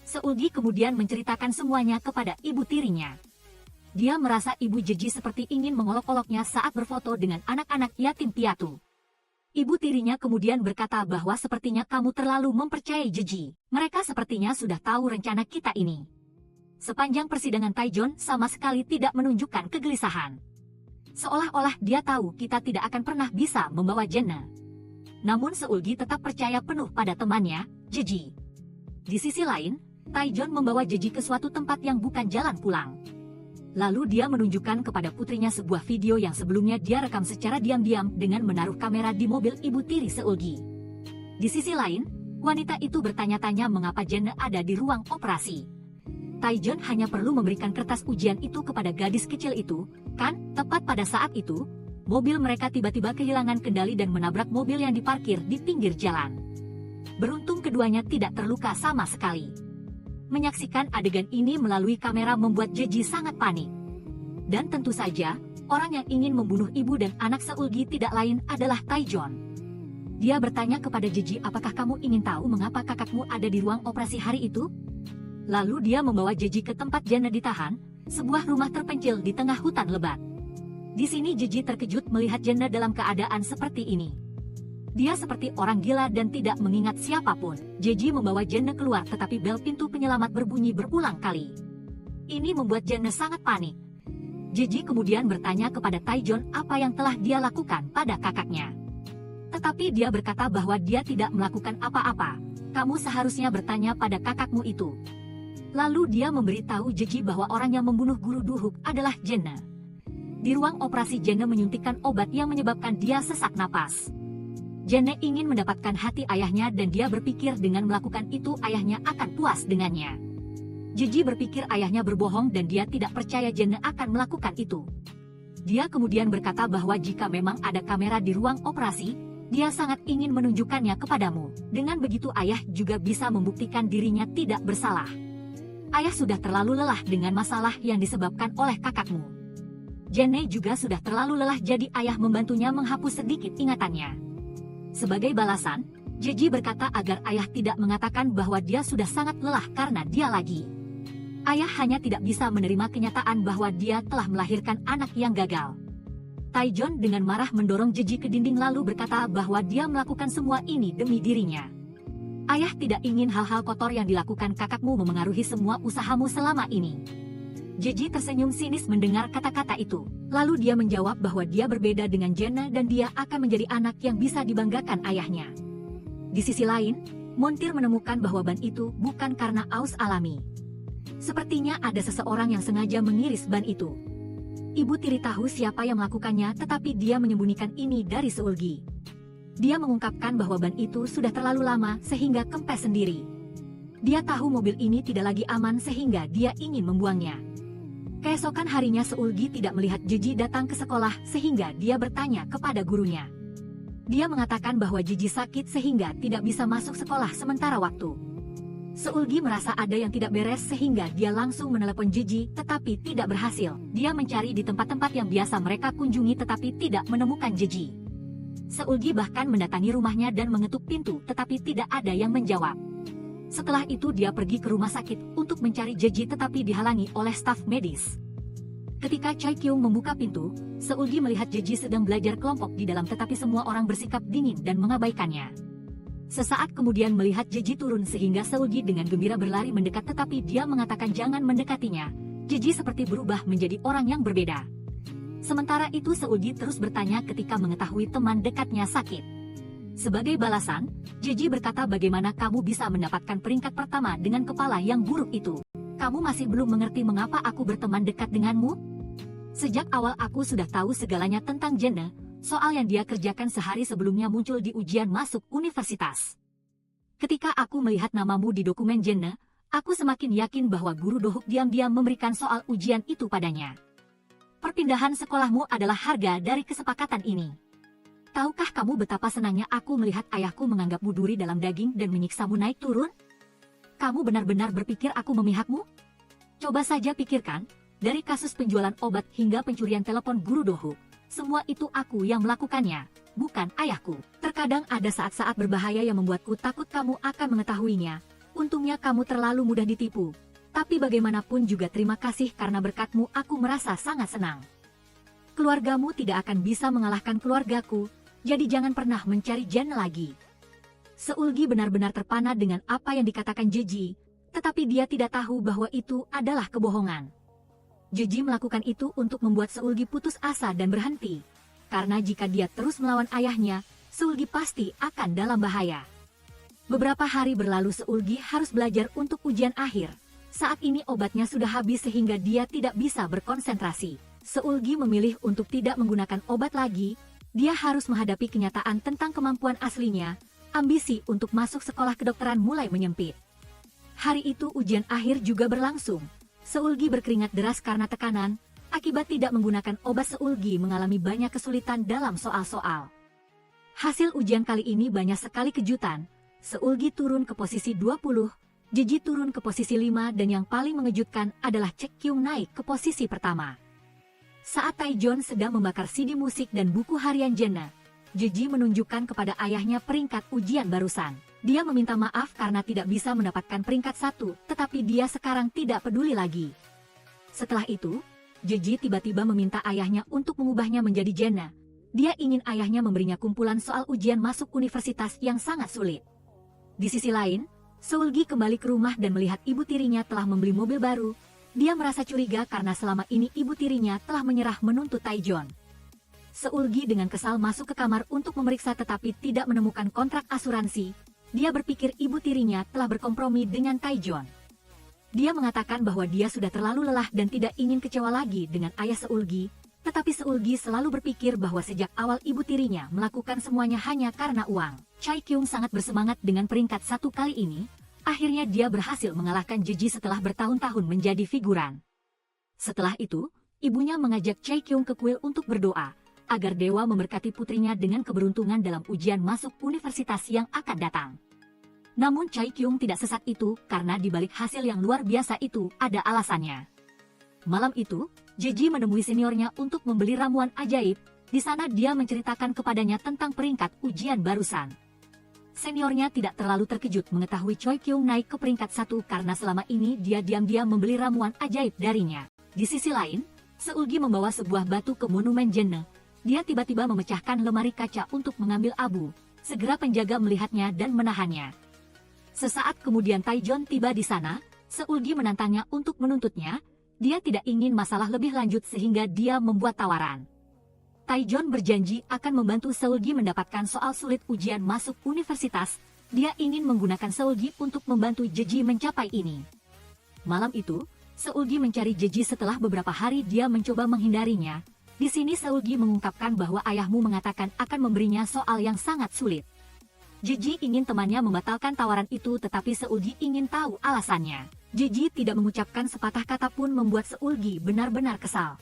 Seulgi kemudian menceritakan semuanya kepada ibu tirinya. Dia merasa ibu Jeji seperti ingin mengolok-oloknya saat berfoto dengan anak-anak yatim piatu. Ibu tirinya kemudian berkata bahwa sepertinya kamu terlalu mempercayai Jeji. Mereka sepertinya sudah tahu rencana kita ini. Sepanjang persidangan Taejon sama sekali tidak menunjukkan kegelisahan. Seolah-olah dia tahu kita tidak akan pernah bisa membawa Jene. Namun Seulgi tetap percaya penuh pada temannya, Jeji. Di sisi lain, Taejon membawa Jeji ke suatu tempat yang bukan jalan pulang. Lalu dia menunjukkan kepada putrinya sebuah video yang sebelumnya dia rekam secara diam-diam dengan menaruh kamera di mobil ibu tiri Seulgi. Di sisi lain, wanita itu bertanya-tanya mengapa Jene ada di ruang operasi. Taejon hanya perlu memberikan kertas ujian itu kepada gadis kecil itu, kan? Tepat pada saat itu, mobil mereka tiba-tiba kehilangan kendali dan menabrak mobil yang diparkir di pinggir jalan. Beruntung keduanya tidak terluka sama sekali. Menyaksikan adegan ini melalui kamera membuat Jeji sangat panik. Dan tentu saja, orang yang ingin membunuh ibu dan anak Seulgi tidak lain adalah Taejon. Dia bertanya kepada Jeji, apakah kamu ingin tahu mengapa kakakmu ada di ruang operasi hari itu? Lalu dia membawa Jeji ke tempat Jene ditahan, sebuah rumah terpencil di tengah hutan lebat. Di sini Jeji terkejut melihat Jene dalam keadaan seperti ini. Dia seperti orang gila dan tidak mengingat siapapun. Jeji membawa Jene keluar tetapi bel pintu penyelamat berbunyi berulang kali. Ini membuat Jene sangat panik. Jeji kemudian bertanya kepada Taejon apa yang telah dia lakukan pada kakaknya. Tetapi dia berkata bahwa dia tidak melakukan apa-apa. Kamu seharusnya bertanya pada kakakmu itu. Lalu dia memberitahu Jeji bahwa orang yang membunuh guru Duhuk adalah Jene. Di ruang operasi Jene menyuntikkan obat yang menyebabkan dia sesak napas. Jene ingin mendapatkan hati ayahnya dan dia berpikir dengan melakukan itu ayahnya akan puas dengannya. Jeji berpikir ayahnya berbohong dan dia tidak percaya Jenne akan melakukan itu. Dia kemudian berkata bahwa jika memang ada kamera di ruang operasi, dia sangat ingin menunjukkannya kepadamu. Dengan begitu ayah juga bisa membuktikan dirinya tidak bersalah. Ayah sudah terlalu lelah dengan masalah yang disebabkan oleh kakakmu. Jenne juga sudah terlalu lelah jadi ayah membantunya menghapus sedikit ingatannya. Sebagai balasan, Jeji berkata agar ayah tidak mengatakan bahwa dia sudah sangat lelah karena dia lagi. Ayah hanya tidak bisa menerima kenyataan bahwa dia telah melahirkan anak yang gagal. Taejon dengan marah mendorong Jeji ke dinding lalu berkata bahwa dia melakukan semua ini demi dirinya. Ayah tidak ingin hal-hal kotor yang dilakukan kakakmu memengaruhi semua usahamu selama ini. Jeji tersenyum sinis mendengar kata-kata itu. Lalu dia menjawab bahwa dia berbeda dengan Jenne dan dia akan menjadi anak yang bisa dibanggakan ayahnya. Di sisi lain, Montir menemukan bahwa ban itu bukan karena aus alami. Sepertinya ada seseorang yang sengaja mengiris ban itu. Ibu tiri tahu siapa yang melakukannya tetapi dia menyembunyikan ini dari Seulgi. Dia mengungkapkan bahwa ban itu sudah terlalu lama sehingga kempes sendiri. Dia tahu mobil ini tidak lagi aman sehingga dia ingin membuangnya. Keesokan harinya Seulgi tidak melihat Jeji datang ke sekolah sehingga dia bertanya kepada gurunya. Dia mengatakan bahwa Jeji sakit sehingga tidak bisa masuk sekolah sementara waktu. Seulgi merasa ada yang tidak beres sehingga dia langsung menelepon Jeji tetapi tidak berhasil. Dia mencari di tempat-tempat yang biasa mereka kunjungi tetapi tidak menemukan Jeji. Seulgi bahkan mendatangi rumahnya dan mengetuk pintu tetapi tidak ada yang menjawab. Setelah itu dia pergi ke rumah sakit untuk mencari Jeji tetapi dihalangi oleh staf medis. Ketika Choi Kyung membuka pintu, Seulgi melihat Jeji sedang belajar kelompok di dalam tetapi semua orang bersikap dingin dan mengabaikannya. Sesaat kemudian melihat Jeji turun sehingga Seulgi dengan gembira berlari mendekat tetapi dia mengatakan jangan mendekatinya. Jeji seperti berubah menjadi orang yang berbeda. Sementara itu Seulgi terus bertanya ketika mengetahui teman dekatnya sakit. Sebagai balasan, Jeji berkata bagaimana kamu bisa mendapatkan peringkat pertama dengan kepala yang buruk itu. Kamu masih belum mengerti mengapa aku berteman dekat denganmu? Sejak awal aku sudah tahu segalanya tentang Jenne. Soal yang dia kerjakan sehari sebelumnya muncul di ujian masuk universitas. Ketika aku melihat namamu di dokumen Jenne, aku semakin yakin bahwa guru Dohuk diam-diam memberikan soal ujian itu padanya. Perpindahan sekolahmu adalah harga dari kesepakatan ini. Tahukah kamu betapa senangnya aku melihat ayahku menganggapmu duri dalam daging dan menyiksamu naik turun? Kamu benar-benar berpikir aku memihakmu? Coba saja pikirkan, dari kasus penjualan obat hingga pencurian telepon guru Dohuk. Semua itu aku yang melakukannya, bukan ayahku. Terkadang ada saat-saat berbahaya yang membuatku takut kamu akan mengetahuinya. Untungnya kamu terlalu mudah ditipu. Tapi bagaimanapun juga terima kasih karena berkatmu aku merasa sangat senang. Keluargamu tidak akan bisa mengalahkan keluargaku, jadi jangan pernah mencari Jenne lagi. Seulgi benar-benar terpana dengan apa yang dikatakan Jeji, tetapi dia tidak tahu bahwa itu adalah kebohongan. Jeji melakukan itu untuk membuat Seulgi putus asa dan berhenti. Karena jika dia terus melawan ayahnya, Seulgi pasti akan dalam bahaya. Beberapa hari berlalu Seulgi harus belajar untuk ujian akhir. Saat ini obatnya sudah habis sehingga dia tidak bisa berkonsentrasi. Seulgi memilih untuk tidak menggunakan obat lagi. Dia harus menghadapi kenyataan tentang kemampuan aslinya. Ambisi untuk masuk sekolah kedokteran mulai menyempit. Hari itu ujian akhir juga berlangsung. Seulgi berkeringat deras karena tekanan, akibat tidak menggunakan obat Seulgi mengalami banyak kesulitan dalam soal-soal. Hasil ujian kali ini banyak sekali kejutan, Seulgi turun ke posisi 20, Jeji turun ke posisi 5 dan yang paling mengejutkan adalah Choi Kyung naik ke posisi pertama. Saat Taejon sedang membakar CD musik dan buku harian Jenne, Jeji menunjukkan kepada ayahnya peringkat ujian barusan. Dia meminta maaf karena tidak bisa mendapatkan peringkat 1, tetapi dia sekarang tidak peduli lagi. Setelah itu, Jeji tiba-tiba meminta ayahnya untuk mengubahnya menjadi Jenne. Dia ingin ayahnya memberinya kumpulan soal ujian masuk universitas yang sangat sulit. Di sisi lain, Seulgi kembali ke rumah dan melihat ibu tirinya telah membeli mobil baru. Dia merasa curiga karena selama ini ibu tirinya telah menyerah menuntut Taejon. Seulgi dengan kesal masuk ke kamar untuk memeriksa tetapi tidak menemukan kontrak asuransi. Dia berpikir ibu tirinya telah berkompromi dengan Taejon. Dia mengatakan bahwa dia sudah terlalu lelah dan tidak ingin kecewa lagi dengan ayah Seulgi, tetapi Seulgi selalu berpikir bahwa sejak awal ibu tirinya melakukan semuanya hanya karena uang. Choi Kyung sangat bersemangat dengan peringkat 1 kali ini. akhirnya dia berhasil mengalahkan Jeji setelah bertahun-tahun menjadi figuran. Setelah itu, ibunya mengajak Chae-kyung ke kuil untuk berdoa, agar dewa memberkati putrinya dengan keberuntungan dalam ujian masuk universitas yang akan datang. Namun Chae-kyung tidak sesat itu karena di balik hasil yang luar biasa itu ada alasannya. Malam itu, Jeji menemui seniornya untuk membeli ramuan ajaib. Di sana dia menceritakan kepadanya tentang peringkat ujian barusan. Seniornya tidak terlalu terkejut mengetahui Choi Kyung naik ke peringkat 1 karena selama ini dia diam-diam membeli ramuan ajaib darinya. Di sisi lain, Seulgi membawa sebuah batu ke monumen Jenne. Dia tiba-tiba memecahkan lemari kaca untuk mengambil abu. Segera penjaga melihatnya dan menahannya. Sesaat kemudian Taijon tiba di sana, Seulgi menantangnya untuk menuntutnya. Dia tidak ingin masalah lebih lanjut sehingga dia membuat tawaran. Taijon berjanji akan membantu Seulgi mendapatkan soal sulit ujian masuk universitas. Dia ingin menggunakan Seulgi untuk membantu Jeji mencapai ini. Malam itu, Seulgi mencari Jeji setelah beberapa hari dia mencoba menghindarinya. Di sini Seulgi mengungkapkan bahwa ayahmu mengatakan akan memberinya soal yang sangat sulit. Jeji ingin temannya membatalkan tawaran itu tetapi Seulgi ingin tahu alasannya. Jeji tidak mengucapkan sepatah kata pun membuat Seulgi benar-benar kesal.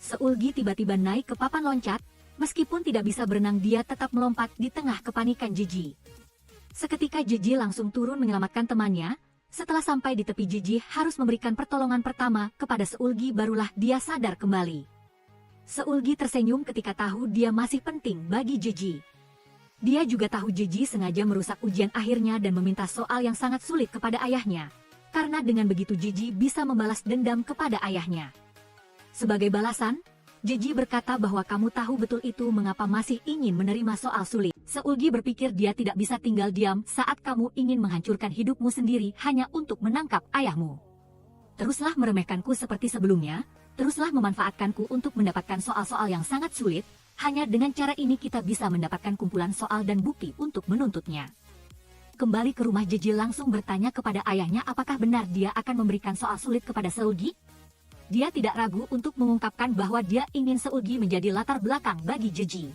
Seulgi tiba-tiba naik ke papan loncat, meskipun tidak bisa berenang dia tetap melompat di tengah kepanikan Jeji. Seketika Jeji langsung turun menyelamatkan temannya, setelah sampai di tepi Jeji harus memberikan pertolongan pertama kepada Seulgi barulah dia sadar kembali. Seulgi tersenyum ketika tahu dia masih penting bagi Jeji. Dia juga tahu Jeji sengaja merusak ujian akhirnya dan meminta soal yang sangat sulit kepada ayahnya, karena dengan begitu Jeji bisa membalas dendam kepada ayahnya. Sebagai balasan, Jeji berkata bahwa kamu tahu betul itu mengapa masih ingin menerima soal sulit. Seulgi berpikir dia tidak bisa tinggal diam saat kamu ingin menghancurkan hidupmu sendiri hanya untuk menangkap ayahmu. Teruslah meremehkanku seperti sebelumnya, teruslah memanfaatkanku untuk mendapatkan soal-soal yang sangat sulit, hanya dengan cara ini kita bisa mendapatkan kumpulan soal dan bukti untuk menuntutnya. Kembali ke rumah Jeji langsung bertanya kepada ayahnya apakah benar dia akan memberikan soal sulit kepada Seulgi. Dia tidak ragu untuk mengungkapkan bahwa dia ingin Seulgi menjadi latar belakang bagi Jeji.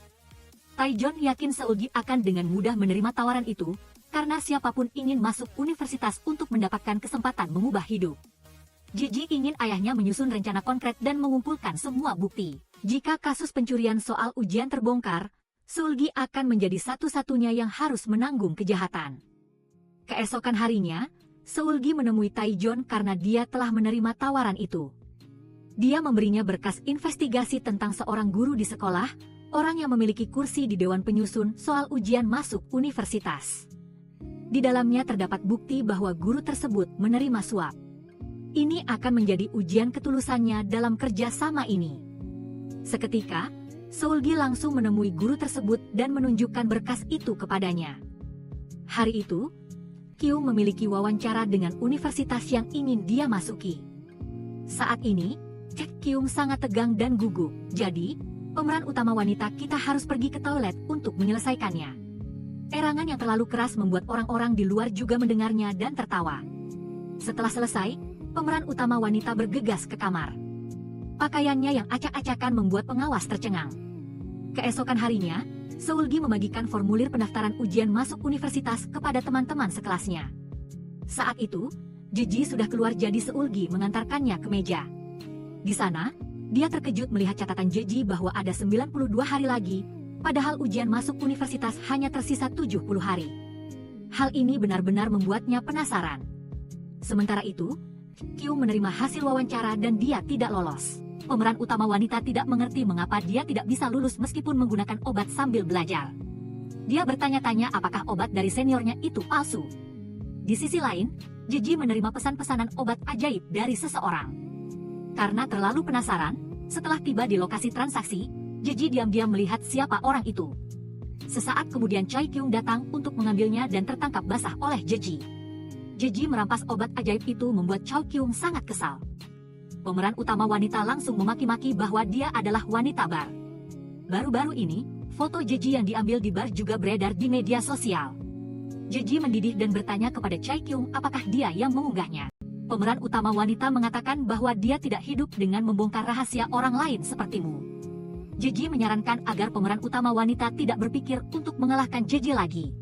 Taijon yakin Seulgi akan dengan mudah menerima tawaran itu, karena siapapun ingin masuk universitas untuk mendapatkan kesempatan mengubah hidup. Jeji ingin ayahnya menyusun rencana konkret dan mengumpulkan semua bukti. Jika kasus pencurian soal ujian terbongkar, Seulgi akan menjadi satu-satunya yang harus menanggung kejahatan. Keesokan harinya, Seulgi menemui Taijon karena dia telah menerima tawaran itu. Dia memberinya berkas investigasi tentang seorang guru di sekolah, orang yang memiliki kursi di Dewan Penyusun soal ujian masuk universitas. Di dalamnya terdapat bukti bahwa guru tersebut menerima suap. Ini akan menjadi ujian ketulusannya dalam kerja sama ini. Seketika, Seulgi langsung menemui guru tersebut dan menunjukkan berkas itu kepadanya. Hari itu, Kyung memiliki wawancara dengan universitas yang ingin dia masuki. Saat ini, Kyung sangat tegang dan gugup, jadi, pemeran utama wanita kita harus pergi ke toilet untuk menyelesaikannya. Erangan yang terlalu keras membuat orang-orang di luar juga mendengarnya dan tertawa. Setelah selesai, pemeran utama wanita bergegas ke kamar. Pakaiannya yang acak-acakan membuat pengawas tercengang. Keesokan harinya, Seulgi membagikan formulir pendaftaran ujian masuk universitas kepada teman-teman sekelasnya. Saat itu, Jeji sudah keluar jadi Seulgi mengantarkannya ke meja. Di sana, dia terkejut melihat catatan Jeji bahwa ada 92 hari lagi, padahal ujian masuk universitas hanya tersisa 70 hari. Hal ini benar-benar membuatnya penasaran. Sementara itu, Kyung menerima hasil wawancara dan dia tidak lolos. Pemeran utama wanita tidak mengerti mengapa dia tidak bisa lulus meskipun menggunakan obat sambil belajar. Dia bertanya-tanya apakah obat dari seniornya itu palsu. Di sisi lain, Jeji menerima pesan-pesanan obat ajaib dari seseorang. Karena terlalu penasaran, setelah tiba di lokasi transaksi, Jeji diam-diam melihat siapa orang itu. Sesaat kemudian Choi Kyung datang untuk mengambilnya dan tertangkap basah oleh Jeji. Jeji merampas obat ajaib itu membuat Choi Kyung sangat kesal. Pemeran utama wanita langsung memaki-maki bahwa dia adalah wanita bar. Baru-baru ini, foto Jeji yang diambil di bar juga beredar di media sosial. Jeji mendidih dan bertanya kepada Choi Kyung apakah dia yang mengunggahnya. Pemeran utama wanita mengatakan bahwa dia tidak hidup dengan membongkar rahasia orang lain sepertimu. Jeji menyarankan agar pemeran utama wanita tidak berpikir untuk mengalahkan Jeji lagi.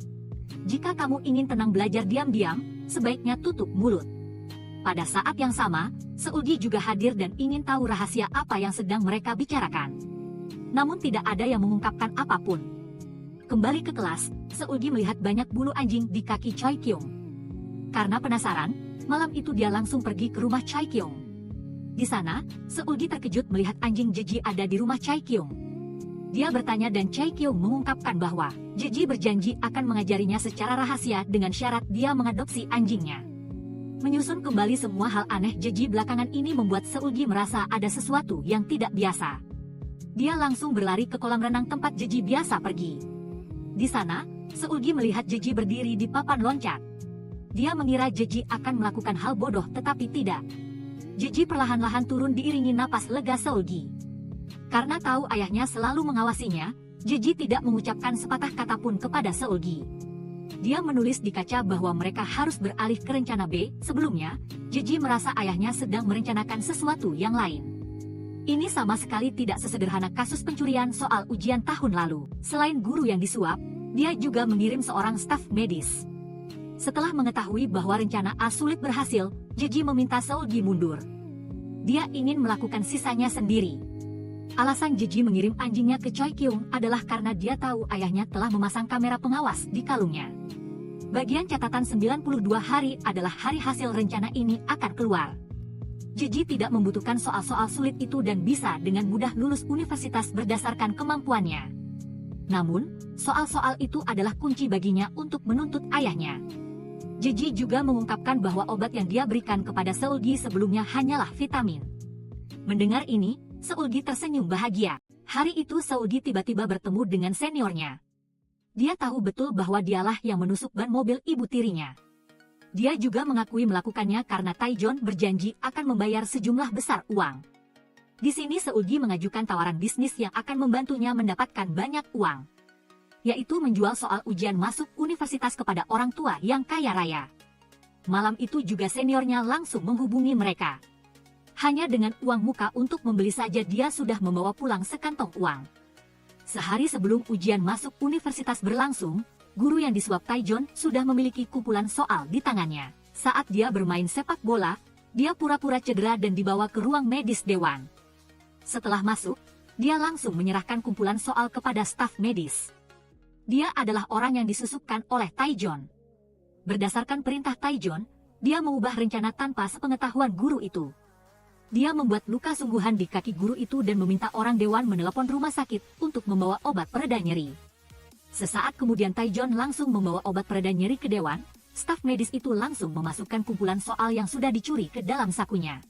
Jika kamu ingin tenang belajar diam-diam, sebaiknya tutup mulut. Pada saat yang sama, Seulgi juga hadir dan ingin tahu rahasia apa yang sedang mereka bicarakan. Namun tidak ada yang mengungkapkan apapun. Kembali ke kelas, Seulgi melihat banyak bulu anjing di kaki Choi Kyung. Karena penasaran, malam itu dia langsung pergi ke rumah Choi Kyung. Di sana, Seulgi terkejut melihat anjing Jeji ada di rumah Choi Kyung. Dia bertanya dan Choi Kyung mengungkapkan bahwa Jeji berjanji akan mengajarinya secara rahasia dengan syarat dia mengadopsi anjingnya. Menyusun kembali semua hal aneh Jeji belakangan ini membuat Seulgi merasa ada sesuatu yang tidak biasa. Dia langsung berlari ke kolam renang tempat Jeji biasa pergi. Di sana, Seulgi melihat Jeji berdiri di papan loncat. Dia mengira Jeji akan melakukan hal bodoh tetapi tidak. Jeji perlahan-lahan turun diiringi napas lega Seulgi. Karena tahu ayahnya selalu mengawasinya, Jeji tidak mengucapkan sepatah kata pun kepada Seulgi. Dia menulis di kaca bahwa mereka harus beralih ke rencana B. Sebelumnya, Jeji merasa ayahnya sedang merencanakan sesuatu yang lain. Ini sama sekali tidak sesederhana kasus pencurian soal ujian tahun lalu. Selain guru yang disuap, dia juga mengirim seorang staf medis. Setelah mengetahui bahwa rencana A sulit berhasil, Jeji meminta Seulgi mundur. Dia ingin melakukan sisanya sendiri. Alasan Jeji mengirim anjingnya ke Choi Kyung adalah karena dia tahu ayahnya telah memasang kamera pengawas di kalungnya. Bagian catatan 92 hari adalah hari hasil rencana ini akan keluar. Jeji tidak membutuhkan soal-soal sulit itu dan bisa dengan mudah lulus universitas berdasarkan kemampuannya. Namun, soal-soal itu adalah kunci baginya untuk menuntut ayahnya. Jeji juga mengungkapkan bahwa obat yang dia berikan kepada Seulgi sebelumnya hanyalah vitamin. Mendengar ini, Seulgi tersenyum bahagia. Hari itu Seulgi tiba-tiba bertemu dengan seniornya. Dia tahu betul bahwa dialah yang menusuk ban mobil ibu tirinya. Dia juga mengakui melakukannya karena Taejon berjanji akan membayar sejumlah besar uang. Di sini Seulgi mengajukan tawaran bisnis yang akan membantunya mendapatkan banyak uang, yaitu menjual soal ujian masuk universitas kepada orang tua yang kaya raya. Malam itu juga seniornya langsung menghubungi mereka. Hanya dengan uang muka untuk membeli saja dia sudah membawa pulang sekantong uang. Sehari sebelum ujian masuk universitas berlangsung, guru yang disuap Taejon sudah memiliki kumpulan soal di tangannya. Saat dia bermain sepak bola, dia pura-pura cedera dan dibawa ke ruang medis dewan. Setelah masuk, dia langsung menyerahkan kumpulan soal kepada staf medis. Dia adalah orang yang disusupkan oleh Taejon. Berdasarkan perintah Taejon, dia mengubah rencana tanpa sepengetahuan guru itu. Dia membuat luka sungguhan di kaki guru itu dan meminta orang dewan menelepon rumah sakit untuk membawa obat pereda nyeri. Sesaat kemudian Taejon langsung membawa obat pereda nyeri ke dewan. Staf medis itu langsung memasukkan kumpulan soal yang sudah dicuri ke dalam sakunya.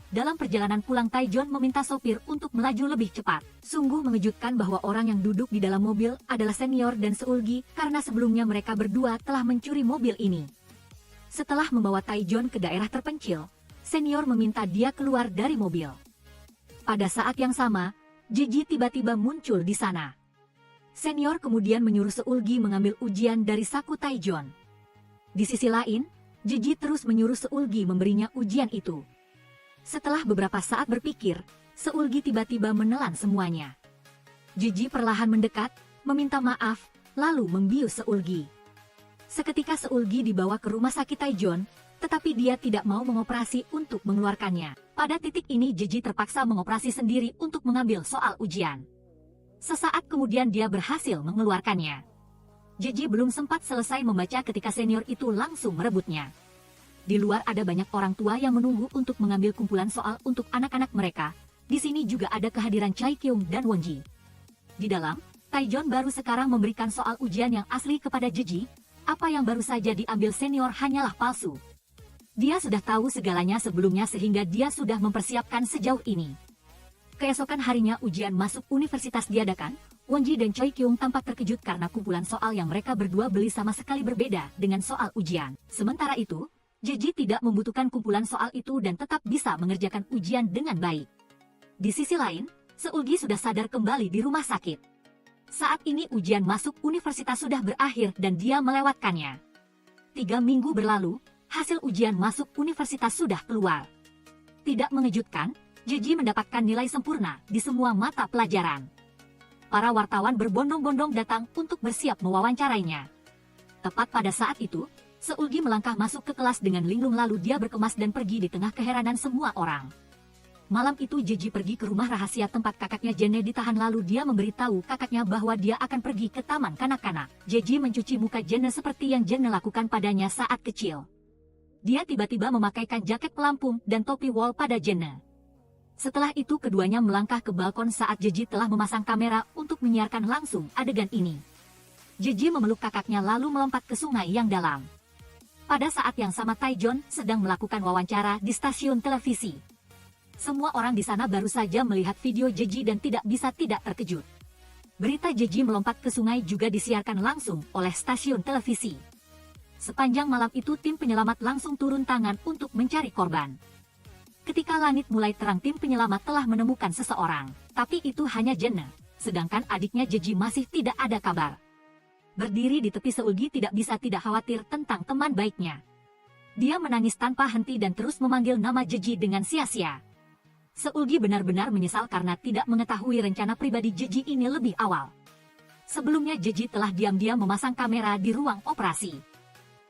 Dalam perjalanan pulang Taejon meminta sopir untuk melaju lebih cepat. Sungguh mengejutkan bahwa orang yang duduk di dalam mobil adalah senior dan Seulgi karena sebelumnya mereka berdua telah mencuri mobil ini. Setelah membawa Taejon ke daerah terpencil, senior meminta dia keluar dari mobil. Pada saat yang sama, Jeji tiba-tiba muncul di sana. Senior kemudian menyuruh Seulgi mengambil ujian dari saku Taejon. Di sisi lain, Jeji terus menyuruh Seulgi memberinya ujian itu. Setelah beberapa saat berpikir, Seulgi tiba-tiba menelan semuanya. Jeji perlahan mendekat, meminta maaf, lalu membius Seulgi. Seketika Seulgi dibawa ke rumah sakit Taejon, tetapi dia tidak mau mengoperasi untuk mengeluarkannya. Pada titik ini Jeji terpaksa mengoperasi sendiri untuk mengambil soal ujian. Sesaat kemudian dia berhasil mengeluarkannya. Jeji belum sempat selesai membaca ketika senior itu langsung merebutnya. Di luar ada banyak orang tua yang menunggu untuk mengambil kumpulan soal untuk anak-anak mereka. Di sini juga ada kehadiran Choi Kyung dan Wonji. Di dalam, Taejon baru sekarang memberikan soal ujian yang asli kepada Jeji. Apa yang baru saja diambil senior hanyalah palsu. Dia sudah tahu segalanya sebelumnya sehingga dia sudah mempersiapkan sejauh ini. Keesokan harinya ujian masuk universitas diadakan. Wonji dan Choi Kyung tampak terkejut karena kumpulan soal yang mereka berdua beli sama sekali berbeda dengan soal ujian. Sementara itu, Jeji tidak membutuhkan kumpulan soal itu dan tetap bisa mengerjakan ujian dengan baik. Di sisi lain, Seulgi sudah sadar kembali di rumah sakit. Saat ini ujian masuk universitas sudah berakhir dan dia melewatkannya. 3 minggu berlalu, hasil ujian masuk universitas sudah keluar. Tidak mengejutkan, Jeji mendapatkan nilai sempurna di semua mata pelajaran. Para wartawan berbondong-bondong datang untuk bersiap mewawancarainya. Tepat pada saat itu, Seulgi melangkah masuk ke kelas dengan linglung lalu dia berkemas dan pergi di tengah keheranan semua orang. Malam itu Jeji pergi ke rumah rahasia tempat kakaknya Jene ditahan lalu dia memberitahu kakaknya bahwa dia akan pergi ke taman kanak-kanak. Jeji mencuci muka Jene seperti yang Jene lakukan padanya saat kecil. Dia tiba-tiba memakaikan jaket pelampung dan topi wol pada Jene. Setelah itu keduanya melangkah ke balkon saat Jeji telah memasang kamera untuk menyiarkan langsung adegan ini. Jeji memeluk kakaknya lalu melompat ke sungai yang dalam. Pada saat yang sama Taejon sedang melakukan wawancara di stasiun televisi. Semua orang di sana baru saja melihat video Jeji dan tidak bisa tidak terkejut. Berita Jeji melompat ke sungai juga disiarkan langsung oleh stasiun televisi. Sepanjang malam itu tim penyelamat langsung turun tangan untuk mencari korban. Ketika langit mulai terang tim penyelamat telah menemukan seseorang. Tapi itu hanya Jene, sedangkan adiknya Jeji masih tidak ada kabar. Berdiri di tepi Seulgi tidak bisa tidak khawatir tentang teman baiknya. Dia menangis tanpa henti dan terus memanggil nama Jeji dengan sia-sia. Seulgi benar-benar menyesal karena tidak mengetahui rencana pribadi Jeji ini lebih awal. Sebelumnya Jeji telah diam-diam memasang kamera di ruang operasi.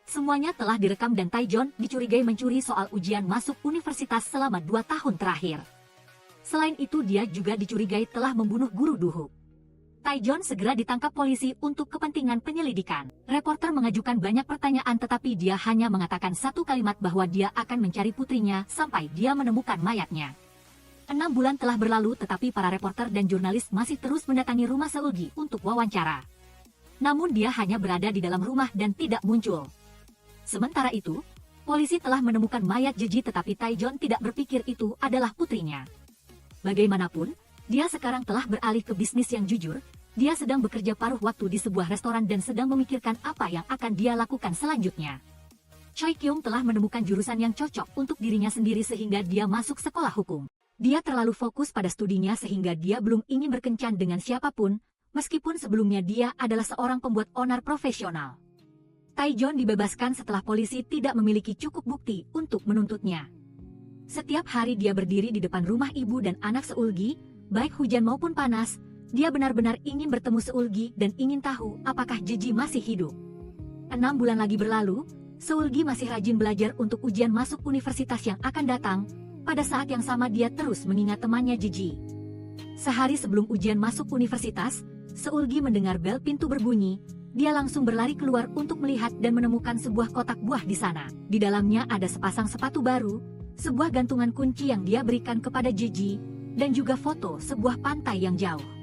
Semuanya telah direkam dan Taejon dicurigai mencuri soal ujian masuk universitas selama 2 tahun terakhir. Selain itu dia juga dicurigai telah membunuh guru Duhuk. Taejon segera ditangkap polisi untuk kepentingan penyelidikan. Reporter mengajukan banyak pertanyaan tetapi dia hanya mengatakan satu kalimat bahwa dia akan mencari putrinya sampai dia menemukan mayatnya. 6 bulan telah berlalu tetapi para reporter dan jurnalis masih terus mendatangi rumah Seulgi untuk wawancara. Namun dia hanya berada di dalam rumah dan tidak muncul. Sementara itu, polisi telah menemukan mayat Jeji tetapi Taejon tidak berpikir itu adalah putrinya. Bagaimanapun, dia sekarang telah beralih ke bisnis yang jujur. Dia sedang bekerja paruh waktu di sebuah restoran dan sedang memikirkan apa yang akan dia lakukan selanjutnya. Choi Kyung telah menemukan jurusan yang cocok untuk dirinya sendiri sehingga dia masuk sekolah hukum. Dia terlalu fokus pada studinya sehingga dia belum ingin berkencan dengan siapapun, meskipun sebelumnya dia adalah seorang pembuat onar profesional. Taejon dibebaskan setelah polisi tidak memiliki cukup bukti untuk menuntutnya. Setiap hari dia berdiri di depan rumah ibu dan anak Seulgi, baik hujan maupun panas. Dia benar-benar ingin bertemu Seulgi dan ingin tahu apakah Jeji masih hidup. 6 bulan lagi berlalu, Seulgi masih rajin belajar untuk ujian masuk universitas yang akan datang. Pada saat yang sama dia terus mengingat temannya Jeji. Sehari sebelum ujian masuk universitas, Seulgi mendengar bel pintu berbunyi. Dia langsung berlari keluar untuk melihat dan menemukan sebuah kotak buah di sana. Di dalamnya ada sepasang sepatu baru, sebuah gantungan kunci yang dia berikan kepada Jeji, dan juga foto sebuah pantai yang jauh.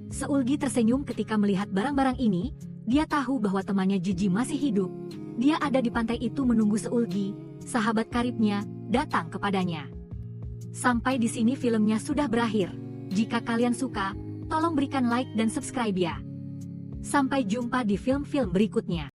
Seulgi tersenyum ketika melihat barang-barang ini. Dia tahu bahwa temannya Jeji masih hidup. Dia ada di pantai itu menunggu Seulgi, sahabat karibnya, datang kepadanya. Sampai di sini filmnya sudah berakhir. Jika kalian suka, tolong berikan like dan subscribe ya. Sampai jumpa di film-film berikutnya.